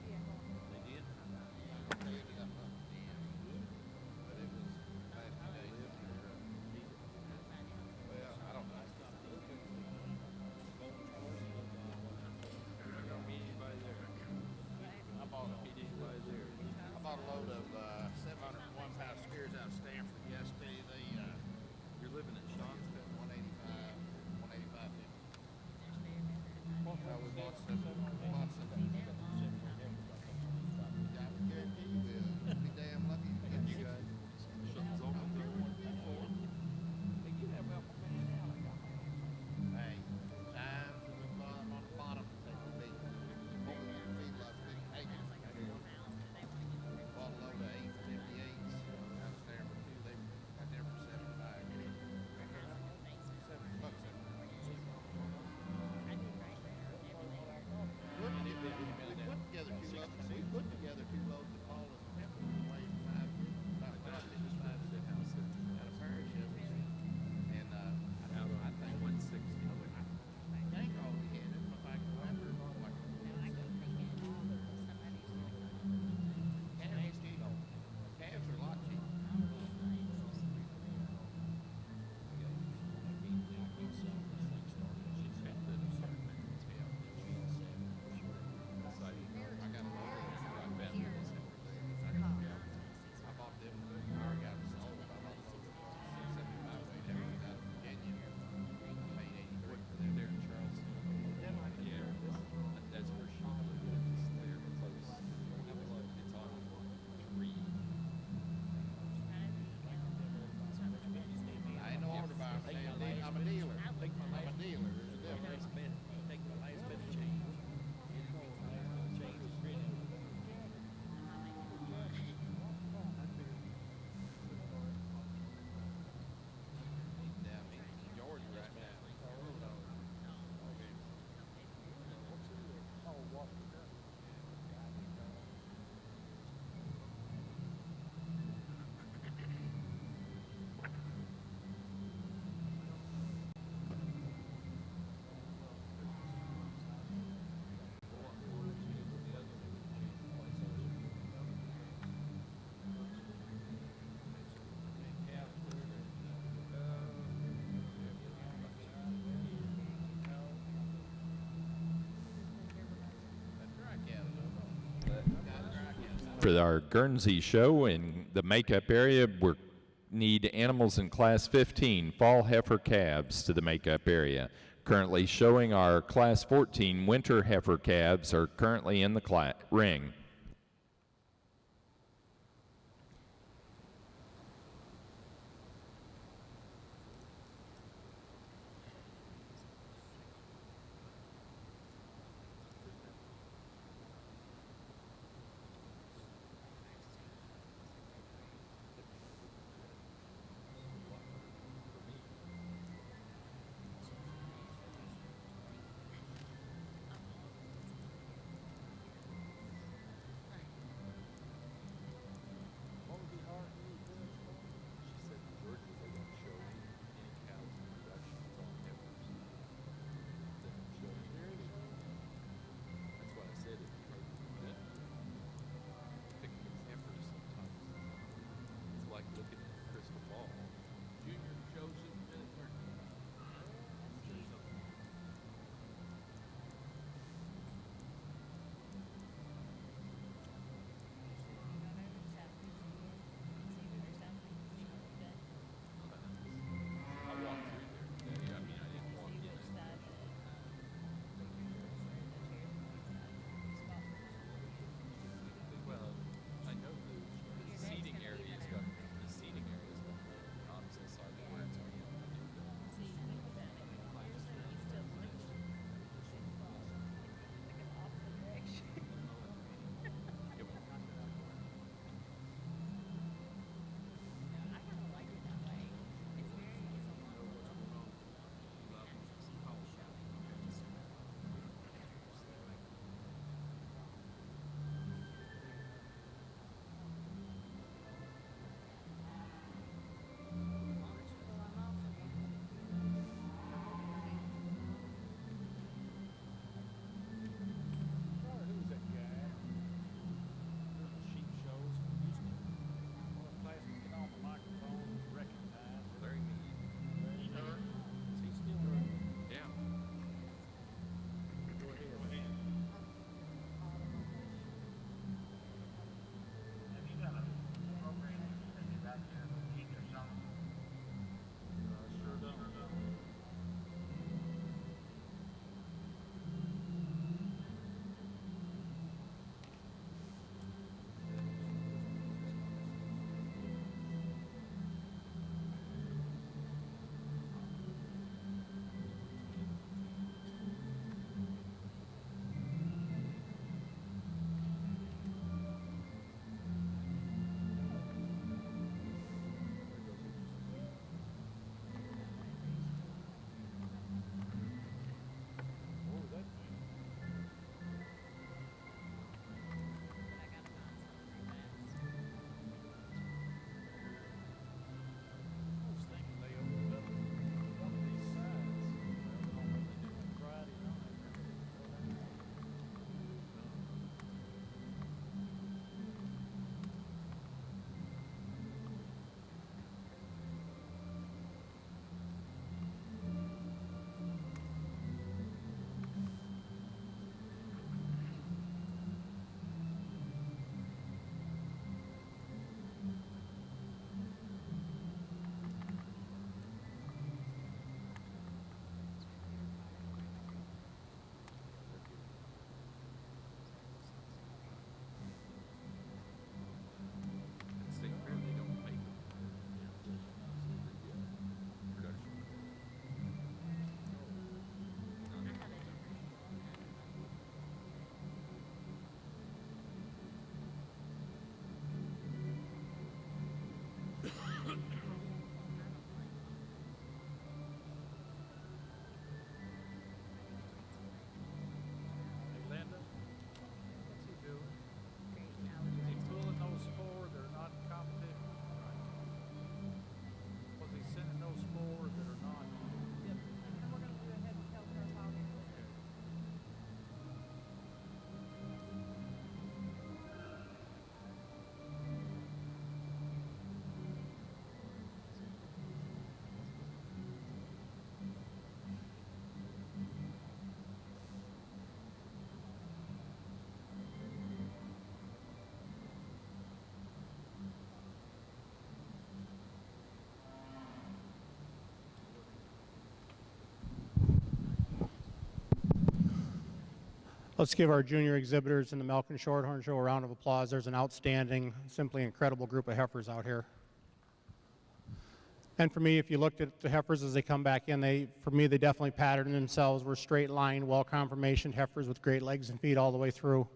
They did? They ended up up 10. But it was last 2 days. Well, I don't know. I bought a load of 701-pound spears out of Stanford yesterday. You're living in Seansville? 185, 185.50. We bought some. I would guarantee you will. Be damn lucky to get you guys. Hey, times at the bottom on the bottom take the beat. Over the feedlot big acres. Bought a load of 858s out of Stanford too. They got there for $75. $7. We put together two loads of Paula's peppers and weighed about 555 pounds out of Parachip. And I think 160. I think all we had is my bag of peppers like calves cheap. Calves are a lot cheaper. I'm a dealer. I'm a dealer. There's a difference. Take the last bit of change. Down in Georgia right now. For our Guernsey show in the makeup area, we need animals in class 15, fall heifer calves to the makeup area. Currently showing our class 14 winter heifer calves are currently in the ring. Let's give our junior exhibitors in the Milk and Shorthorn Show a round of applause. There's an outstanding, simply incredible group of heifers out here. And for me, if you looked at the heifers as they come back in, for me, they definitely patterned themselves. Were straight line, well conformation heifers with great legs and feet all the way through.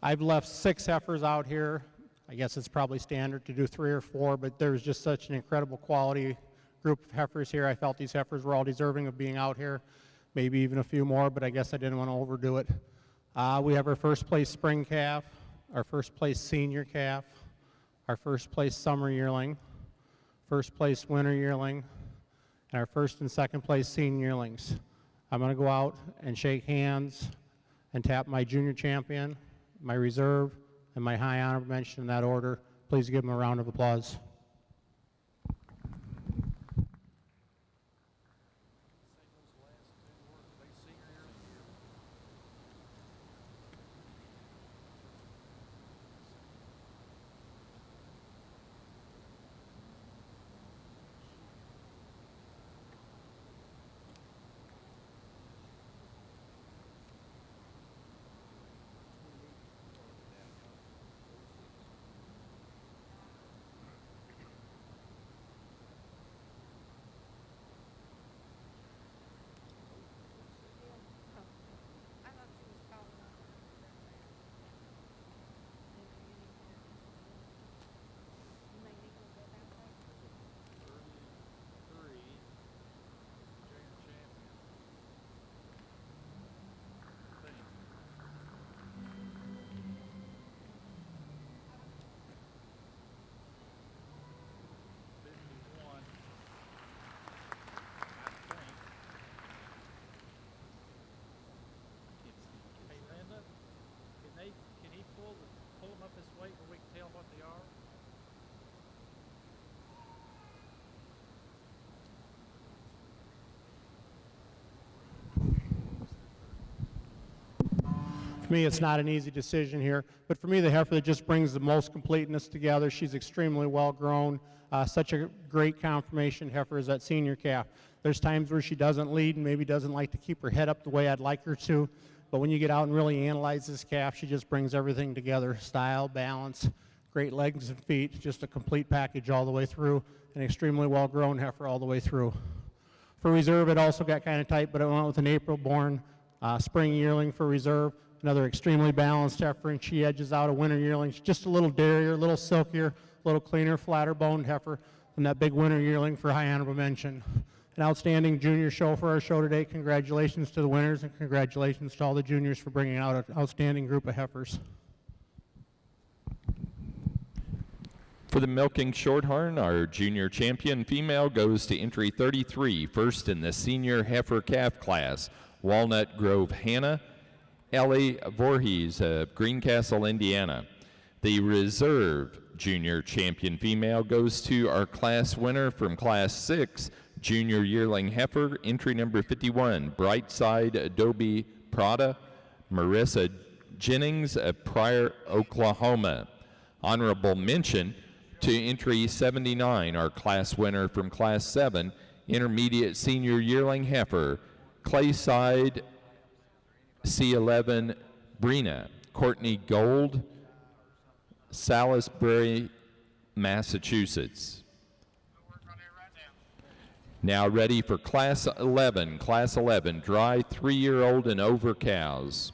I've left 6 heifers out here. I guess it's probably standard to do 3 or 4, but there's just such an incredible quality group of heifers here. I felt these heifers were all deserving of being out here, maybe even a few more, but I guess I didn't want to overdo it. We have our first place spring calf, our first place senior calf, our first place summer yearling, first place winter yearling, and our first and second place senior yearlings. I'm going to go out and shake hands and tap my junior champion, my reserve, and my high honor mention in that order. Please give them a round of applause. I thought she was calling on her. You may need to go that way. 33, junior champion. I think. 51. I think. Hey Linda, can he pull them up this way where we can tell what they are? For me, it's not an easy decision here, but for me, the heifer that just brings the most completeness together. She's extremely well grown, such a great conformation heifer is that senior calf. There's times where she doesn't lead and maybe doesn't like to keep her head up the way I'd like her to, but when you get out and really analyze this calf, she just brings everything together: style, balance, great legs and feet, just a complete package all the way through, an extremely well grown heifer all the way through. For reserve, it also got kind of tight, but I went with an April-born spring yearling for reserve. Another extremely balanced heifer, and she edges out a winter yearling. She's just a little dairier, a little silkier, a little cleaner, flatter boned heifer than that big winter yearling for high honorable mention. An outstanding junior show for our show today. Congratulations to the winners, and congratulations to all the juniors for bringing out an outstanding group of heifers. For the milking shorthorn, our junior champion female goes to entry 33, first in the senior heifer calf class. Walnut Grove Hannah, Ellie Voorhees of Greencastle, Indiana. The reserve junior champion female goes to our class winner from class 6, junior yearling heifer, entry number 51, Brightside Adobe Prada, Marissa Jennings of Pryor, Oklahoma. Honorable mention to entry 79, our class winner from class 7, intermediate senior yearling heifer, Clayside C11 Brina, Courtney Gold, Salisbury, Massachusetts. Now ready for Class 11, dry 3-year-old and over cows.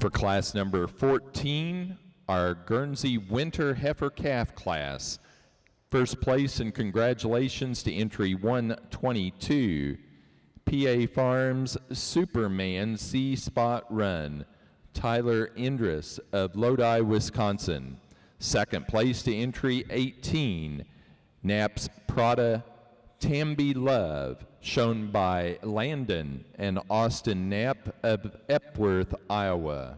For class number 14, our Guernsey Winter Heifer Calf class. First place and congratulations to entry 122, PA Farms Superman C-Spot Run, Tyler Indris of Lodi, Wisconsin. Second place to entry 18, Naps Prada Tamby Love, shown by Landon and Austin Knapp of Epworth, Iowa.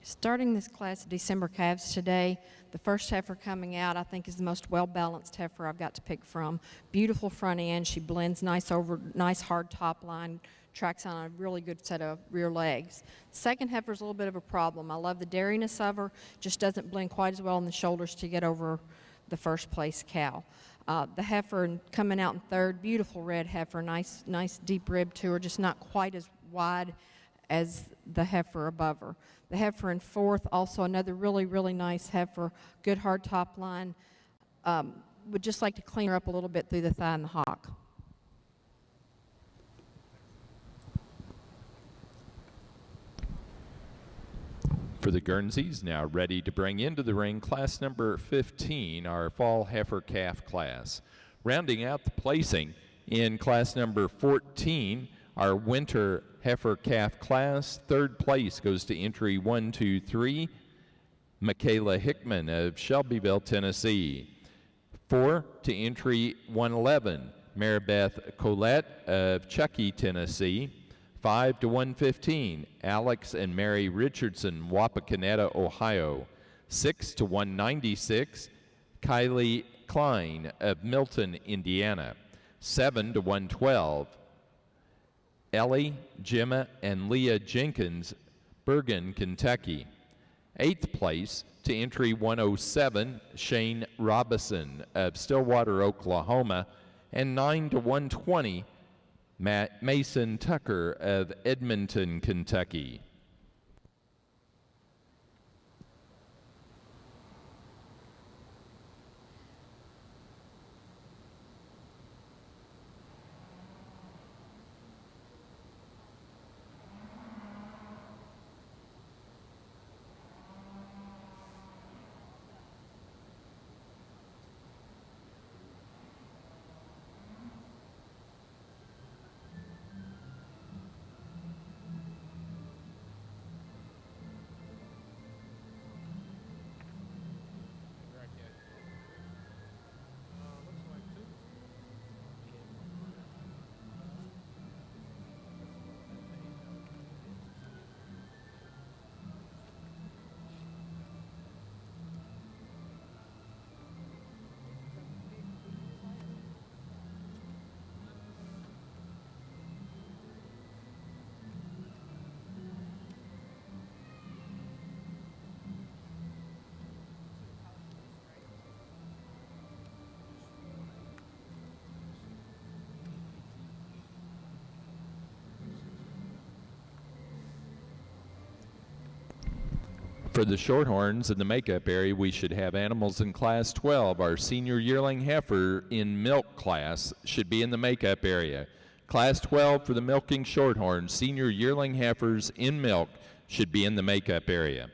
Starting this class of December calves today, the first heifer coming out I think is the most well-balanced heifer I've got to pick from. Beautiful front end, she blends nice hard top line, tracks on a really good set of rear legs. Second heifer's a little bit of a problem. I love the dairiness of her, just doesn't blend quite as well in the shoulders to get over the first place cow. The heifer coming out in third, beautiful red heifer, nice deep rib to her, just not quite as wide as the heifer above her. The heifer in fourth, also another really nice heifer, good hard top line. Would just like to clean her up a little bit through the thigh and the hock. For the Guernseys, now ready to bring into the ring class number 15, our fall heifer calf class. Rounding out the placing in class number 14, our winter heifer calf class, third place goes to entry 123, Michaela Hickman of Shelbyville, Tennessee. 4 to entry 111, Maribeth Collette of Chuckey, Tennessee. 5 to 115, Alex and Mary Richardson, Wapakoneta, Ohio. 6 to 196, Kylie Klein of Milton, Indiana. 7 to 112, Ellie, Gemma, and Leah Jenkins, Bergen, Kentucky. 8th place to entry 107, Shane Robison of Stillwater, Oklahoma. And 9 to 120, Mason Tucker of Edmonton, Kentucky. Looks like two. For the Shorthorns in the makeup area, we should have animals in class 12. Our senior yearling heifer in milk class should be in the makeup area. Class 12 for the milking Shorthorns, senior yearling heifers in milk should be in the makeup area.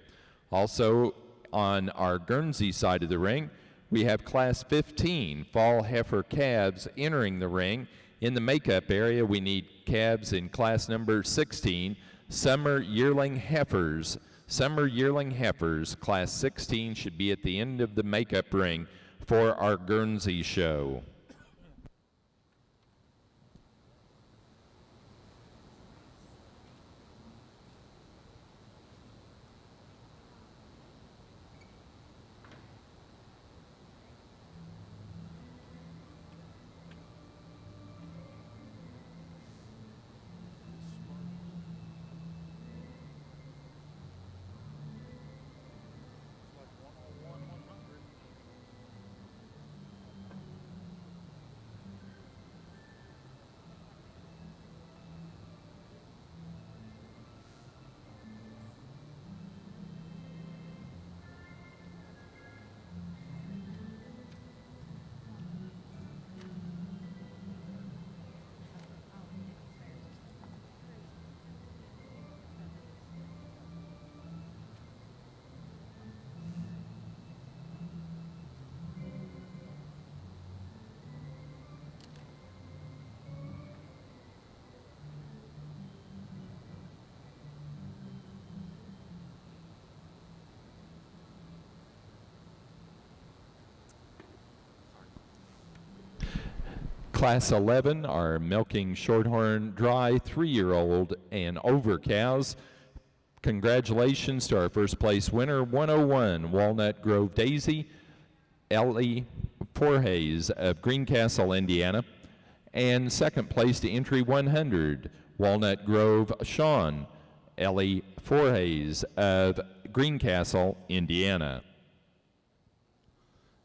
Also on our Guernsey side of the ring, we have class 15 fall heifer calves entering the ring. In the makeup area, we need calves in class number 16, summer yearling heifers. Summer yearling heifers, class 16, should be at the end of the makeup ring for our Guernsey show. Looks like 101, 100. Class 11 are milking Shorthorn dry 3-year-old and over cows. Congratulations to our first place winner, 101 Walnut Grove Daisy, Ellie Forhays of Greencastle, Indiana. And second place to entry 100, Walnut Grove Sean, Ellie Forhays of Greencastle, Indiana.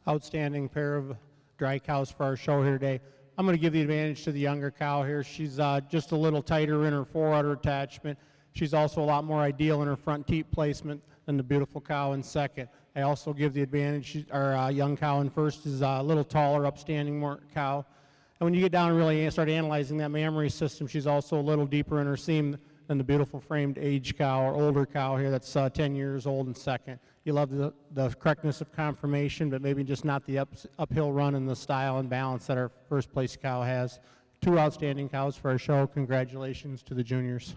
Outstanding pair of dry cows for our show here today. I'm going to give the advantage to the younger cow here. She's just a little tighter in her forudder attachment. She's also a lot more ideal in her front teat placement than the beautiful cow in second. I also give the advantage, our young cow in first is a little taller, upstanding more cow. And when you get down and really start analyzing that mammary system, she's also a little deeper in her seam than the beautiful framed age cow or older cow here that's 10 years old in second. You love the correctness of conformation, but maybe just not the uphill run and the style and balance that our first place cow has. 2 outstanding cows for our show. Congratulations to the juniors.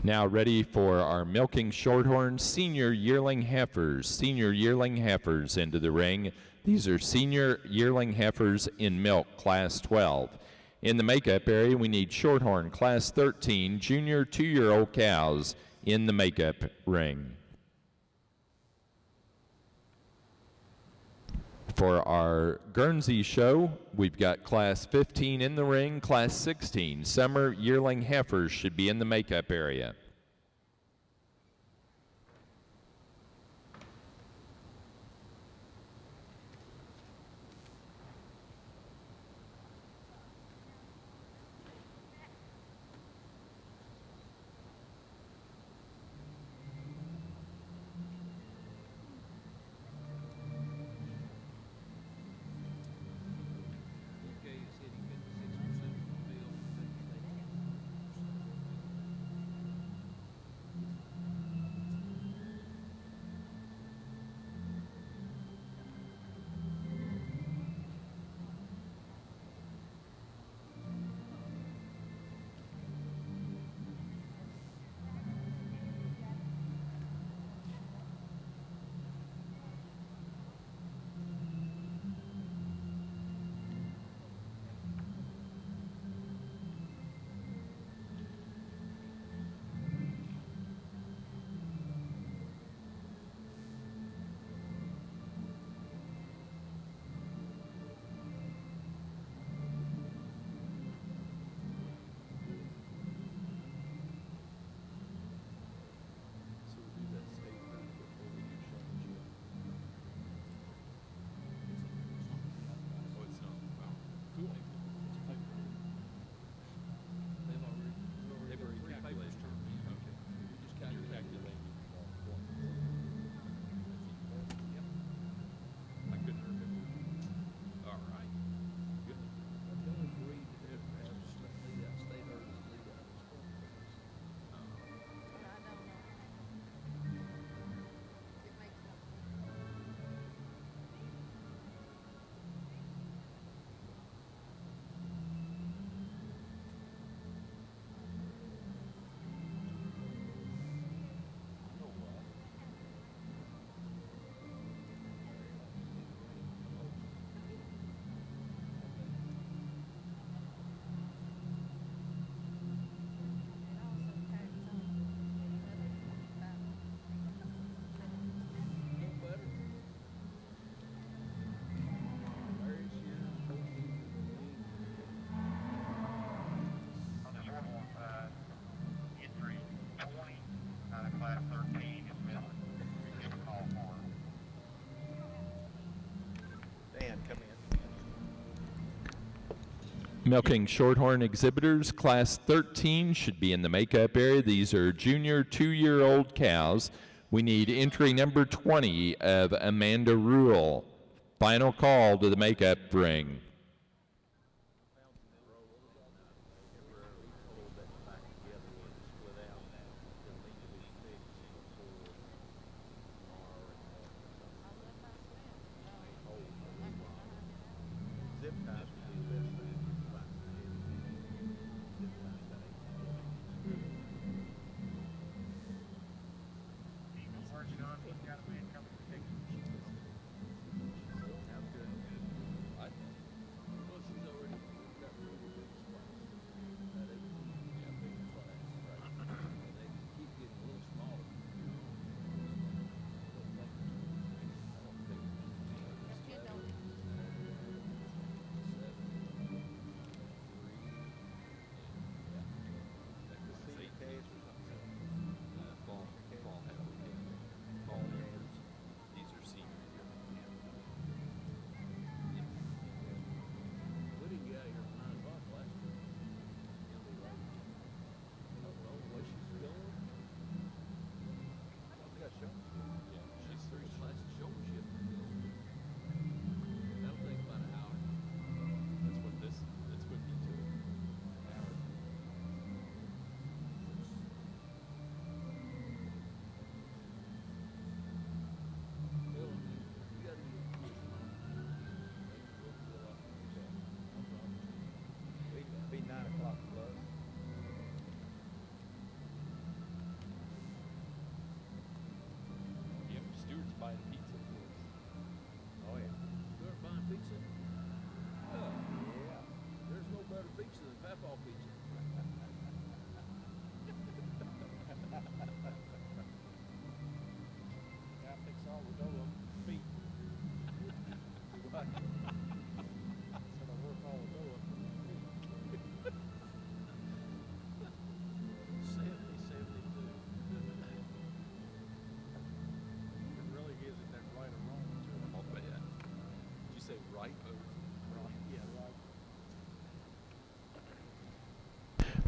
Now ready for our milking Shorthorn senior yearling heifers. Senior yearling heifers into the ring. These are senior yearling heifers in milk, class 12. In the makeup area, we need Shorthorn, class 13, junior 2-year-old cows in the makeup ring. For our Guernsey show, we've got class 15 in the ring, class 16. Summer yearling heifers should be in the makeup area. DK is hitting 56% from the field. So we do that state route before we do showmanship. Oh, it's not. Wow. Cool. It's paper. They've already Papers calculated. turned in. Okay. We just You're calculated. calculating. Yep. I couldn't remember. All right. Good. But the only breed that ever has a lead out state herd is lead out is corn. I don't know. It makes no sense. It also tags on another 45. No better. Various years, On the Shorthorn side, entry 20 out of class 13 is missing. Give a call for her. Dan, come in. Milking Shorthorn exhibitors, class 13 should be in the makeup area. These are junior 2-year-old cows. We need entry number 20 of Amanda Rule. Final call to the makeup ring. Zip ties would be the best thing. Zip ties got 18 inches.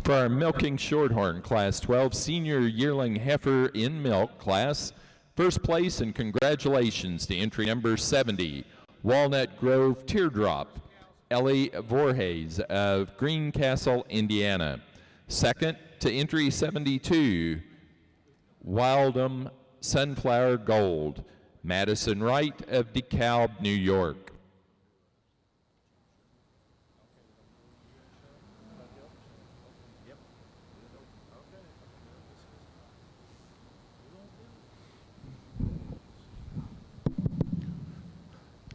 For our milking shorthorn class 12 senior yearling heifer in milk class, first place and congratulations to entry number 70, Walnut Grove Teardrop, Ellie Voorhees of Greencastle, Indiana. Second to entry 72, Wildum Sunflower Gold, Madison Wright of DeKalb, New York.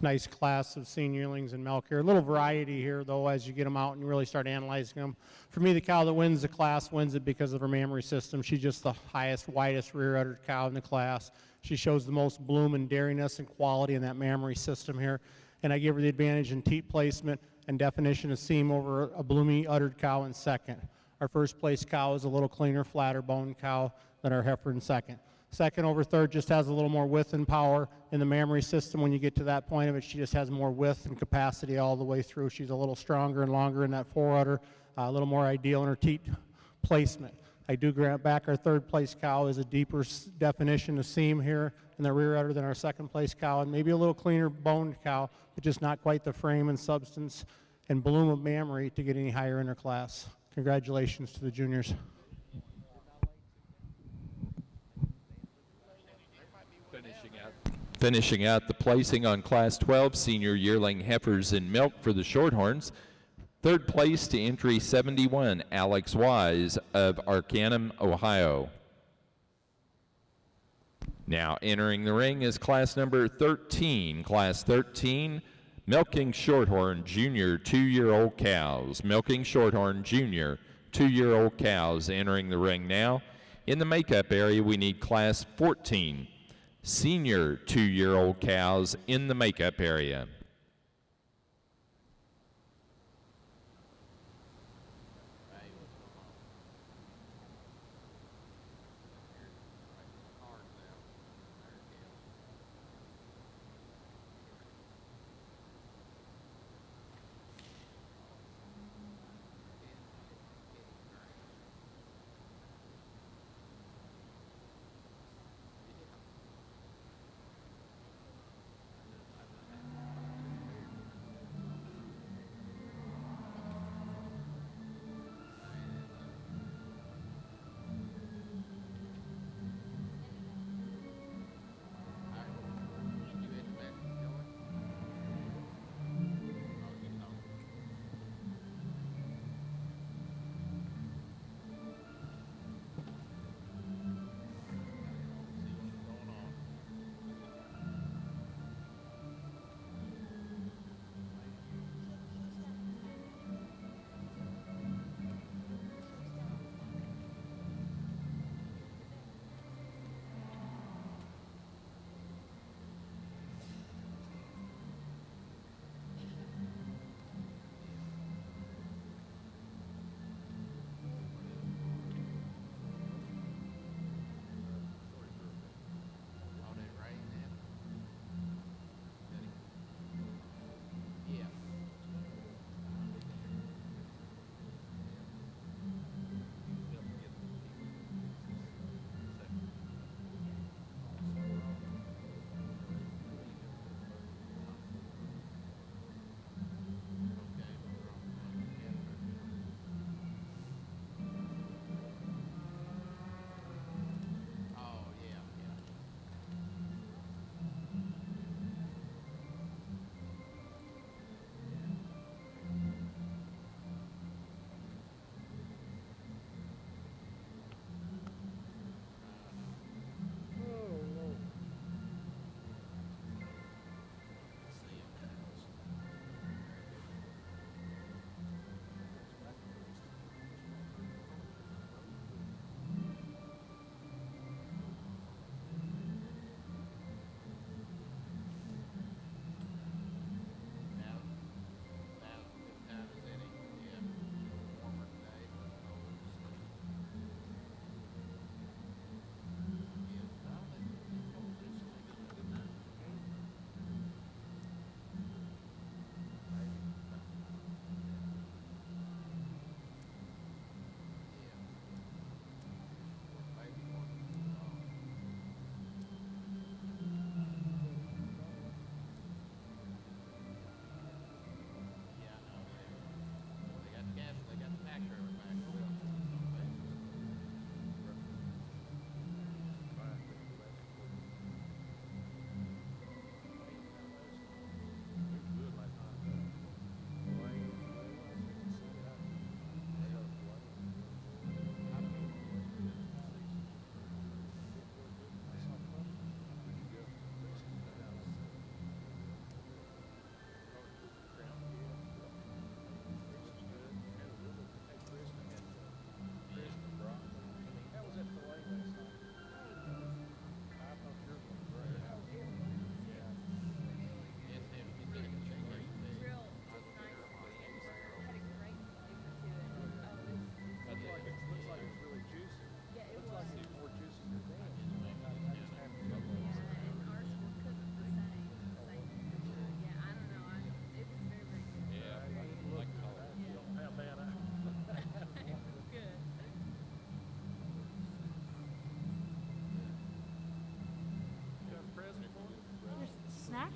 Nice class of senior yearlings and milk here. A little variety here, though, as you get them out and you really start analyzing them. For me, the cow that wins the class wins it because of her mammary system. She's just the highest, widest rear-uddered cow in the class. She shows the most bloom and dairiness and quality in that mammary system here. And I give her the advantage in teat placement and definition of seam over a bloomy uddered cow in second. Our first place cow is a little cleaner, flatter bone cow than our heifer in second. Second over third just has a little more width and power in the mammary system. When you get to that point of it, she just has more width and capacity all the way through. She's a little stronger and longer in that forudder, a little more ideal in her teat placement. I do grant back our third place cow is a deeper definition of seam here in the rear udder than our second place cow, and maybe a little cleaner boned cow, but just not quite the frame and substance and bloom of mammary to get any higher in her class. Congratulations to the juniors. Finishing out the placing on Class 12 senior yearling heifers in milk for the Shorthorns. Third place to entry 71, Alex Wise of Arcanum, Ohio. Now entering the ring is class number 13. Class 13, Milking Shorthorn Junior 2-year-old cows. Milking Shorthorn Junior 2-year-old cows entering the ring now. In the makeup area, we need class 14. Senior 2-year-old cows in the makeup area.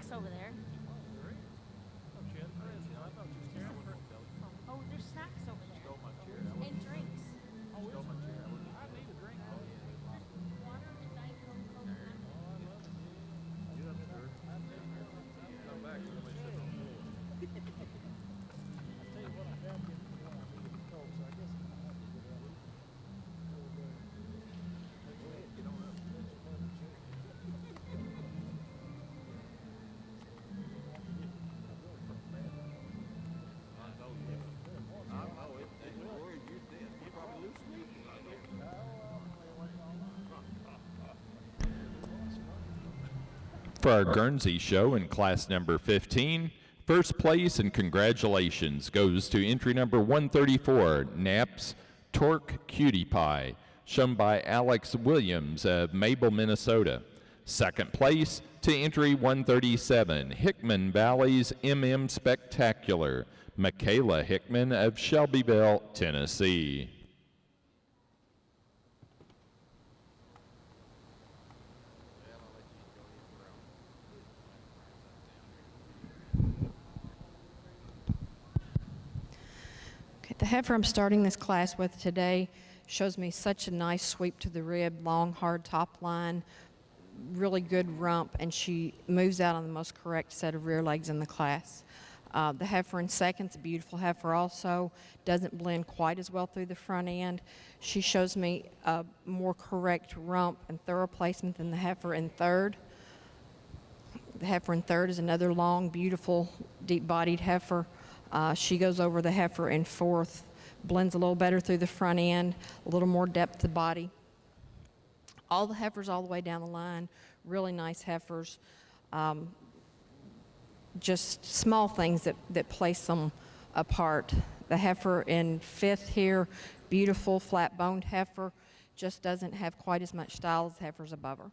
sacks over there. Oh, she had a present. I thought you was carrying her. Oh, there's sacks over there. Stole my chair. And drinks. Stole my chair. I need a drink. Water and Diet Coke, Coke, and Get up there. Come back. Somebody sit on the floor. I tell you what, I have been I needed a coat, so I guess I'm gonna have to get out. Go ahead. Get on up. I know you. I know it. And you worried you dead. You probably lose sleep. I know. For our Guernsey show in class number 15, first place and congratulations goes to entry number 134, Knapp's Torque Cutie Pie, shown by Alex Williams of Mabel, Minnesota. Second place to entry 137, Hickman Valley's MM Spectacular, Michaela Hickman of Shelbyville, Tennessee. Okay, the heifer I'm starting this class with today shows me such a nice sweep to the rib, long, hard top line, really good rump, and she moves out on the most correct set of rear legs in the class. The heifer in second's a beautiful heifer also, doesn't blend quite as well through the front end. She shows me a more correct rump and thorough placement than the heifer in third. The heifer in third is another long, beautiful, deep-bodied heifer. She goes over the heifer in fourth, blends a little better through the front end, a little more depth to body. All the heifers all the way down the line, really nice heifers. Just small things that place them apart. The heifer in fifth here, beautiful flat-boned heifer, just doesn't have quite as much style as heifers above her.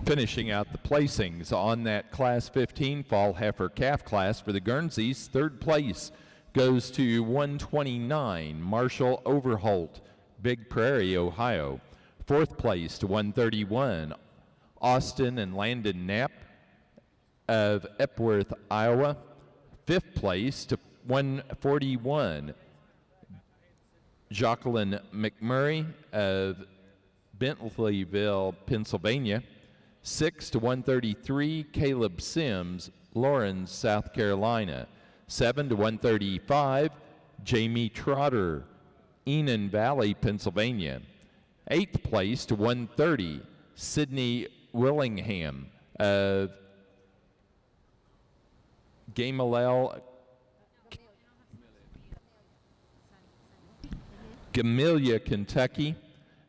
Finishing out the placings on that Class 15 Fall Heifer Calf class for the Guernseys, third place goes to 129, Marshall Overholt, Big Prairie, Ohio. Fourth place to 131, Austin and Landon Knapp of Epworth, Iowa. Fifth place to 141, Jacqueline McMurray of Bentleyville, Pennsylvania. 6 to 133, Caleb Sims, Lawrence, South Carolina. 7 to 135, Jamie Trotter, Enon Valley, Pennsylvania. 8th place to 130, Sydney Willingham of Gamaliel, Gamelia, Kentucky.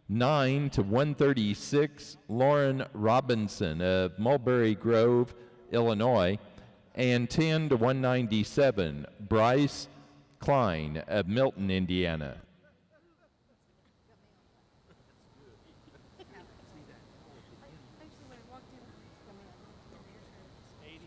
9 to 136, Lauren Robinson of Mulberry Grove, Illinois. And 10 to 197, Bryce Klein of Milton, Indiana. 80-74.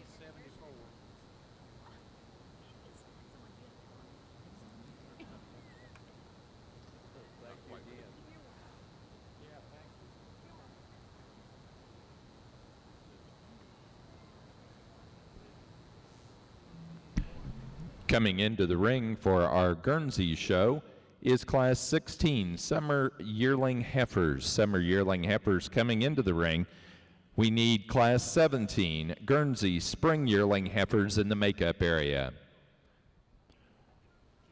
Coming into the ring for our Guernsey show is Class 16 Summer Yearling Heifers. Summer Yearling Heifers coming into the ring. We need Class 17 Guernsey Spring Yearling Heifers in the makeup area.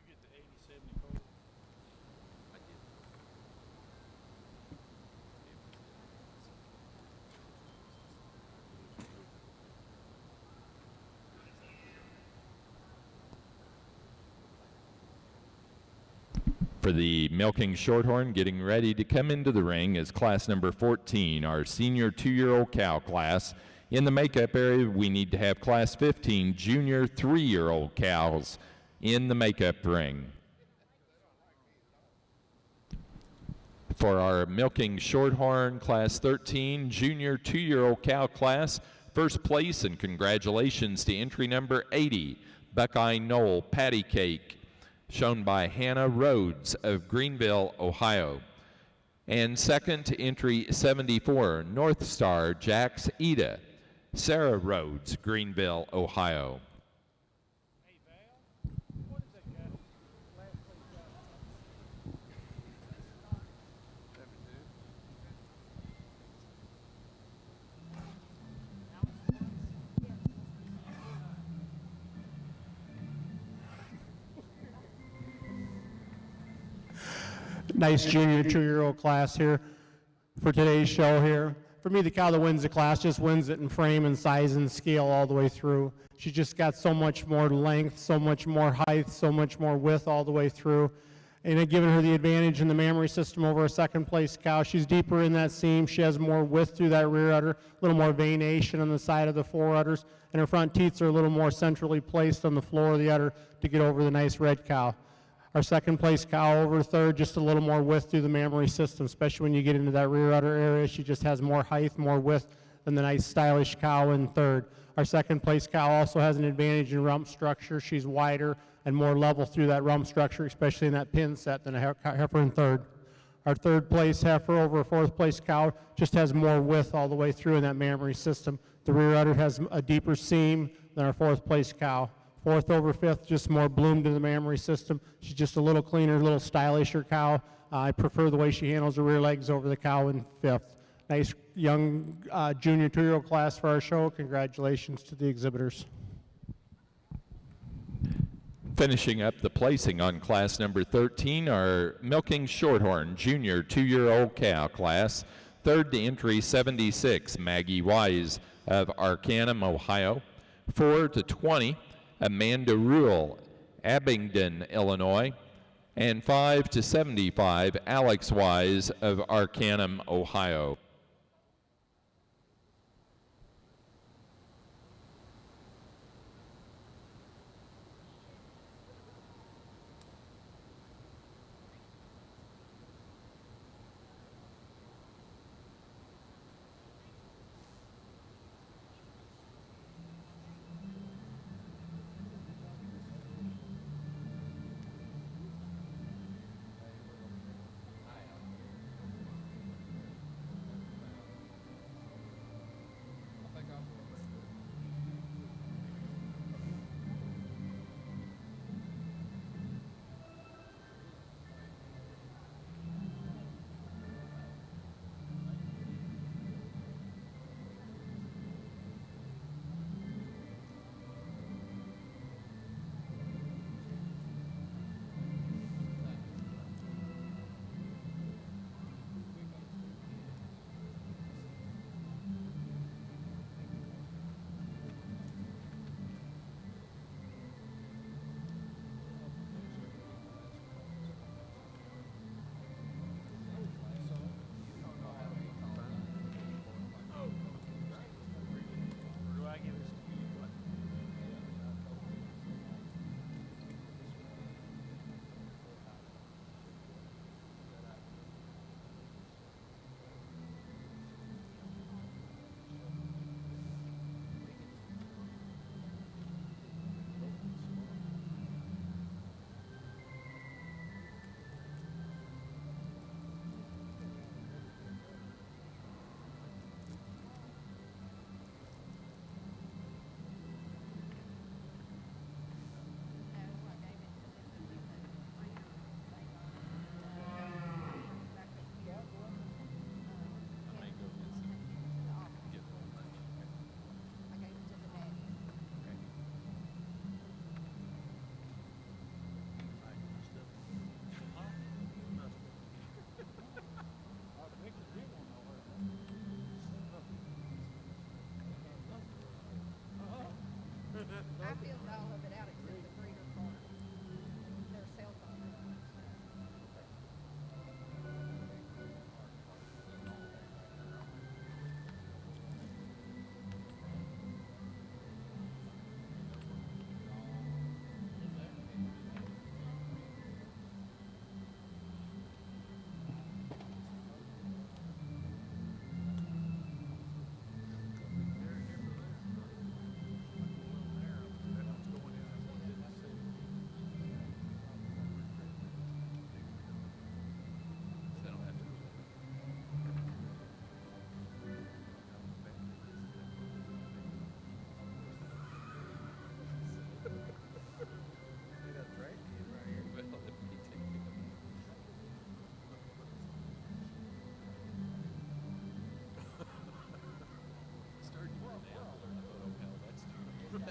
Did you get the 80-74? For the milking shorthorn, getting ready to come into the ring is class number 14, our senior 2-year-old cow class. In the makeup area, we need to have class 15 junior 3-year-old cows in the makeup ring. For our milking shorthorn, class 13, junior 2-year-old cow class, first place and congratulations to entry number 80, Buckeye Knoll Patty Cake, shown by Hannah Rhodes of Greenville, Ohio. And second, entry 74, North Star Jax Eda, Sarah Rhodes, Greenville, Ohio. Hey, Val, what is that guy? Last place guy. 72. Nice junior 2-year-old class here for today's show here. For me, the cow that wins the class just wins it in frame and size and scale all the way through. She's just got so much more length, so much more height, so much more width all the way through. And it giving her the advantage in the mammary system over a second place cow. She's deeper in that seam. She has more width through that rear udder, a little more venation on the side of the fore udders, and her front teats are a little more centrally placed on the floor of the udder to get over the nice red cow. Our second place cow over third, just a little more width through the mammary system, especially when you get into that rear udder area. She just has more height, more width than the nice stylish cow in third. Our second place cow also has an advantage in rump structure. She's wider and more level through that rump structure, especially in that pin set than a heifer in third. Our third place heifer over a fourth place cow just has more width all the way through in that mammary system. The rear udder has a deeper seam than our fourth place cow. Fourth over fifth, just more bloom to the mammary system. She's just a little cleaner, a little stylisher cow. I prefer the way she handles her rear legs over the cow in fifth. Nice young junior 2-year-old class for our show. Congratulations to the exhibitors. Finishing up the placing on class number 13, our milking shorthorn junior 2-year-old cow class. Third to entry 76, Maggie Wise of Arcanum, Ohio. 4 to 20, Amanda Rule, Abingdon, Illinois. And 5 to 75, Alex Wise of Arcanum, Ohio.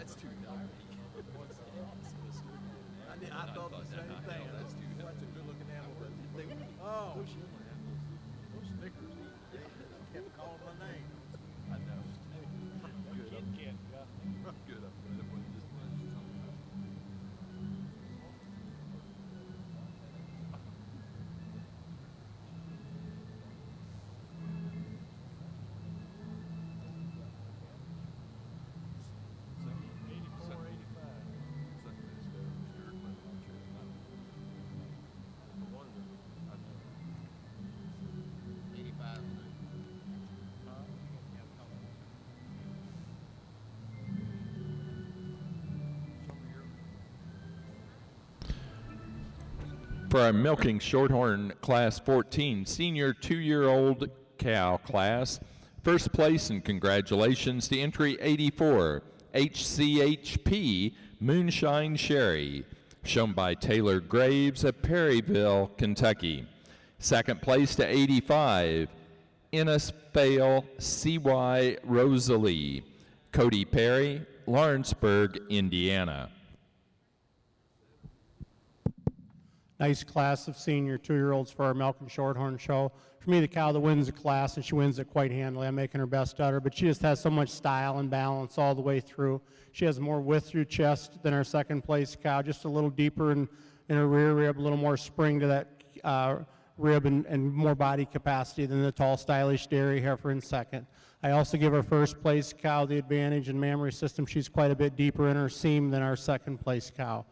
That's too dark. I thought the same thing. That's too heavy. That's a good-looking animal, but those yearling animals, those Snickers, they kept calling my name. I know. Good. I'm good. I'm glad it wasn't just something. For our milking shorthorn class 14 senior 2-year-old cow class, first place and congratulations to entry 84 HCHP Moonshine Sherry, shown by Taylor Graves of Perryville, Kentucky. Second place to 85 Innisfail CY Rosalie, Cody Perry, Lawrenceburg, Indiana. Nice class of senior 2-year-olds for our Malcolm Shorthorn show. For me, the cow that wins the class, and she wins it quite handily. I'm making her best udder, but she just has so much style and balance all the way through. She has more width through chest than our second place cow, just a little deeper in her rear rib, a little more spring to that rib, and more body capacity than the tall, stylish dairy heifer in second. I also give our first place cow the advantage in mammary system. She's quite a bit deeper in her seam than our second place cow.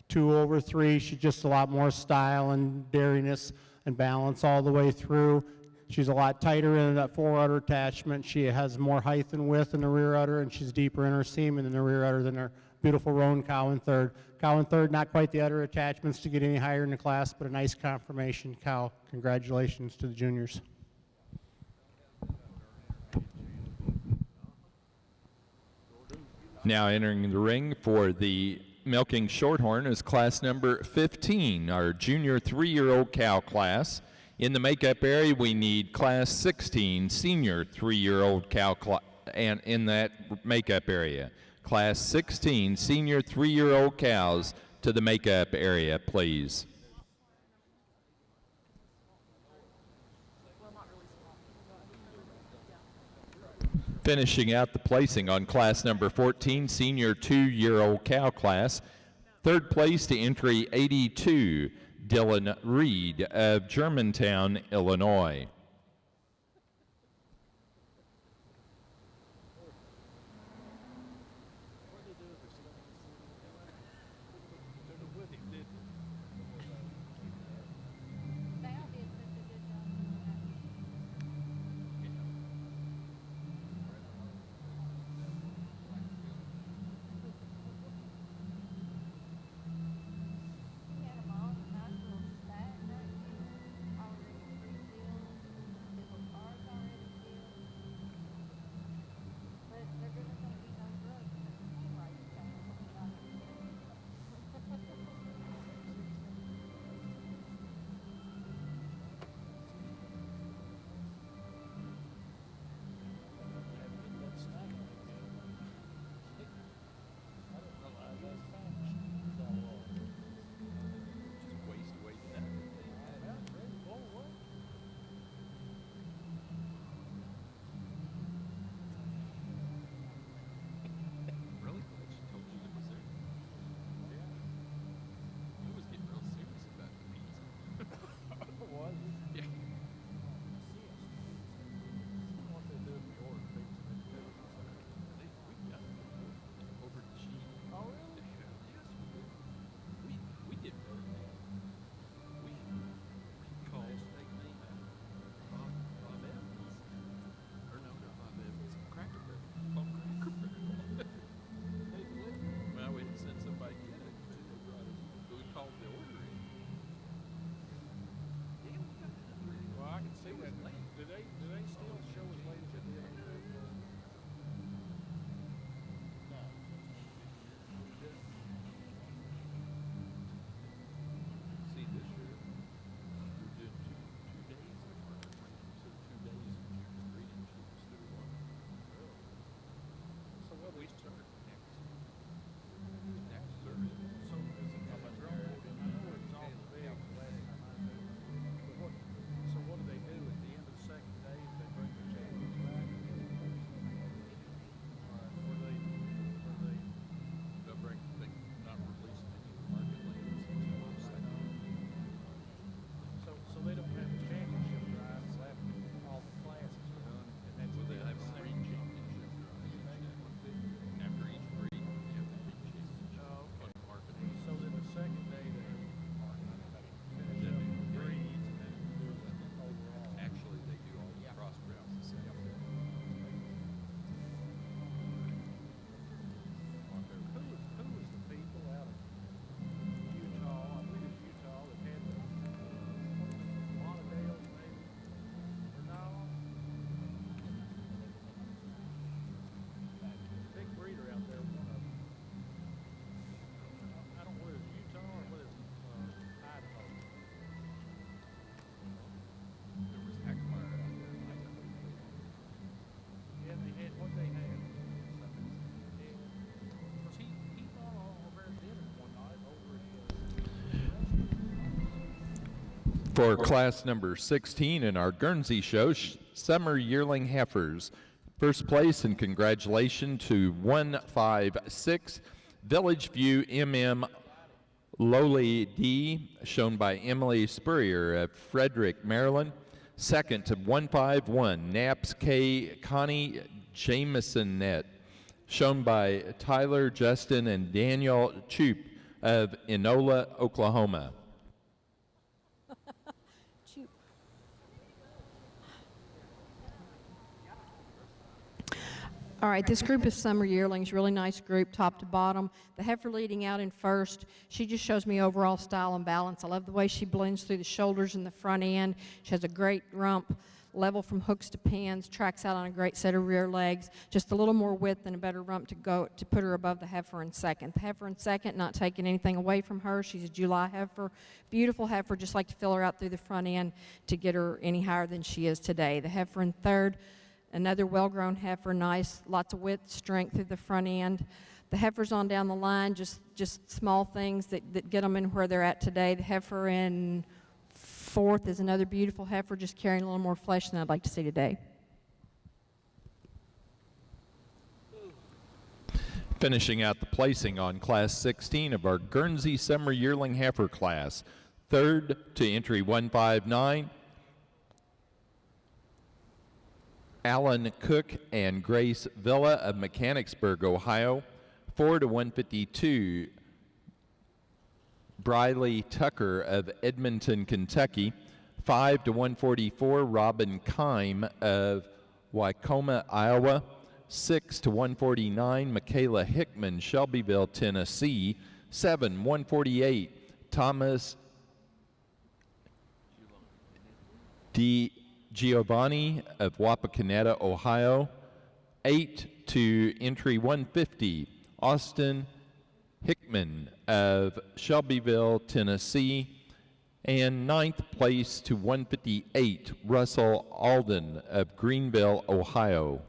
2 over 3, she's just a lot more style and dairiness and balance all the way through. She's a lot tighter in that fore udder attachment. She has more height and width in the rear udder, and she's deeper in her seam and in the rear udder than our beautiful roan cow in third. Cow in third, not quite the udder attachments to get any higher in the class, but a nice confirmation cow. Congratulations to the juniors. Now entering the ring for the milking shorthorn is class number 15, our junior 3-year-old cow class. In the makeup area, we need class 16, senior 3-year-old cow and in that makeup area. Class 16, senior 3-year-old cows to the makeup area, please. Finishing out the placing on class number 14, senior 2-year-old cow class. Third place to entry 82, Dylan Reed of Germantown, Illinois. For class number 16 in our Guernsey show, summer yearling heifers. First place and congratulations to 156 Village View MM Lowly D, shown by Emily Spurrier of Frederick, Maryland. Second to 151 Naps K Connie Jameson Net, shown by Tyler, Justin, and Daniel Choop of Enola, Oklahoma. All right, this group of summer yearlings, really nice group, top to bottom. The heifer leading out in first, she just shows me overall style and balance. I love the way she blends through the shoulders and the front end. She has a great rump, level from hooks to pins, tracks out on a great set of rear legs, just a little more width and a better rump to put her above the heifer in second. The heifer in second, not taking anything away from her. She's a July heifer, beautiful heifer, just like to fill her out through the front end to get her any higher than she is today. The heifer in third, another well-grown heifer, nice, lots of width, strength through the front end. The heifers on down the line, just small things that get them in where they're at today. The heifer in fourth is another beautiful heifer, just carrying a little more flesh than I'd like to see today. Finishing out the placing on class 16 of our Guernsey Summer Yearling Heifer class. Third to entry 159, Alan Cook and Grace Villa of Mechanicsburg, Ohio. 4 to 152, Briley Tucker of Edmonton, Kentucky. 5 to 144, Robin Kime of Wycombe, Iowa. 6 to 149, Michaela Hickman, Shelbyville, Tennessee. 7, 148, Thomas D. Giovanni of Wapakoneta, Ohio. 8 to entry 150, Austin Hickman of Shelbyville, Tennessee. And 9th place to 158, Russell Alden of Greenville, Ohio.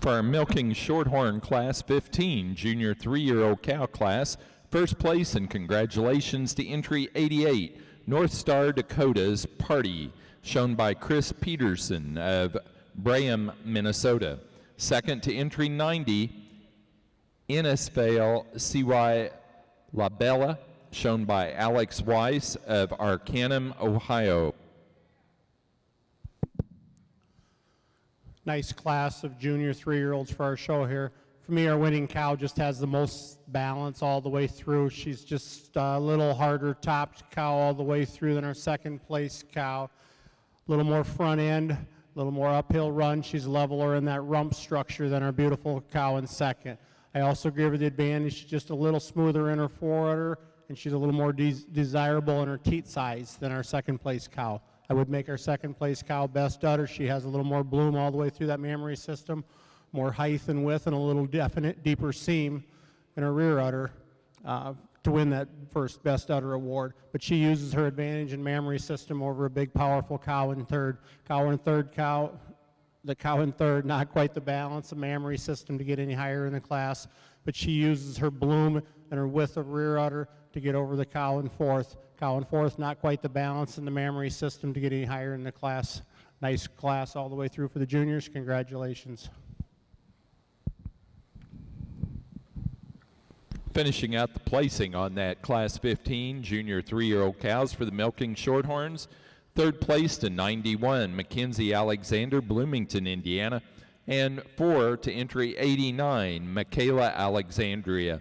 For our milking shorthorn class 15, junior 3-year-old cow class, first place and congratulations to entry 88, North Star Dakota's Party, shown by Chris Peterson of Braham, Minnesota. Second to entry 90, Innisfail CY La Bella, shown by Alex Weiss of Arcanum, Ohio. Nice class of junior 3-year-olds for our show here. For me, our winning cow just has the most balance all the way through. She's just a little harder topped cow all the way through than our second place cow. A little more front end, a little more uphill run. She's leveler in that rump structure than our beautiful cow in second. I also give her the advantage. She's just a little smoother in her forudder, and she's a little more desirable in her teat size than our second place cow. I would make our second place cow best udder. She has a little more bloom all the way through that mammary system, more height and width, and a little deeper seam in her rear udder to win that first best udder award. But she uses her advantage in mammary system over a big, powerful cow in third. The cow in third, not quite the balance of mammary system to get any higher in the class. but she uses her bloom and her width of rear udder to get over the cow and fourth. Cow and fourth, not quite the balance in the mammary system to get any higher in the class. Nice class all the way through for the juniors. Congratulations. Finishing out the placing on that Class 15 junior 3-year-old cows for the milking shorthorns. Third place to 91, Mackenzie Alexander, Bloomington, Indiana. And 4 to entry 89, Michaela Alexander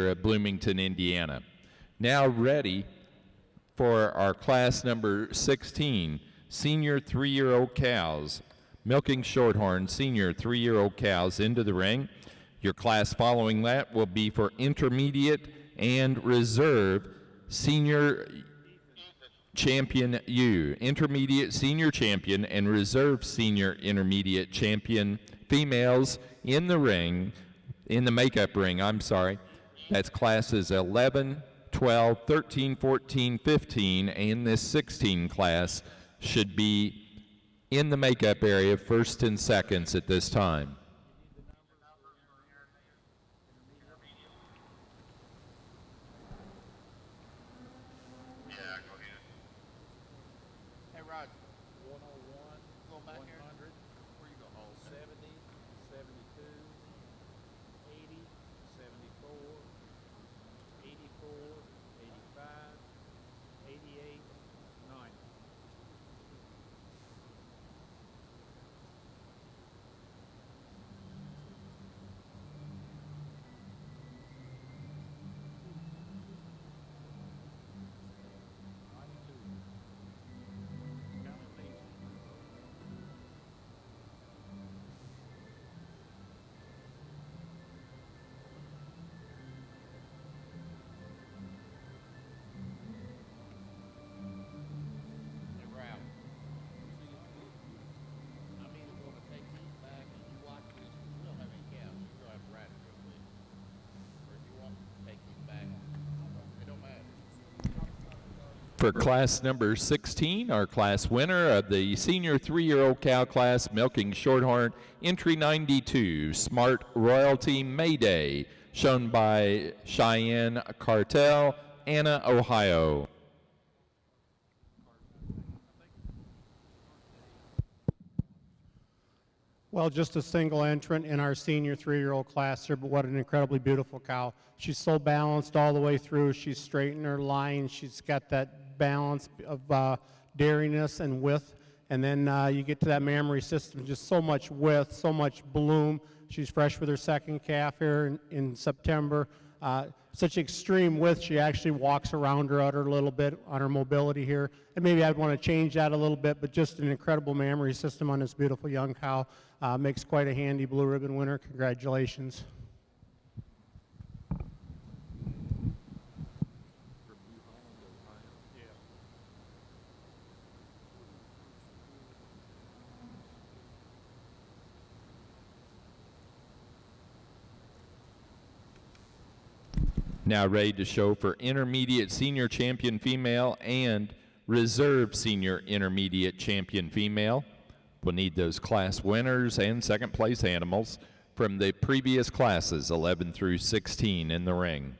of Bloomington, Indiana. Now ready for our class number 16, senior 3-year-old cows. Milking shorthorn senior 3-year-old cows into the ring. Your class following that will be for intermediate and reserve senior champion U. Intermediate senior champion and reserve senior intermediate champion females in the ring, in the makeup ring, I'm sorry. That's classes 11, 12, 13, 14, 15, and this 16 class should be in the makeup area first and seconds at this time. Yeah, go ahead. Hey, Rod. 101, go back 100, here. Where you go? 70, 72, 80, 74, 84, 85, 88, 90. For class number 16, our class winner of the senior 3-year-old cow class, milking shorthorn, entry 92, Smart Royalty Mayday, shown by Cheyenne Cartel, Anna, Ohio. Well, just a single entrant in our senior 3-year-old class here, but what an incredibly beautiful cow. She's so balanced all the way through. She's straight in her line. She's got that balance of dairyness and width. And then you get to that mammary system, just so much width, so much bloom. She's fresh with her second calf here in September. Such extreme width, she actually walks around her udder a little bit on her mobility here. And maybe I'd want to change that a little bit, but just an incredible mammary system on this beautiful young cow. Makes quite a handy blue ribbon winner. Congratulations. Now ready to show for intermediate senior champion female and reserve senior intermediate champion female. We'll need those class winners and second place animals from the previous classes 11 through 16 in the ring.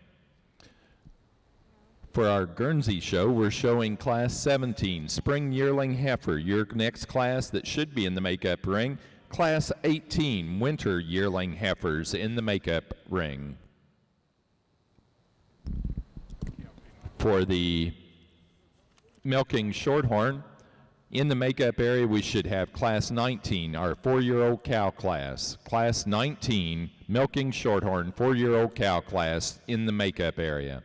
For our Guernsey show, we're showing class 17, spring yearling heifer, your next class that should be in the makeup ring. Class 18, winter yearling heifers in the makeup ring. For the milking shorthorn, in the makeup area we should have class 19, our 4-year-old cow class. Class 19, milking shorthorn, 4-year-old cow class in the makeup area.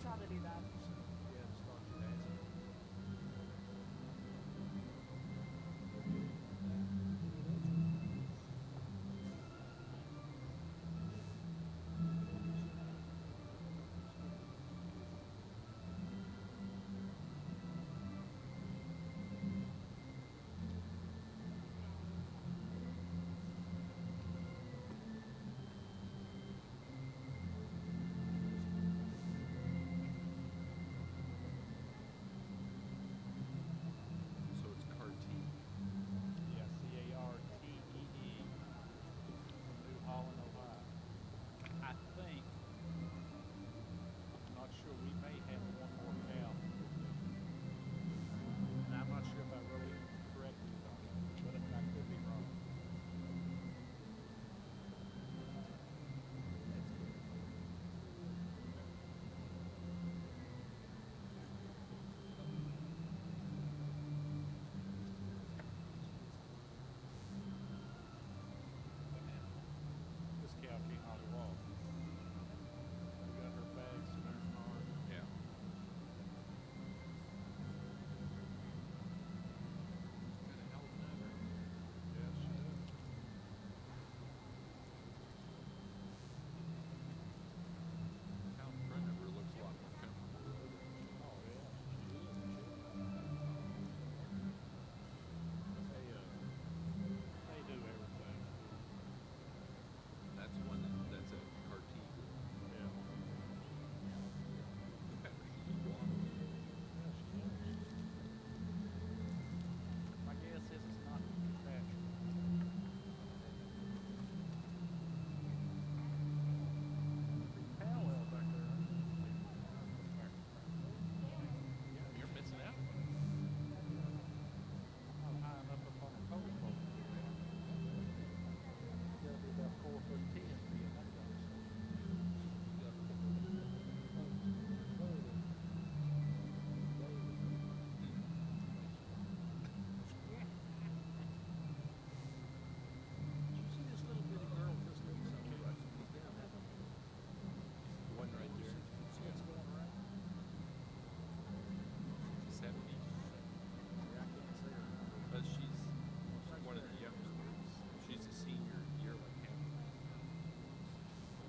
try to do that. Yeah, to start your dancing. So it's Cartee. Yeah, Cartee from New Holland, Ohio. I think, I'm not sure, we may have one more cow. And I'm not sure if I wrote it correctly or not, but I could be wrong. This cow can't hardly walk. We got her bags and her arm. Yeah. Got a hell of an udder. Yeah, she does. Cow in front of her looks a lot more comfortable with it. Oh, yeah, she is. They do everything. That's one that's a Cartee girl. Yeah. Look at her. She's waddling. Yeah, she is. My guess is it's not natural. Parallel back there. You're missing out. I'm high enough up on the totem pole. You gotta be about 4'10" to be in that conversation. Did you see this little bitty girl with this little kid? He's down that way. One right there. See what's going around? 70. Yeah, I can't see her. But she's one of the younger ones. She's a senior yearling heifer.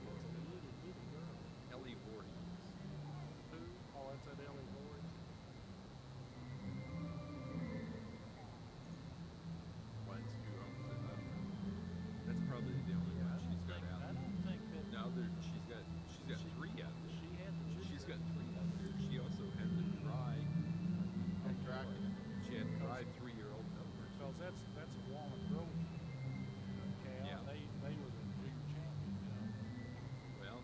It's a little bitty girl. Ellie Voorhees. Who? Oh, that's that Ellie Voorhees. One's who owns it. That's probably the only one she's got out. I don't think that No, she's got three out there. she had the She's got three out there. She also had the dry. She had dry 3-year-old numbers. because that's a Walnut Grove cow. Yeah. They were the junior champions, you know. Well,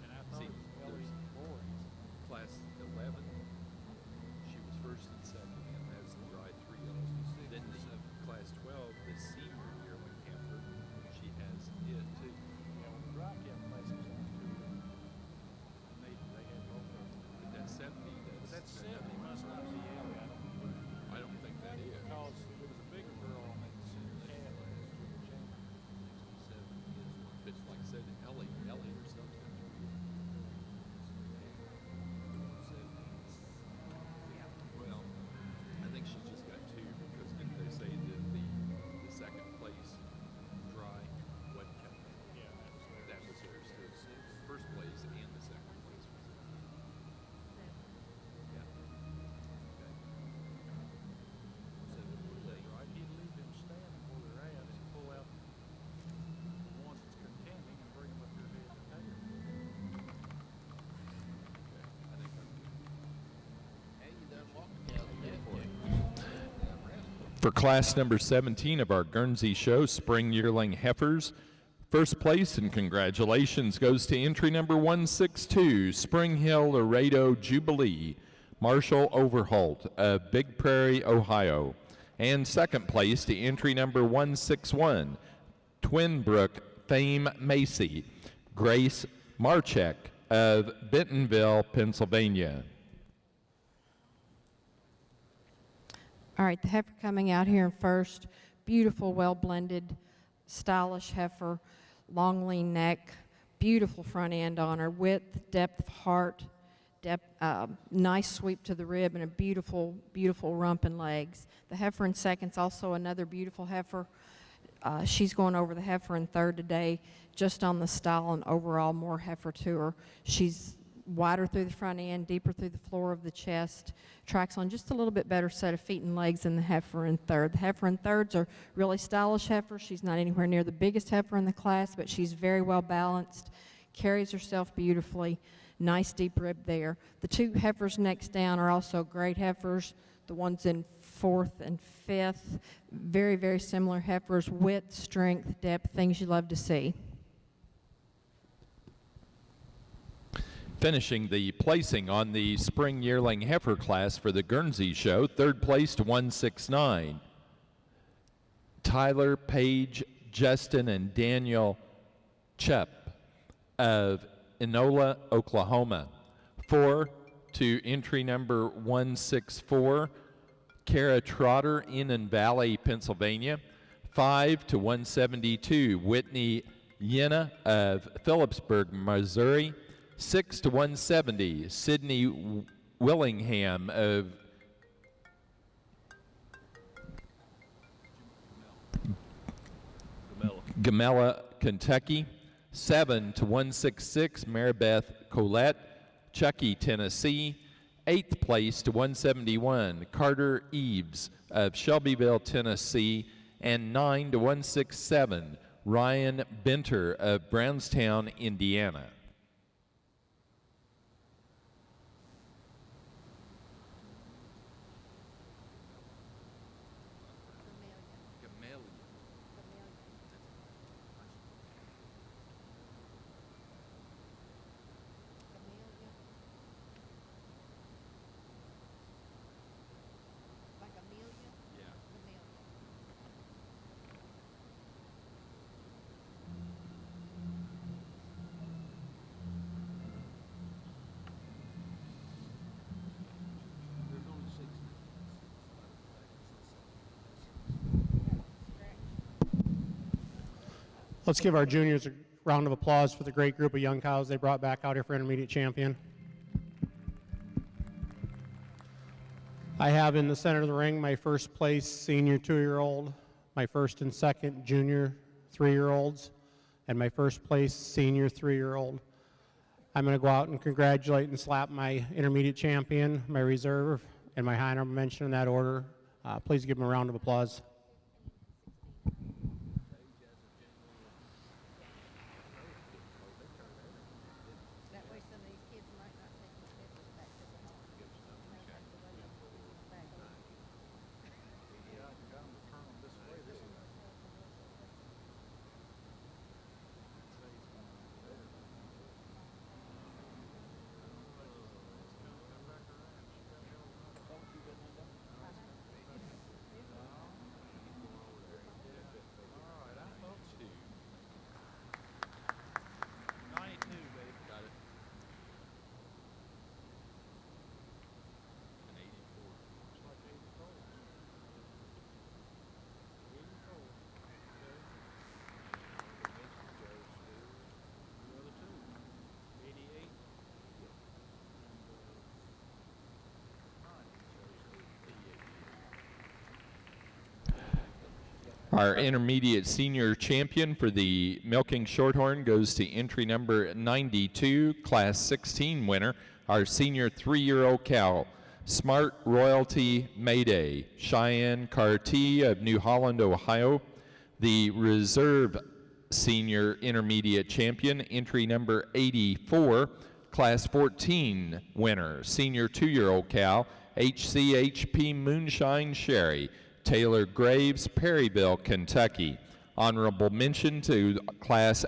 And I thought See, it was Ellie there's- Voorhees. class 11, she was first and second, and that's the dry 3-year-old. Then class 12, the senior yearling heifer, she has it too. Yeah, well, the dry cow place was on too. And they had both of them. But that 70, But that that's 70 must not be Ellie, I don't think that is. because there was a bigger girl on that senior calf that was junior champion. 67 is one. But like I said, Ellie herself got 3. Well, I think she's just got 2 because didn't they say that the second place dry wasn't counted? Yeah, That was theirs too. First place and the second place was it. Yeah. Okay. So were they? Right, he'd leave them standing where they're at and pull out the ones that's contending and bring them up here head to tail. Okay. I think I'm good. Hey, you done walking yet? For class number 17 of our Guernsey show, Spring Yearling Heifers, first place and congratulations goes to entry number 162, Spring Hill Laredo Jubilee, Marshall Overholt of Big Prairie, Ohio. And second place to entry number 161, Twin Brook Fame Macy, Grace Marchek of Bentonville, Pennsylvania. All right, the heifer coming out here in first, beautiful, well-blended, stylish heifer, long lean neck, beautiful front end on her, width, depth of heart. nice sweep to the rib, and a beautiful, beautiful rump and legs. The heifer in second's also another beautiful heifer. She's going over the heifer in third today, just on the style and overall more heifer to her. She's wider through the front end, deeper through the floor of the chest, tracks on just a little bit better set of feet and legs than the heifer in third. The heifer in third's are really stylish heifers. She's not anywhere near the biggest heifer in the class, but she's very well balanced, carries herself beautifully, nice deep rib there. The two heifers next down are also great heifers. The ones in fourth and fifth, very, very similar heifers, width, strength, depth, things you love to see. Finishing the placing on the spring yearling heifer class for the Guernsey show, third place to 169. Tyler, Paige, Justin, and Daniel Chepp of Enola, Oklahoma. 4 to entry number 164. Kara Trotter, Innan Valley, Pennsylvania. 5 to 172. Whitney Yena of Phillipsburg, Missouri. 6 to 170, Sydney Willingham of Gamella, Kentucky. 7 to 166, Maribeth Colette, Chucky, Tennessee. 8th place to 171, Carter Eves of Shelbyville, Tennessee. And 9 to 167, Ryan Benter of Brownstown, Indiana. Like Amelia? Yeah. Amelia. There's only 6. Let's give our juniors a round of applause for the great group of young cows they brought back out here for intermediate champion. I have in the center of the ring my first place senior 2-year-old, my first and second junior 3-year-olds, and my first place senior 3-year-old. I'm going to go out and congratulate and slap my intermediate champion, my reserve, and my high honorable mention in that order. Please give them a round of applause. That way some of these kids might not take the pictures back to the home. You know, like the way they put them back over. Yeah, I got them to turn them this way. This is All right, I thought so. 92, baby. Got it. An 84. It's like 84. 84. Okay. The other two. 88. Our intermediate senior champion for the milking shorthorn goes to entry number 92, class 16 winner, our senior 3-year-old cow, Smart Royalty Mayday, Cheyenne Carty of New Holland, Ohio. The reserve senior intermediate champion, entry number 84, class 14 winner, senior 2-year-old cow, HCHP Moonshine Sherry, Taylor Graves, Perryville, Kentucky. Honorable mention to class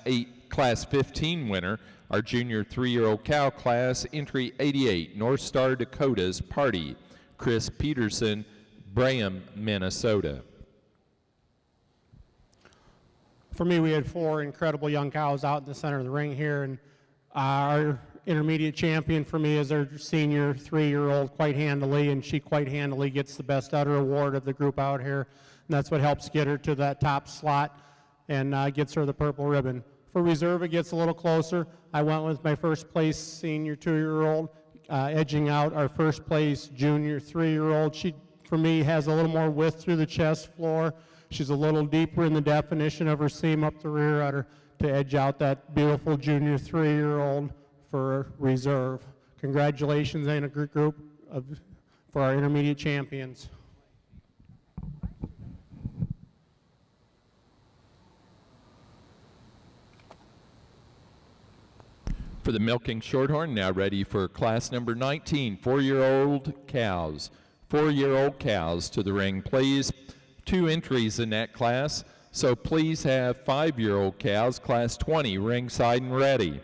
15 winner, our junior 3-year-old cow class, entry 88, North Star Dakota's Party, Chris Peterson, Braham, Minnesota. For me, we had 4 incredible young cows out in the center of the ring here, and our intermediate champion for me is our senior 3-year-old quite handily, and she quite handily gets the best udder award of the group out here, and that's what helps get her to that top slot and gets her the purple ribbon. For reserve, it gets a little closer. I went with my first place senior 2-year-old, edging out our first place junior 3-year-old. She, for me, has a little more width through the chest floor. She's a little deeper in the definition of her seam up the rear udder to edge out that beautiful junior 3-year-old for reserve. Congratulations, and a good group for our intermediate champions. For the milking shorthorn, now ready for class number 19, 4-year-old cows. 4-year-old cows to the ring, please. 2 entries in that class, so please have 5-year-old cows, class 20, ringside and ready.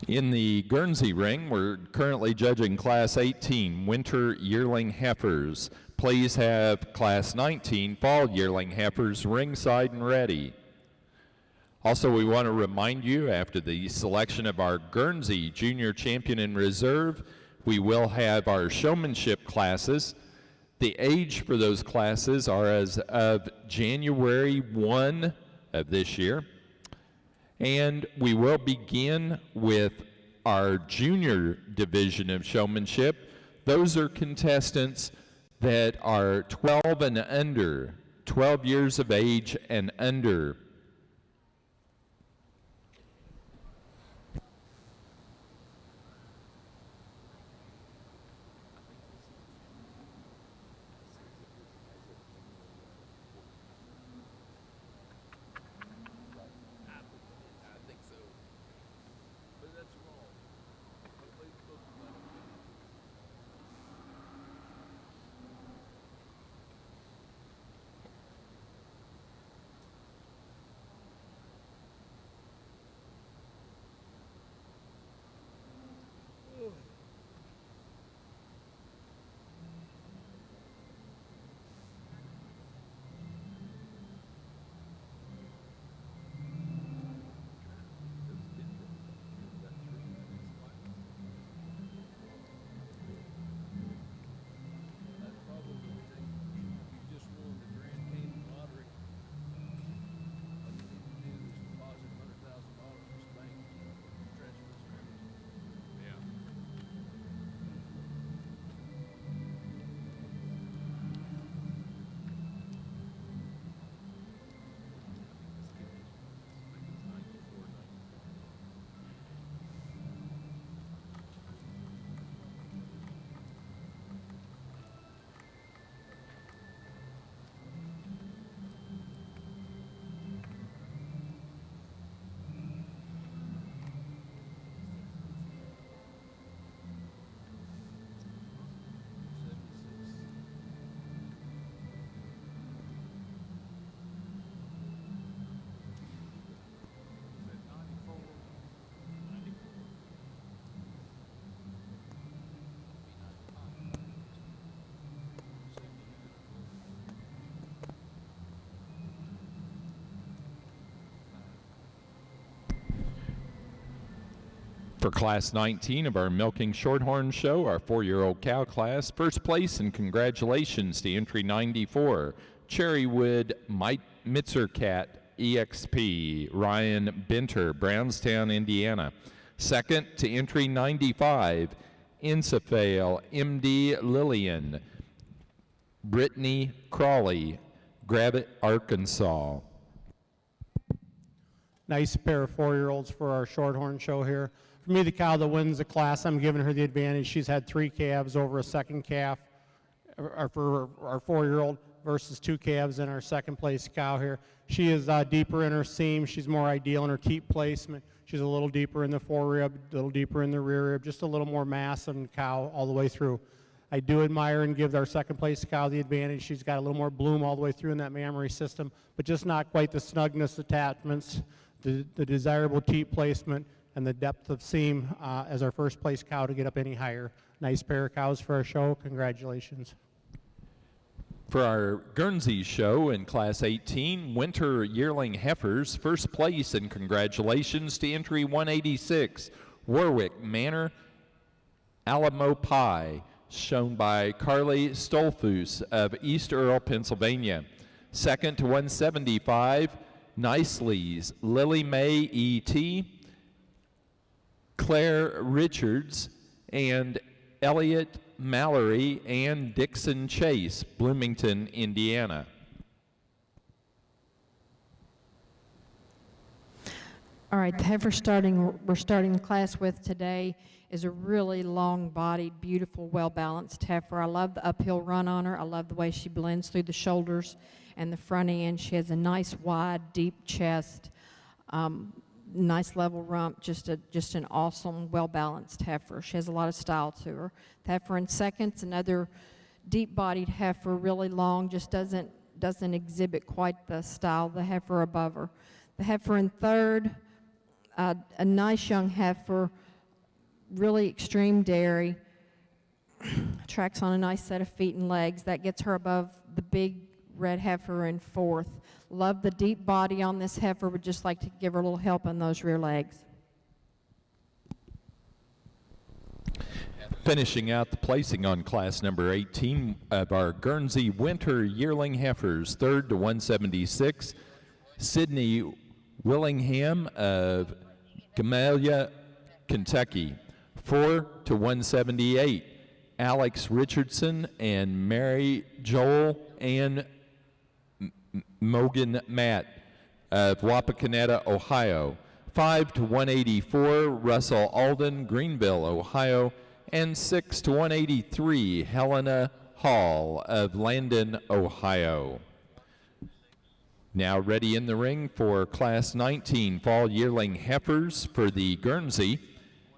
In the Guernsey ring, we're currently judging class 18, winter yearling heifers. Please have class 19, fall yearling heifers, ringside and ready. Also, we want to remind you, after the selection of our Guernsey junior champion in reserve, we will have our showmanship classes. The age for those classes are as of January 1 of this year. And we will begin with our junior division of showmanship. Those are contestants that are 12 and under, 12 years of age and under. For class 19 of our Milking Shorthorn Show, our 4-year-old cow class, first place and congratulations to entry 94, Cherrywood Mitzercat EXP, Ryan Benter, Brownstown, Indiana. Second to entry 95, Insafale MD Lillian, Brittany Crawley, Gravette, Arkansas. Nice pair of 4-year-olds for our shorthorn show here. For me, the cow that wins the class, I'm giving her the advantage. She's had 3 calves over a second calf for our 4-year-old versus 2 calves in our second place cow here. She is deeper in her seam. She's more ideal in her teat placement. She's a little deeper in the forerib, a little deeper in the rear rib, just a little more mass in the cow all the way through. I do admire and give our second place cow the advantage. She's got a little more bloom all the way through in that mammary system, but just not quite the snugness attachments, the desirable teat placement, and the depth of seam as our first place cow to get up any higher. Nice pair of cows for our show. Congratulations. For our Guernsey show in Class 18, Winter Yearling Heifers, first place, and congratulations to entry 186, Warwick Manor Alamo Pie, shown by Carly Stolfus of East Earl, Pennsylvania. Second to 175, Nicely's Lily Mae E.T., Claire Richards, and Elliot Mallory and Dixon Chase, Bloomington, Indiana. All right, the heifer we're starting the class with today is a really long-bodied, beautiful, well-balanced heifer. I love the uphill run on her. I love the way she blends through the shoulders and the front end. She has a nice, wide, deep chest, nice level rump, just an awesome, well-balanced heifer. She has a lot of style to her. The heifer in second's another deep-bodied heifer, really long, just doesn't exhibit quite the style of the heifer above her. The heifer in third, a nice young heifer, really extreme dairy, tracks on a nice set of feet and legs. That gets her above the big red heifer in fourth. Love the deep body on this heifer, would just like to give her a little help on those rear legs. Finishing out the placing on class number 18 of our Guernsey Winter Yearling Heifers, third to 176, Sydney Willingham of Gamaliel, Kentucky. 4 to 178, Alex Richardson and Mary Joel Ann Mogan Matt of Wapakoneta, Ohio. 5 to 184, Russell Alden, Greenville, Ohio. And 6 to 183, Helena Hall of Landon, Ohio. Now ready in the ring for Class 19 Fall Yearling Heifers for the Guernsey.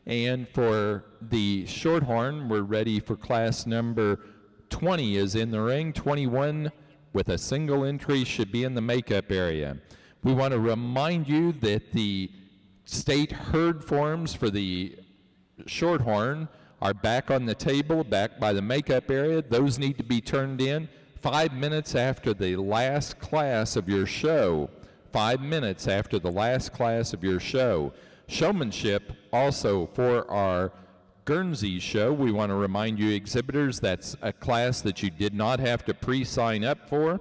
And for the Shorthorn, we're ready for class number 20 is in the ring. 21 with a single entry should be in the makeup area. We want to remind you that the state herd forms for the Shorthorn are back on the table, back by the makeup area. Those need to be turned in 5 minutes after the last class of your show. 5 minutes after the last class of your show. Showmanship also for our Guernsey show. We want to remind you exhibitors that's a class that you did not have to pre-sign up for,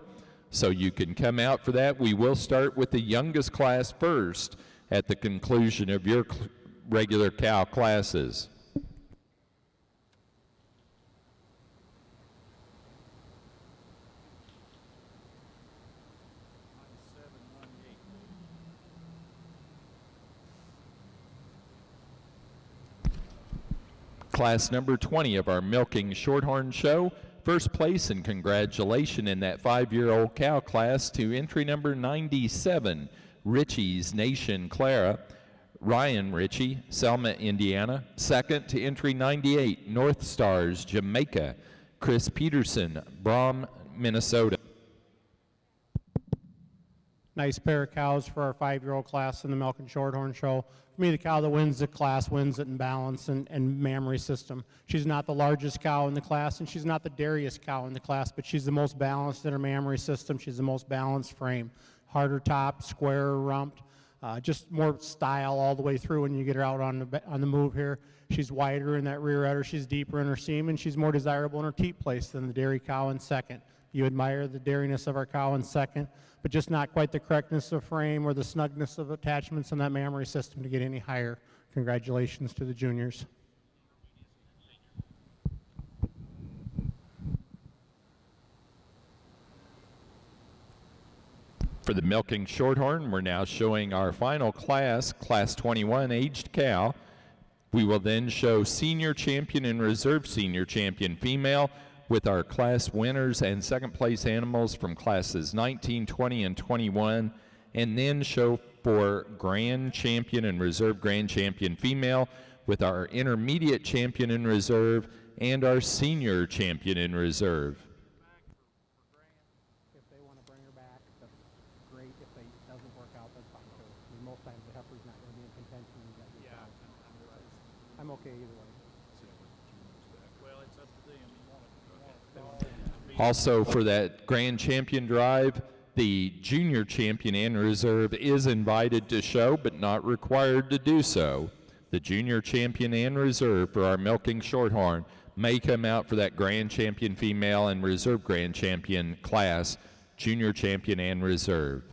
so you can come out for that. We will start with the youngest class first at the conclusion of your regular cow classes. Class number 20 of our Milking Shorthorn show. First place and congratulations in that 5-year-old cow class to entry number 97, Richie's Nation Clara, Ryan Ritchie, Selma, Indiana. Second to entry 98, North Stars, Jamaica, Chris Peterson, Brom, Minnesota. Nice pair of cows for our 5-year-old class in the Milk and Shorthorn show. For me, the cow that wins the class wins it in balance and mammary system. She's not the largest cow in the class, and she's not the dairyest cow in the class, but she's the most balanced in her mammary system. She's the most balanced frame. Harder top, squarer rumped, just more style all the way through when you get her out on the move here. She's wider in that rear udder. She's deeper in her seam, and she's more desirable in her teat place than the dairy cow in second. You admire the dairiness of our cow in second, but just not quite the correctness of frame or the snugness of attachments in that mammary system to get any higher. Congratulations to the juniors. For the Milking Shorthorn, we're now showing our final class, Class 21 aged cow. We will then show Senior Champion and Reserve Senior Champion female with our class winners and second place animals from classes 19, 20, and 21, and then show for Grand Champion and Reserve Grand Champion female with our Intermediate Champion in Reserve and our Senior Champion in Reserve. If they want to bring her back, that's great. If it doesn't work out, that's fine too. I mean, most times the heifer's not going to be in contention. I'm okay either way. Well, it's up to them. You want it to be Also, for that grand champion drive, the junior champion and reserve is invited to show, but not required to do so. The junior champion and reserve for our milking shorthorn may come out for that grand champion female and reserve grand champion class, junior champion and reserve.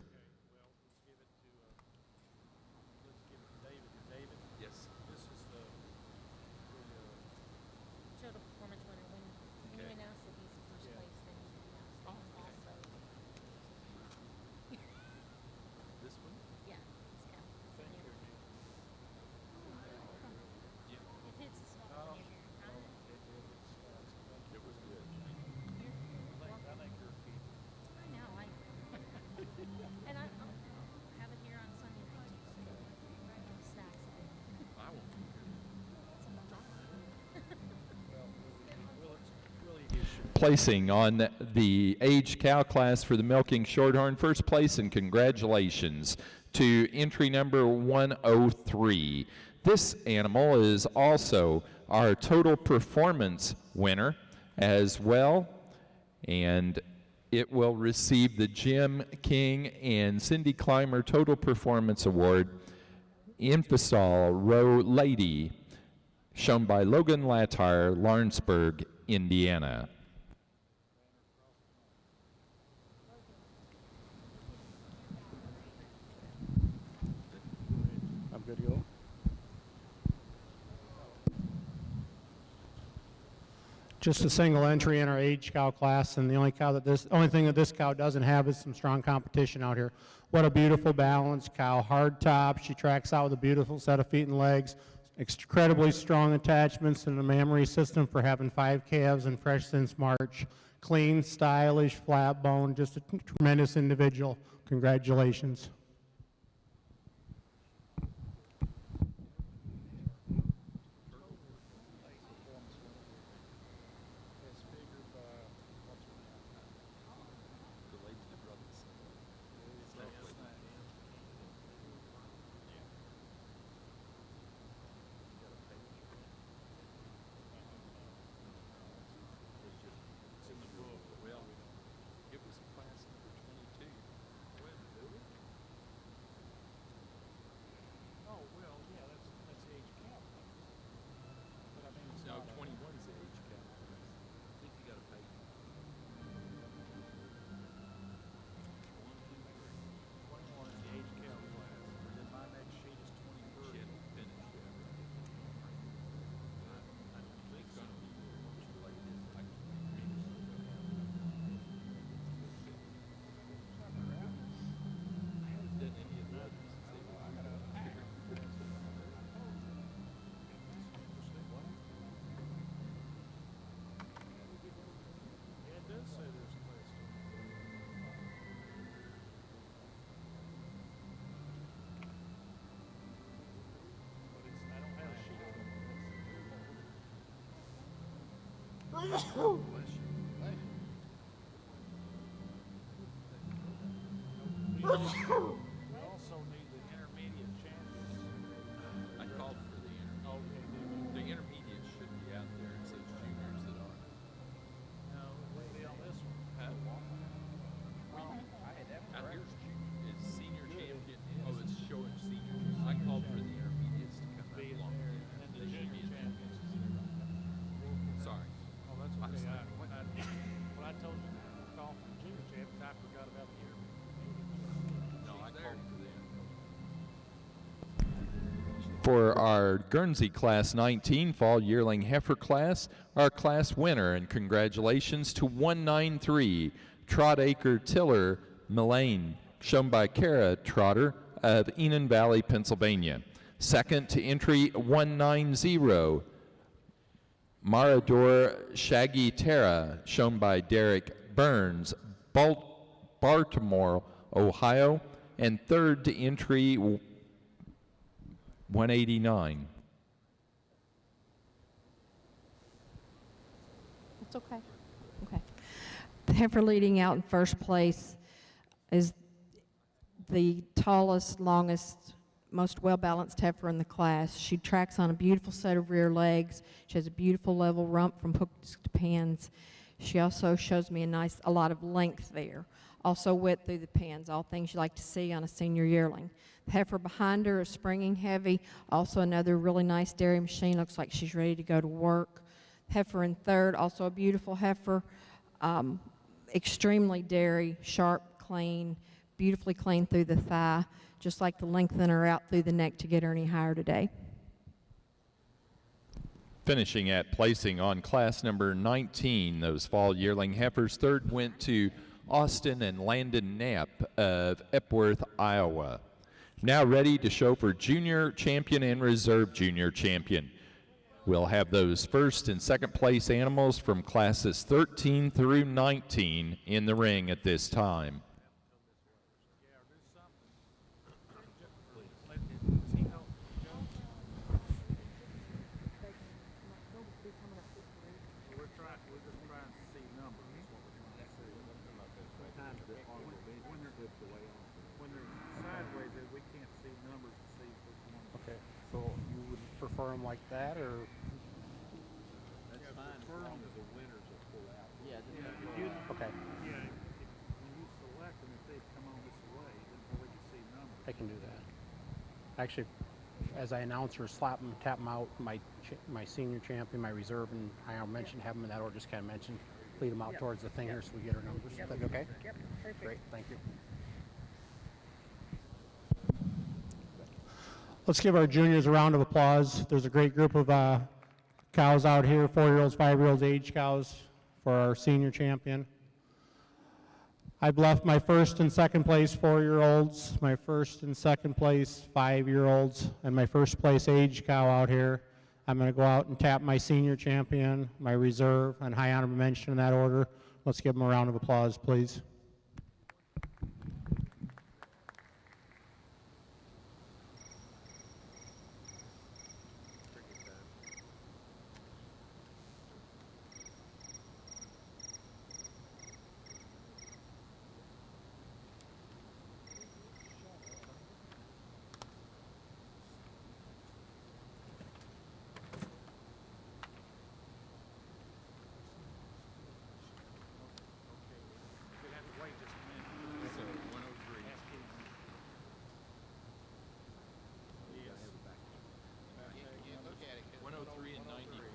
Yes. Show the performance winner when you announce that he's first place, then you announce that he's also. This one? Yeah, it's got. It hits the spot when you're here. It was good. I know, and I'll have it here on Sunday night too, so snacks. I won't be Placing on the age cow class for the milking shorthorn, first place, and congratulations to entry number 103. This animal is also our total performance winner as well, and it will receive the Jim King and Cindy Clymer Total Performance Award. Infosol Row Lady, shown by Logan Latire, Lawrenceburg, Indiana. I'm good to go. Just a single entry in our age cow class, and the only thing that this cow doesn't have is some strong competition out here. What a beautiful balanced cow, hard top. She tracks out with a beautiful set of feet and legs, incredibly strong attachments and a mammary system for having 5 calves and fresh since March. Clean, stylish, flat bone, just a tremendous individual. Congratulations. the lady that brought this. It's in the book. Well, it was class number 22. Well, really? Oh, well, yeah, that's age count. But I mean, it's No, not 21 is the age cap. I think you got to pay. 21 is the age count class. And then my next sheet is 23. She hadn't finished yet. I think it's going to be much later. I can't I haven't done any of the others since they were Yeah, it does say there's a class two. But it's, I don't have a sheet of it. We also need the intermediate champions. I called for the Okay, the intermediates should be out there. It says juniors that are. no, we'll be on this one. Out here's junior. Is senior champion. Oh, it's showing senior. I called for the intermediates to come Be in along. there, and then the They should junior be in there. champions is there. Sorry. Oh, that's I was okay. like, what? When I told you to call for the junior champions, I forgot about the intermediate. No, I called for them. For our Guernsey Class 19 Fall Yearling Heifer class, our class winner, and congratulations to 193 Trot Acre Tiller Mullane, shown by Kara Trotter of Enon Valley, Pennsylvania. Second to entry 190 Marador Shaggy Terra, shown by Derek Burns, Baltimore, Ohio. And third to entry 189. It's okay. Okay. The heifer leading out in first place is the tallest, longest, most well-balanced heifer in the class. She tracks on a beautiful set of rear legs. She has a beautiful level rump from hooks to pans. She also shows me a lot of length there. Also width through the pins, all things you like to see on a senior yearling. The heifer behind her is springing heavy. Also another really nice dairy machine. Looks like she's ready to go to work. Heifer in third, also a beautiful heifer. Extremely dairy, sharp, clean, beautifully clean through the thigh. Just like to lengthen her out through the neck to get her any higher today. Finishing at placing on class number 19, those fall yearling heifers. Third went to Austin and Landon Knapp of Epworth, Iowa. Now ready to show for junior champion and reserve junior champion. We'll have those first and second place animals from classes 13 through 19 in the ring at this time. Okay, so you would prefer them like that, or? That's fine as long as the winners are pulled out. Okay, Yeah, when you select them, if they come on this way, then we can see numbers. I can do that. Actually, as I announce or slap them, tap them out, my senior champion, my reserve, and I'll mention, have them in that order, just kind of mention, lead them out towards the thing here so we get our numbers. Is that okay? Yep, perfect. Great, thank you. Let's give our juniors a round of applause. There's a great group of cows out here, 4-year-olds, 5-year-olds, age cows for our senior champion. I've left my first and second place 4-year-olds, my first and second place 5-year-olds, and my first place age cow out here. I'm going to go out and tap my senior champion, my reserve, and high honorable mention in that order. Let's give them a round of applause, please. So 103. 103 and 94.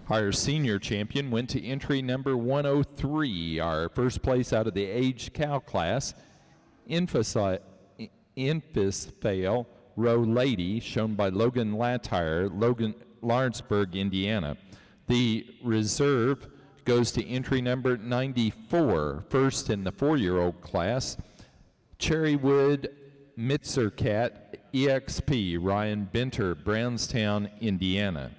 Our senior champion went to entry number 103, our first place out of the aged cow class. Infisfale Row Lady, shown by Logan Latire, Lawrenceburg, Indiana. The reserve goes to entry number 94, first in the 4-year-old class. Cherrywood Mitzercat EXP, Ryan Benter, Brownstown, Indiana.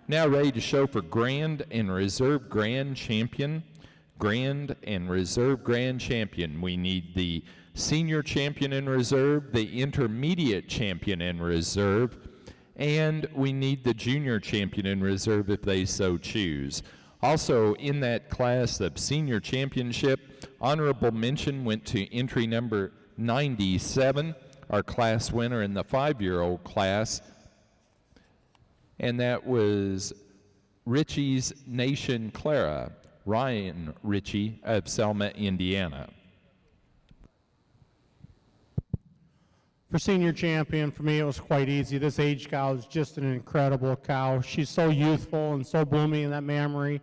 Now ready to show for Grand and Reserve Grand Champion. Grand and Reserve Grand Champion. We need the Senior Champion in Reserve, the Intermediate Champion in Reserve, and we need the Junior Champion in Reserve if they so choose. Also in that class of Senior Championship, honorable mention went to entry number 97, our class winner in the 5-year-old class, and that was Ritchie's Nation Clara, Ryan Ritchie of Selma, Indiana. For senior champion, for me, it was quite easy. This age cow is just an incredible cow. She's so youthful and so bloomy in that mammary,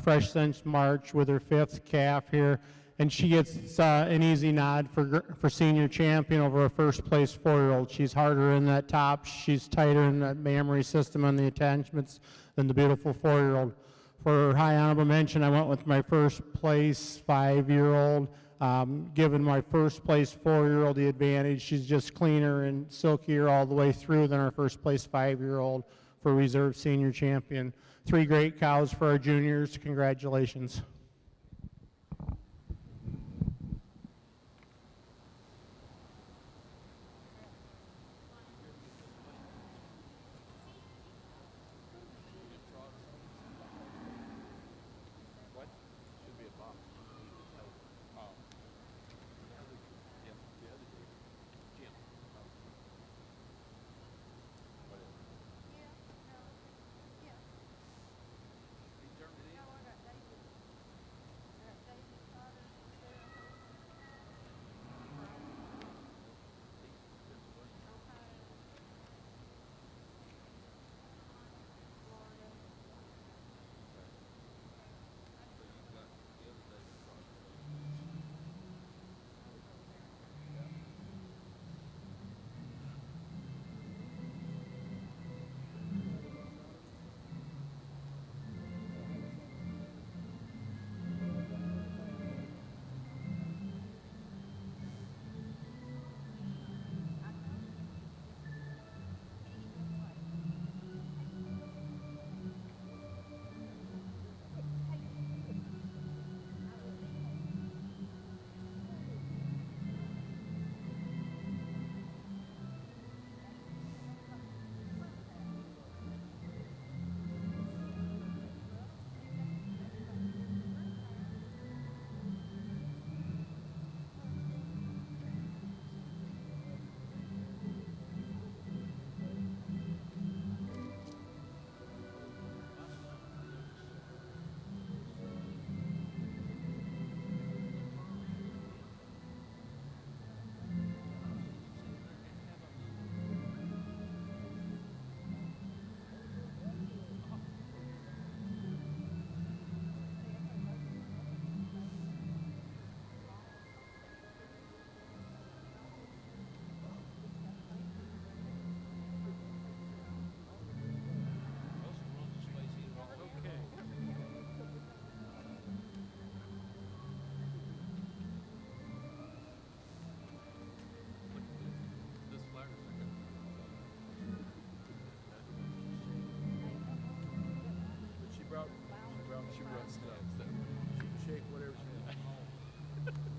fresh since March with her 5th calf here. And she gets an easy nod for senior champion over her first place 4-year-old. She's harder in that top. She's tighter in that mammary system on the attachments than the beautiful 4-year-old. For high honorable mention, I went with my first place 5-year-old. Given my first place 4-year-old the advantage, she's just cleaner and silkier all the way through than our first place 5-year-old for reserve senior champion. 3 great cows for our juniors. Congratulations.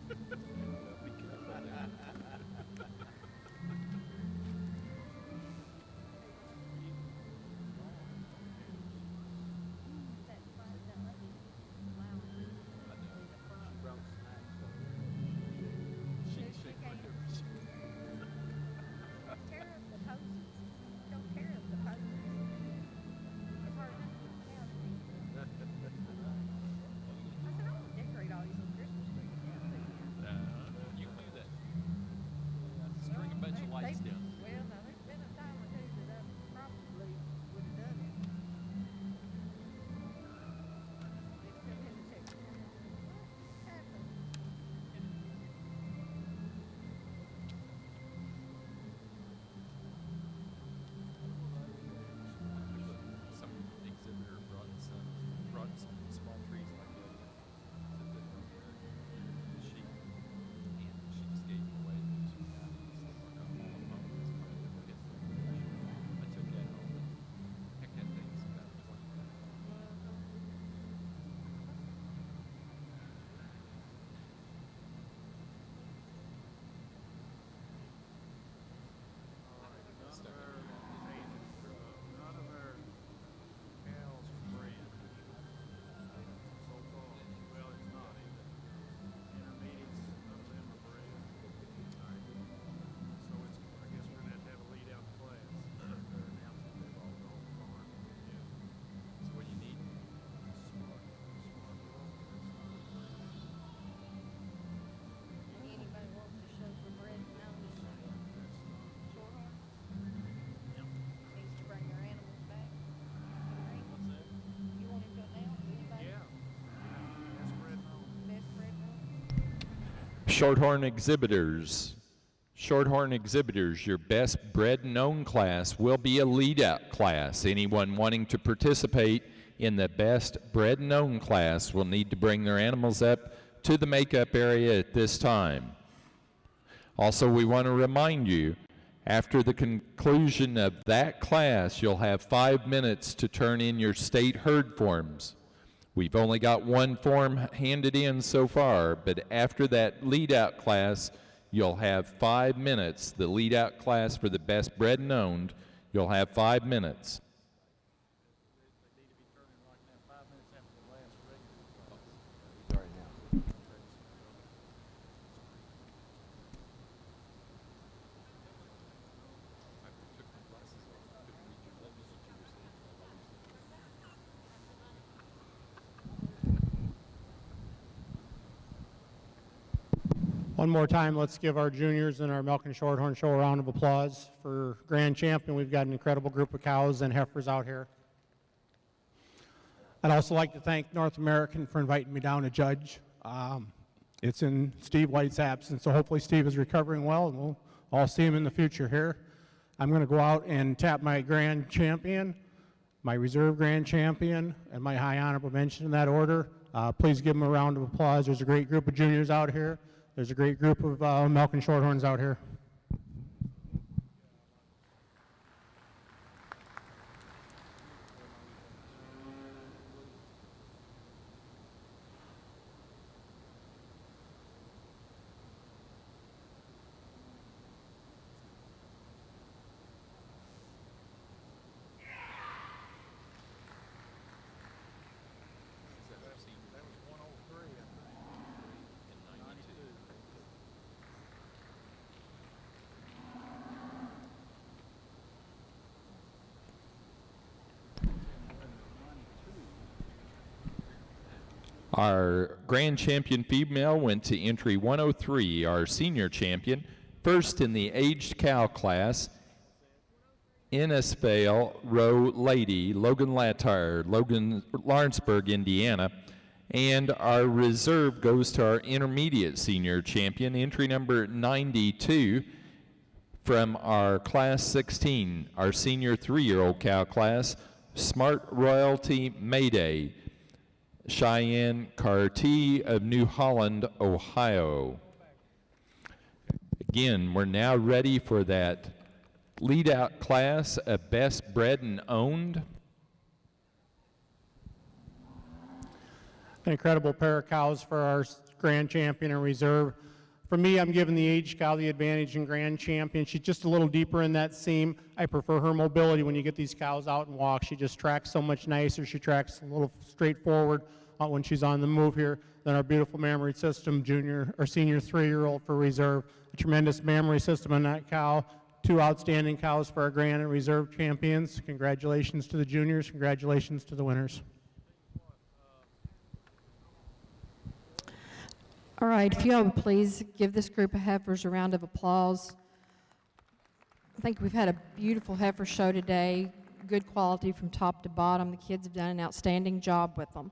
Be careful there. That front, that lady allowing I know. the front. She brought snacks over. She can't. Tear up the posts. Don't tear up the posts. It's hard enough to get the cows to eat. I said, I want to decorate all these little Christmas trees down there. You can do that. String a bunch of lights down. Well, now, there's been a time or two that I probably would have done it. It's come in the text. Happened. Some exhibitor brought some small trees like that to the sheep, and she just gave them away to two families. They were going to all of them. I took that home. Heck, that thing's about 20 minutes. None of our cows are bred. So far, well, it's not either. Intermediates, none of them are bred. Alright. So it's, I guess we're gonna have a lead out class. They're announcing they've all gone farm. Yeah. So what do you need? Smart girl. Anybody wants to show for bread mountain shorthorn needs to bring their animals back. What's that? You want him to announce anybody? Yeah. That's bred on. Best bread mountain? Shorthorn exhibitors. Shorthorn exhibitors, your best bred known class will be a lead out class. Anyone wanting to participate in the best bred known class will need to bring their animals up to the makeup area at this time. Also, we want to remind you, after the conclusion of that class, you'll have 5 minutes to turn in your state herd forms. We've only got one form handed in so far, but after that lead-out class, you'll have 5 minutes. The lead-out class for the best bred and owned, you'll have 5 minutes. They need to be turning like that 5 minutes after the last regular class. He's already announced. I took my glasses off. I couldn't read your lips that you were saying. One more time, let's give our juniors and our Milk and Shorthorn Show a round of applause for Grand Champion. We've got an incredible group of cows and heifers out here. I'd also like to thank North American for inviting me down to judge. It's in Steve White's absence, so hopefully Steve is recovering well, and we'll all see him in the future here. I'm going to go out and tap my Grand Champion, my Reserve Grand Champion, and my High Honorable Mention in that order. Please give them a round of applause. There's a great group of juniors out here. There's a great group of Milk and Shorthorns out here. That was 103, I think. In 92. Our grand champion female went to entry 103. Our senior champion, first in the aged cow class, Innisfail Row Lady, Logan Latire, Lawrenceburg, Indiana. And our reserve goes to our intermediate senior champion, entry number 92 from our class 16, our senior 3-year-old cow class, Smart Royalty Mayday, Cheyenne Carty of New Holland, Ohio. Again, we're now ready for that lead-out class of best bred and owned. An incredible pair of cows for our grand champion and reserve. For me, I'm giving the age cow the advantage in grand champion. She's just a little deeper in that seam. I prefer her mobility when you get these cows out and walk. She just tracks so much nicer. She tracks a little straightforward when she's on the move here than our beautiful mammary system junior or senior 3-year-old for reserve. A tremendous mammary system on that cow. 2 outstanding cows for our grand and reserve champions. Congratulations to the juniors. Congratulations to the winners. All right, if you all would please give this group of heifers a round of applause. I think we've had a beautiful heifer show today, good quality from top to bottom. The kids have done an outstanding job with them.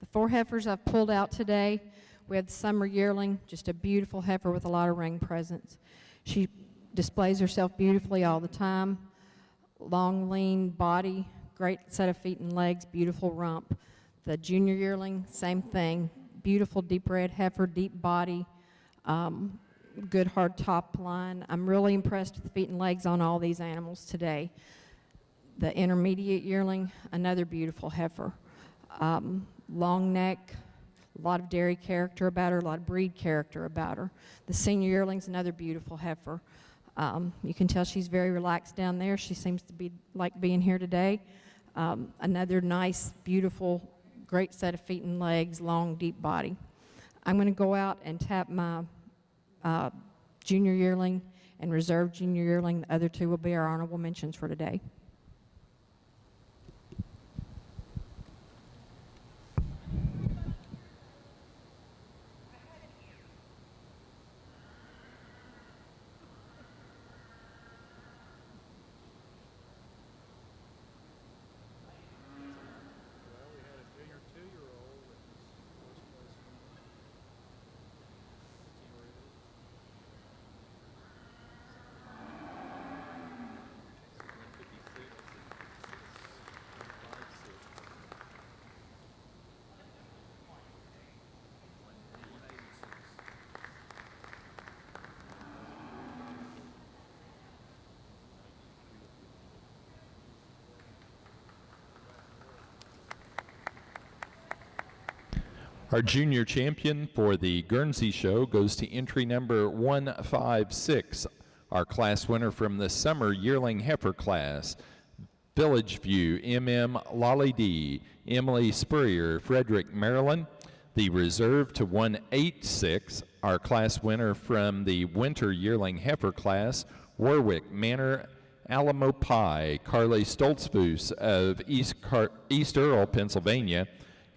The 4 heifers I've pulled out today, we had the summer yearling, just a beautiful heifer with a lot of ring presence. She displays herself beautifully all the time. Long, lean body, great set of feet and legs, beautiful rump. The junior yearling, same thing. Beautiful deep red heifer, deep body, good hard top line. I'm really impressed with the feet and legs on all these animals today. The intermediate yearling, another beautiful heifer. Long neck, a lot of dairy character about her, a lot of breed character about her. The senior yearling's another beautiful heifer. You can tell she's very relaxed down there. She seems to be like being here today. Another nice, beautiful, great set of feet and legs, long, deep body. I'm going to go out and tap my junior yearling and reserve junior yearling. The other 2 will be our honorable mentions for today. Well, we had a junior 2-year-old that was first place winner. Our junior champion for the Guernsey show goes to entry number 156, our class winner from the summer yearling heifer class. Village View, M.M. Lolly D, Emily Spurrier, Frederick, Maryland. The reserve to 186, our class winner from the winter yearling heifer class, Warwick Manor, Alamo Pie, Carly Stoltzfus of East Earl, Pennsylvania.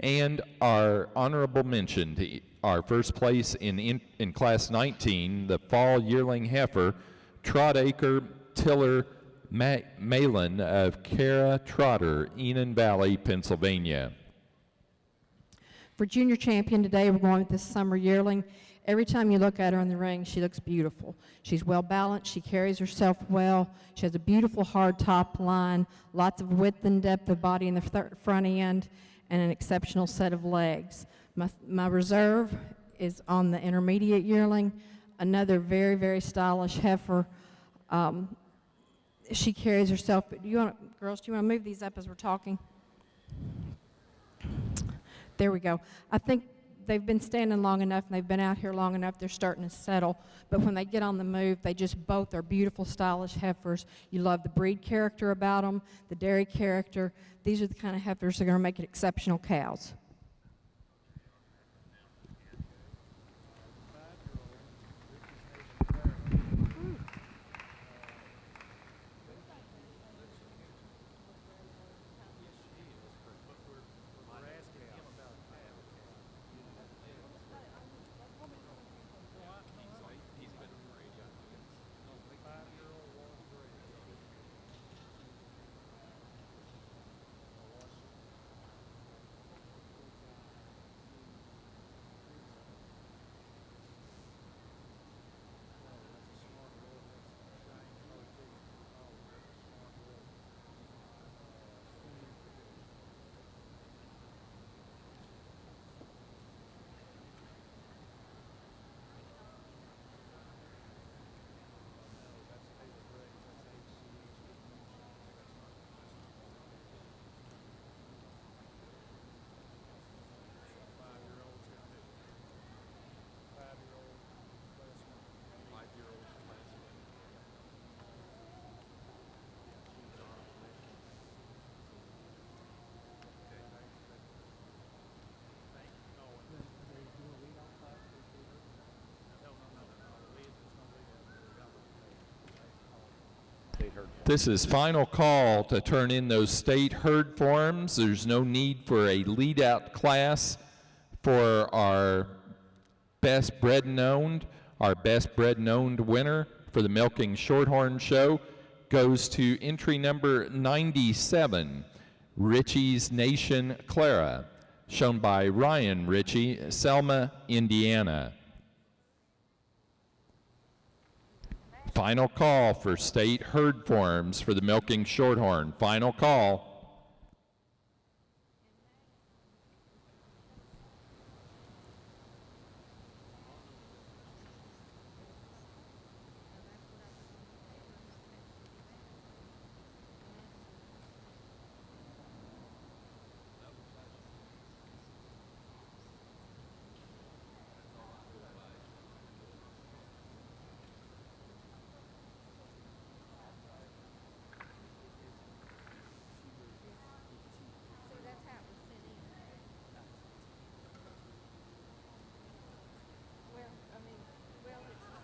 And our honorable mention to our first place in Class 19, the fall yearling heifer, Trotacre Tiller Malin of Cara Trotter, Enon Valley, Pennsylvania. For junior champion today, we're going with this summer yearling. Every time you look at her in the ring, she looks beautiful. She's well balanced. She carries herself well. She has a beautiful hard top line, lots of width and depth of body in the front end, and an exceptional set of legs. My reserve is on the intermediate yearling, another very, very stylish heifer. She carries herself, girls, do you want to move these up as we're talking? There we go. I think they've been standing long enough and they've been out here long enough, they're starting to settle. But when they get on the move, they just both are beautiful, stylish heifers. You love the breed character about them, the dairy character. These are the kind of heifers that are going to make it exceptional cows. This is final call to turn in those state herd forms. There's no need for a lead-out class for our best bred and owned. Our best bred and owned winner for the Milking Shorthorn Show goes to entry number 97, Richie's Nation Clara, shown by Ryan Ritchie, Selma, Indiana. Final call for state herd forms for the Milking Shorthorn. Final call. See, that's how it was sent in. Well, I mean, well, it's just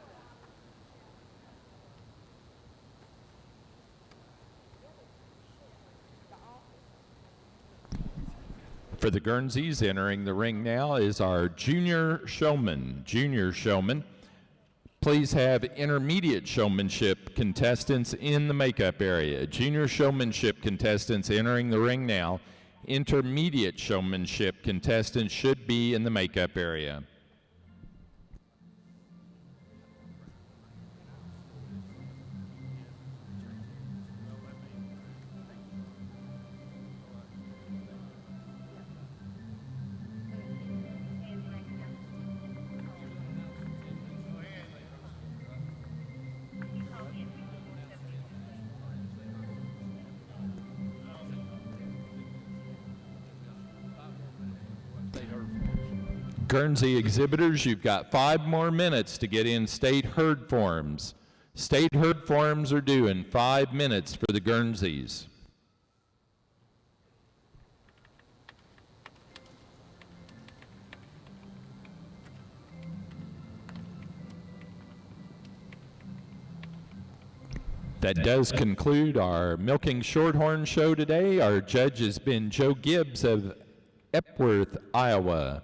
the office. For the Guernseys, entering the ring now is our junior showman. Junior showman. Please have intermediate showmanship contestants in the makeup area. Junior showmanship contestants entering the ring now. Intermediate showmanship contestants should be in the makeup area. Guernsey exhibitors, you've got 5 more minutes to get in state herd forms. State herd forms are due in 5 minutes for the Guernseys. That does conclude our Milking Shorthorn show today. Our judge has been Joe Gibbs of Epworth, Iowa.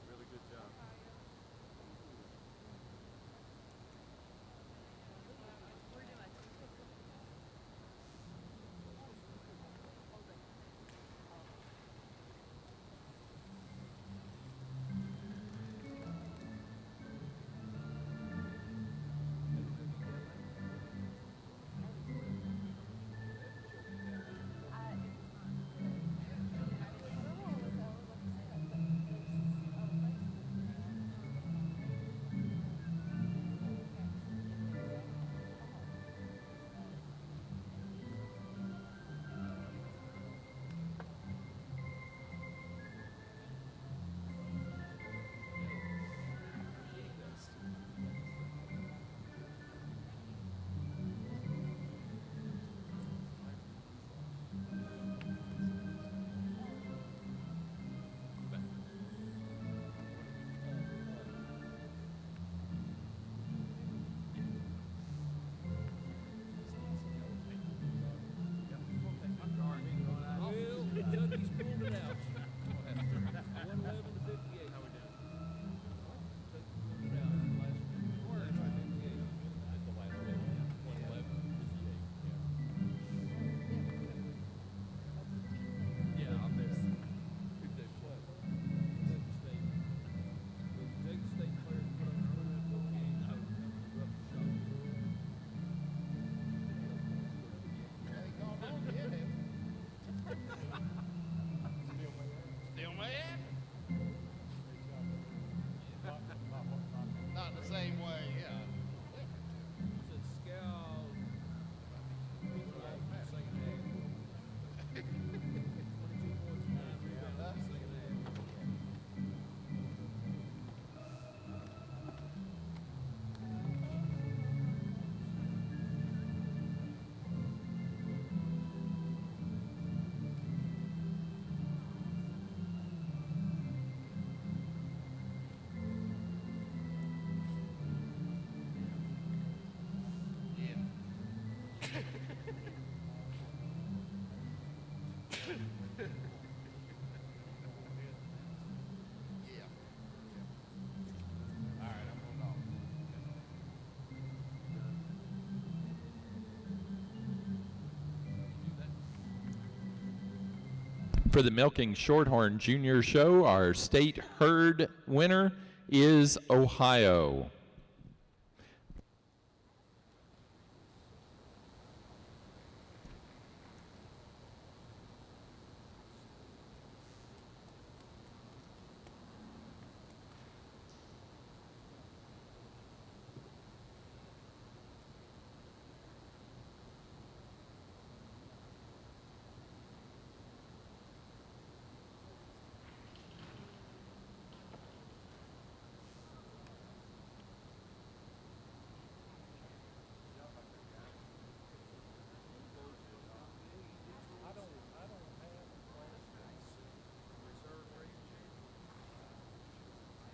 Really good job. For the Milking Shorthorn Junior Show, our state herd winner is Ohio.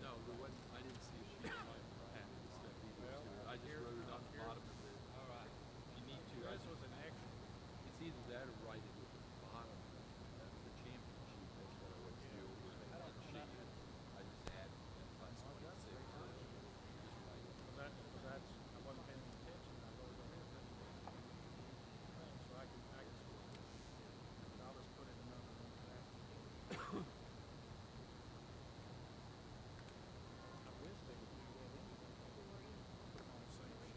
No, there wasn't. I didn't see a sheet of like patent and stuff either. So I just wrote it on the bottom of it. All right. If you need to, This was an extra. it's either that or write it at the bottom of the champion sheet. That's what I always do. Where they have the sheet. I just add class 26. Just write it. That's, I wasn't paying attention. I wrote it on here. So I can switch it. I'll just put it in another one for that. I wish they would do that anyway. Put them on the same sheet.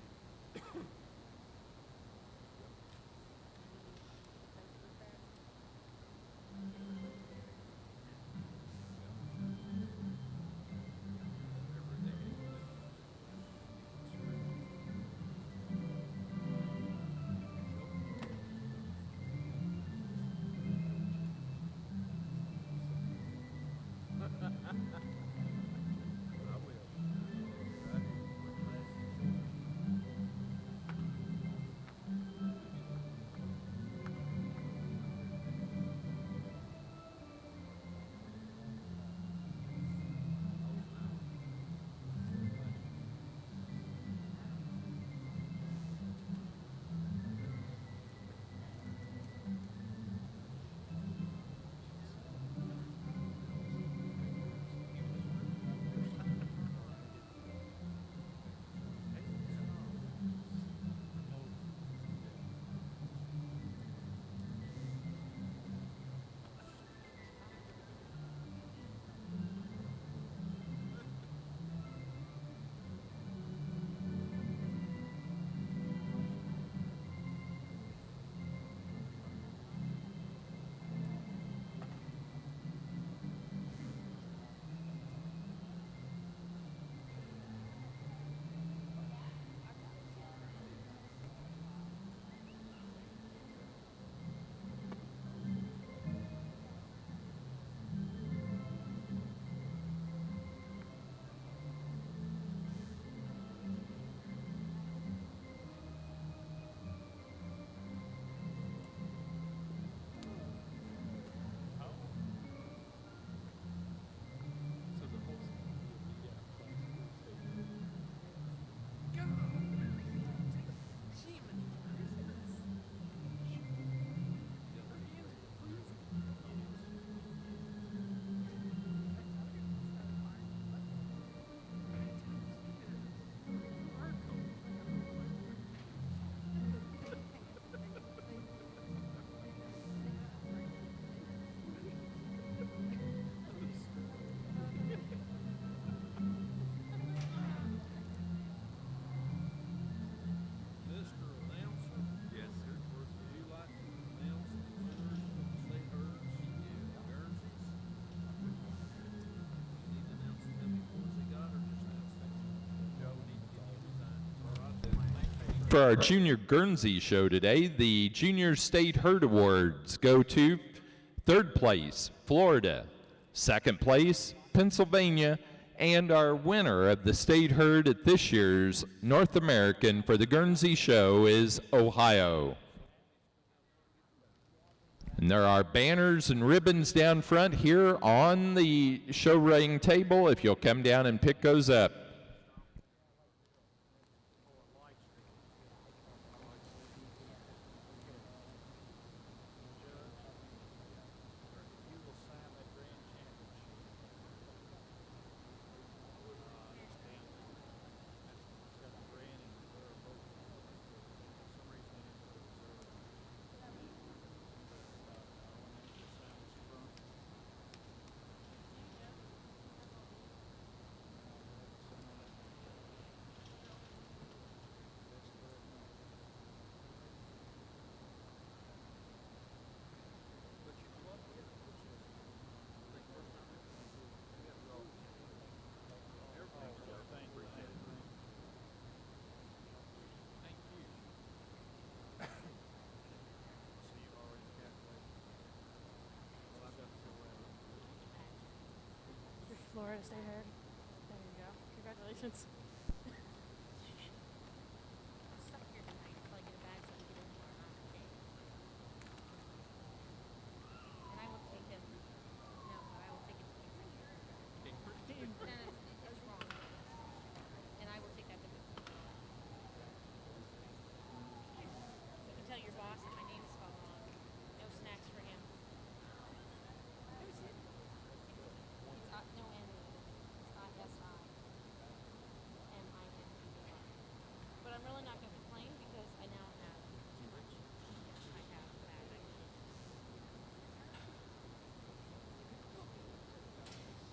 I will. So the whole Mr. Announcer. Yes, sir. Would you like to announce the winners of the state herds? Guernseys? You need to announce how many points they got or just announce that? Joe, we need to get you resigned. All right. For our Junior Guernsey show today, the Junior State Herd Awards go to third place, Florida, second place, Pennsylvania, and our winner of the state herd at this year's North American for the Guernsey show is Ohio. And there are banners and ribbons down front here on the show ring table if you'll come down and pick those up. You will sign that grand championship. It's down there. It's got the grand and reserve both. For some reason they didn't put reserve on it. I want them to sign this front. Florida State herd. There you go. Congratulations. I'm stuck here tonight until I get a bag so I can get in tomorrow night. And I will take him. No, but I will take it to Cambridge. No, it's wrong. And I will take that to him. You can tell your boss that my name's spelled wrong. No snacks for him. It's no N. It's ISIMINGER. But I'm really not going to complain because I now have too much. I have that.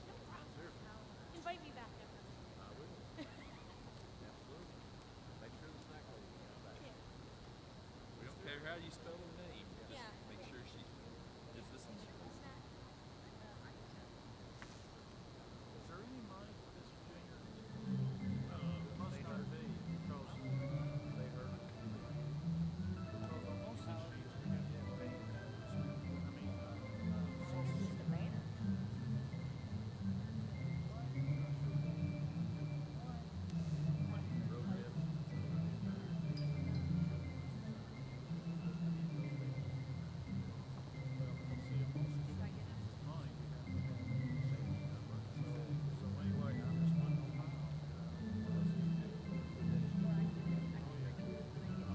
No problem. Invite me back next time. I will. Absolutely. Make sure the snack lady comes back. Yeah. We don't care how you spell her name. Just Yeah. make sure she is this one. Snack. Is there any money for this Virginia? Must not be because they heard it. Because on most of these sheets we have to have paid codes. I mean, social security. So anyway, I'm just wondering on mine. I'm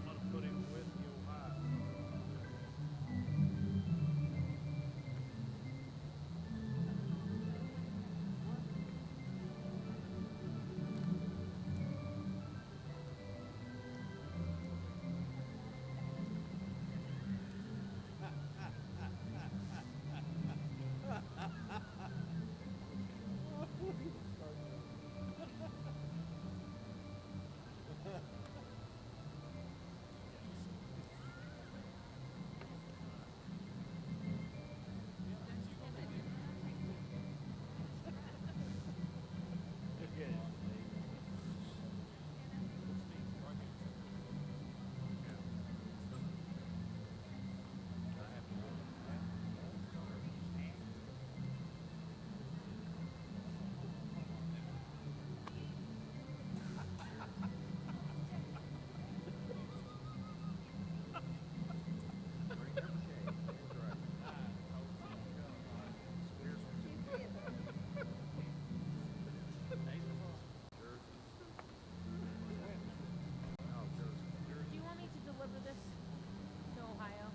gonna put him with your wife. Do you want me to deliver this to Ohio?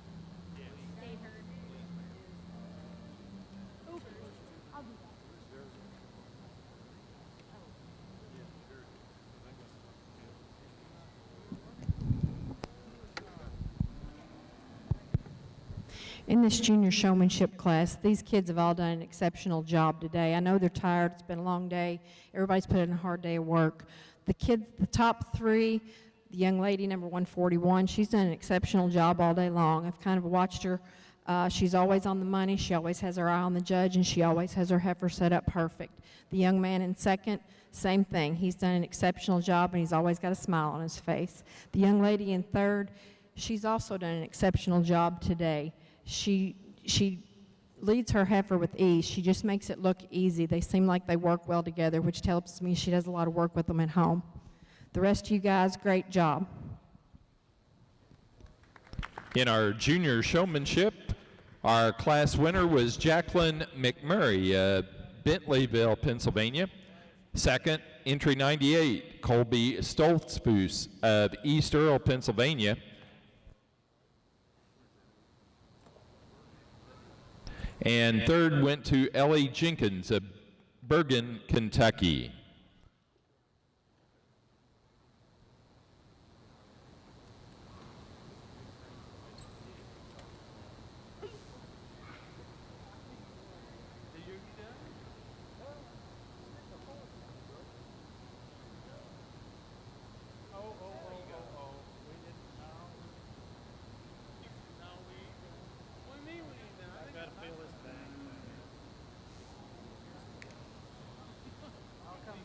State herd. Oops. I'll do that. In this junior showmanship class, these kids have all done an exceptional job today. I know they're tired. It's been a long day. Everybody's put in a hard day of work. The kids, the top three, the young lady, number 141, she's done an exceptional job all day long. I've kind of watched her. She's always on the money. She always has her eye on the judge, and she always has her heifer set up perfect. The young man in second, same thing. He's done an exceptional job, and he's always got a smile on his face. The young lady in third, she's also done an exceptional job today. She leads her heifer with ease. She just makes it look easy. They seem like they work well together, which tells me she does a lot of work with them at home. The rest of you guys, great job. In our junior showmanship, our class winner was Jacqueline McMurray of Bentleyville, Pennsylvania. Second, entry 98, Colby Stoltzfus of East Earl, Pennsylvania. And third went to Ellie Jenkins of Bergen, Kentucky. I've got to feel this thing. I'll come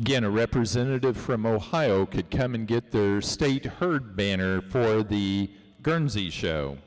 Again, a representative from Ohio could come and get their state herd banner for the Guernsey show.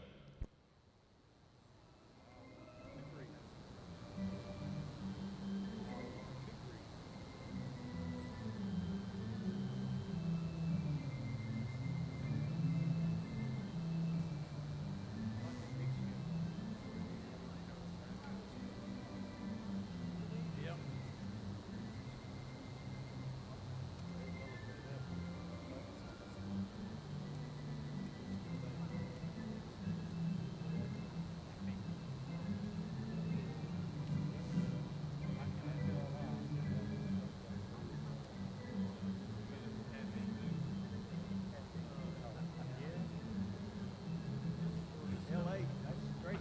LA, that's straight.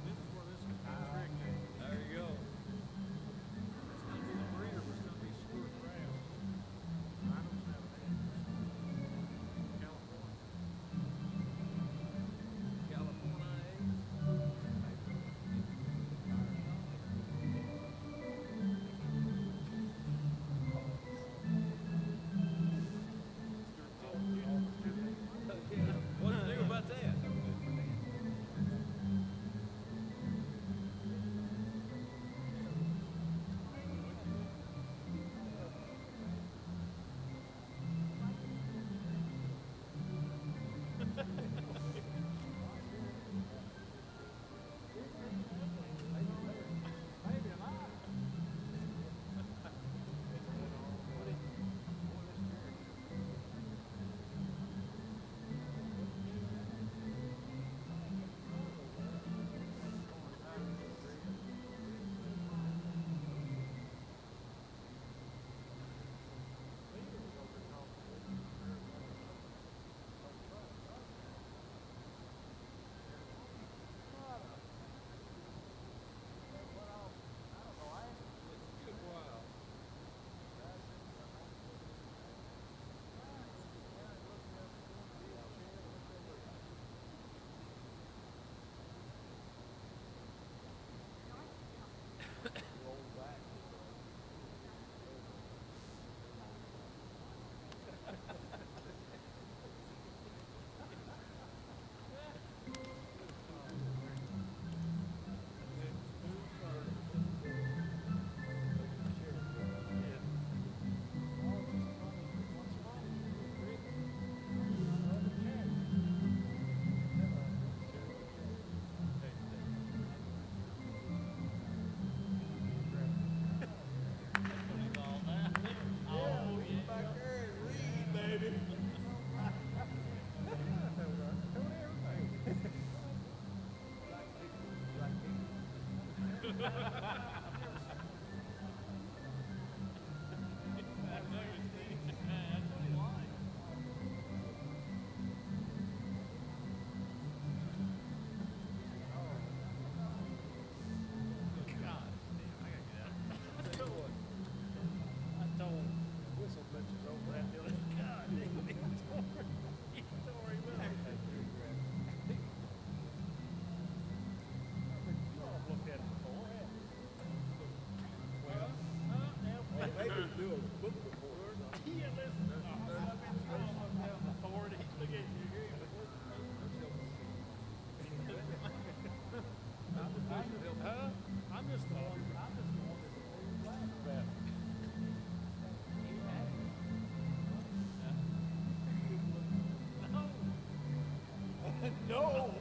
This is where this is tricky. There you go. It's gonna be the breeder, but it's gonna be Stuart Brown. I don't have that. California. California. What to do about that? No.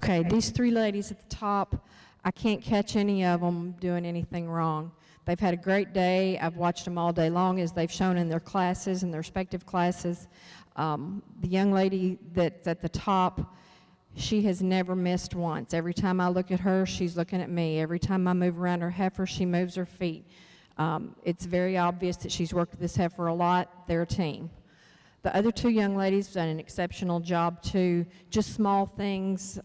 Okay, these three ladies at the top, I can't catch any of them doing anything wrong. They've had a great day. I've watched them all day long as they've shown in their classes, in their respective classes. The young lady that's at the top, she has never missed once. Every time I look at her, she's looking at me. Every time I move around her heifer, she moves her feet. It's very obvious that she's worked with this heifer a lot. They're a team. The other two young ladies have done an exceptional job too. Just small things,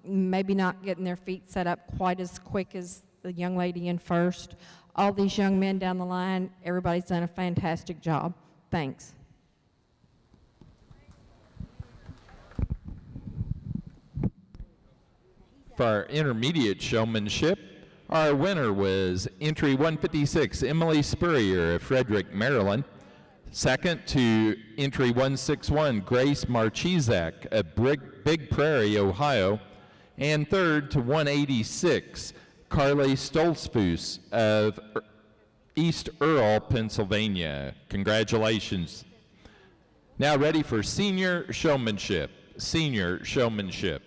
maybe not getting their feet set up quite as quick as the young lady in first. All these young men down the line, everybody's done a fantastic job. Thanks. For our intermediate showmanship, our winner was entry 156, Emily Spurrier of Frederick, Maryland. Second to entry 161, Grace Marchizak of Big Prairie, Ohio. And third to 186, Carly Stolzfus of East Earl, Pennsylvania. Congratulations. Now ready for senior showmanship. Senior showmanship.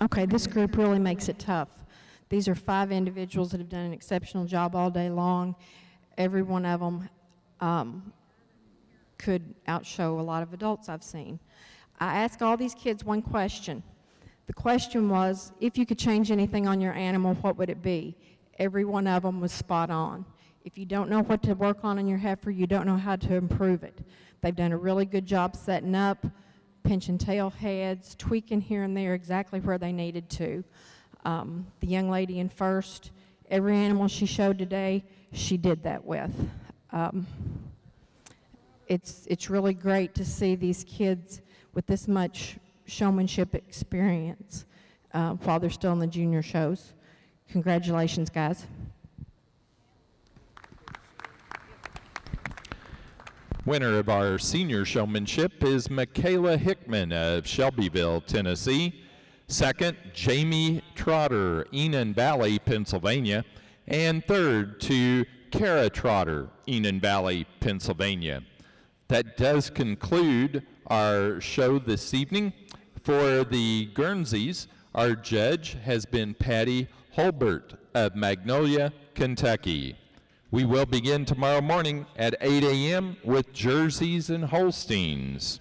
Okay, this group really makes it tough. These are 5 individuals that have done an exceptional job all day long. Every one of them could outshow a lot of adults I've seen. I asked all these kids one question. The question was, if you could change anything on your animal, what would it be? Every one of them was spot on. If you don't know what to work on in your heifer, you don't know how to improve it. They've done a really good job setting up, pinching tail heads, tweaking here and there exactly where they needed to. The young lady in first, every animal she showed today, she did that with. It's really great to see these kids with this much showmanship experience while they're still in the junior shows. Congratulations, guys. Winner of our senior showmanship is Michaela Hickman of Shelbyville, Tennessee. Second, Jamie Trotter, Enon Valley, Pennsylvania. And third to Kara Trotter, Enon Valley, Pennsylvania. That does conclude our show this evening. For the Guernseys, our judge has been Patty Holbert of Magnolia, Kentucky. We will begin tomorrow morning at 8 a.m. with Jerseys and Holsteins.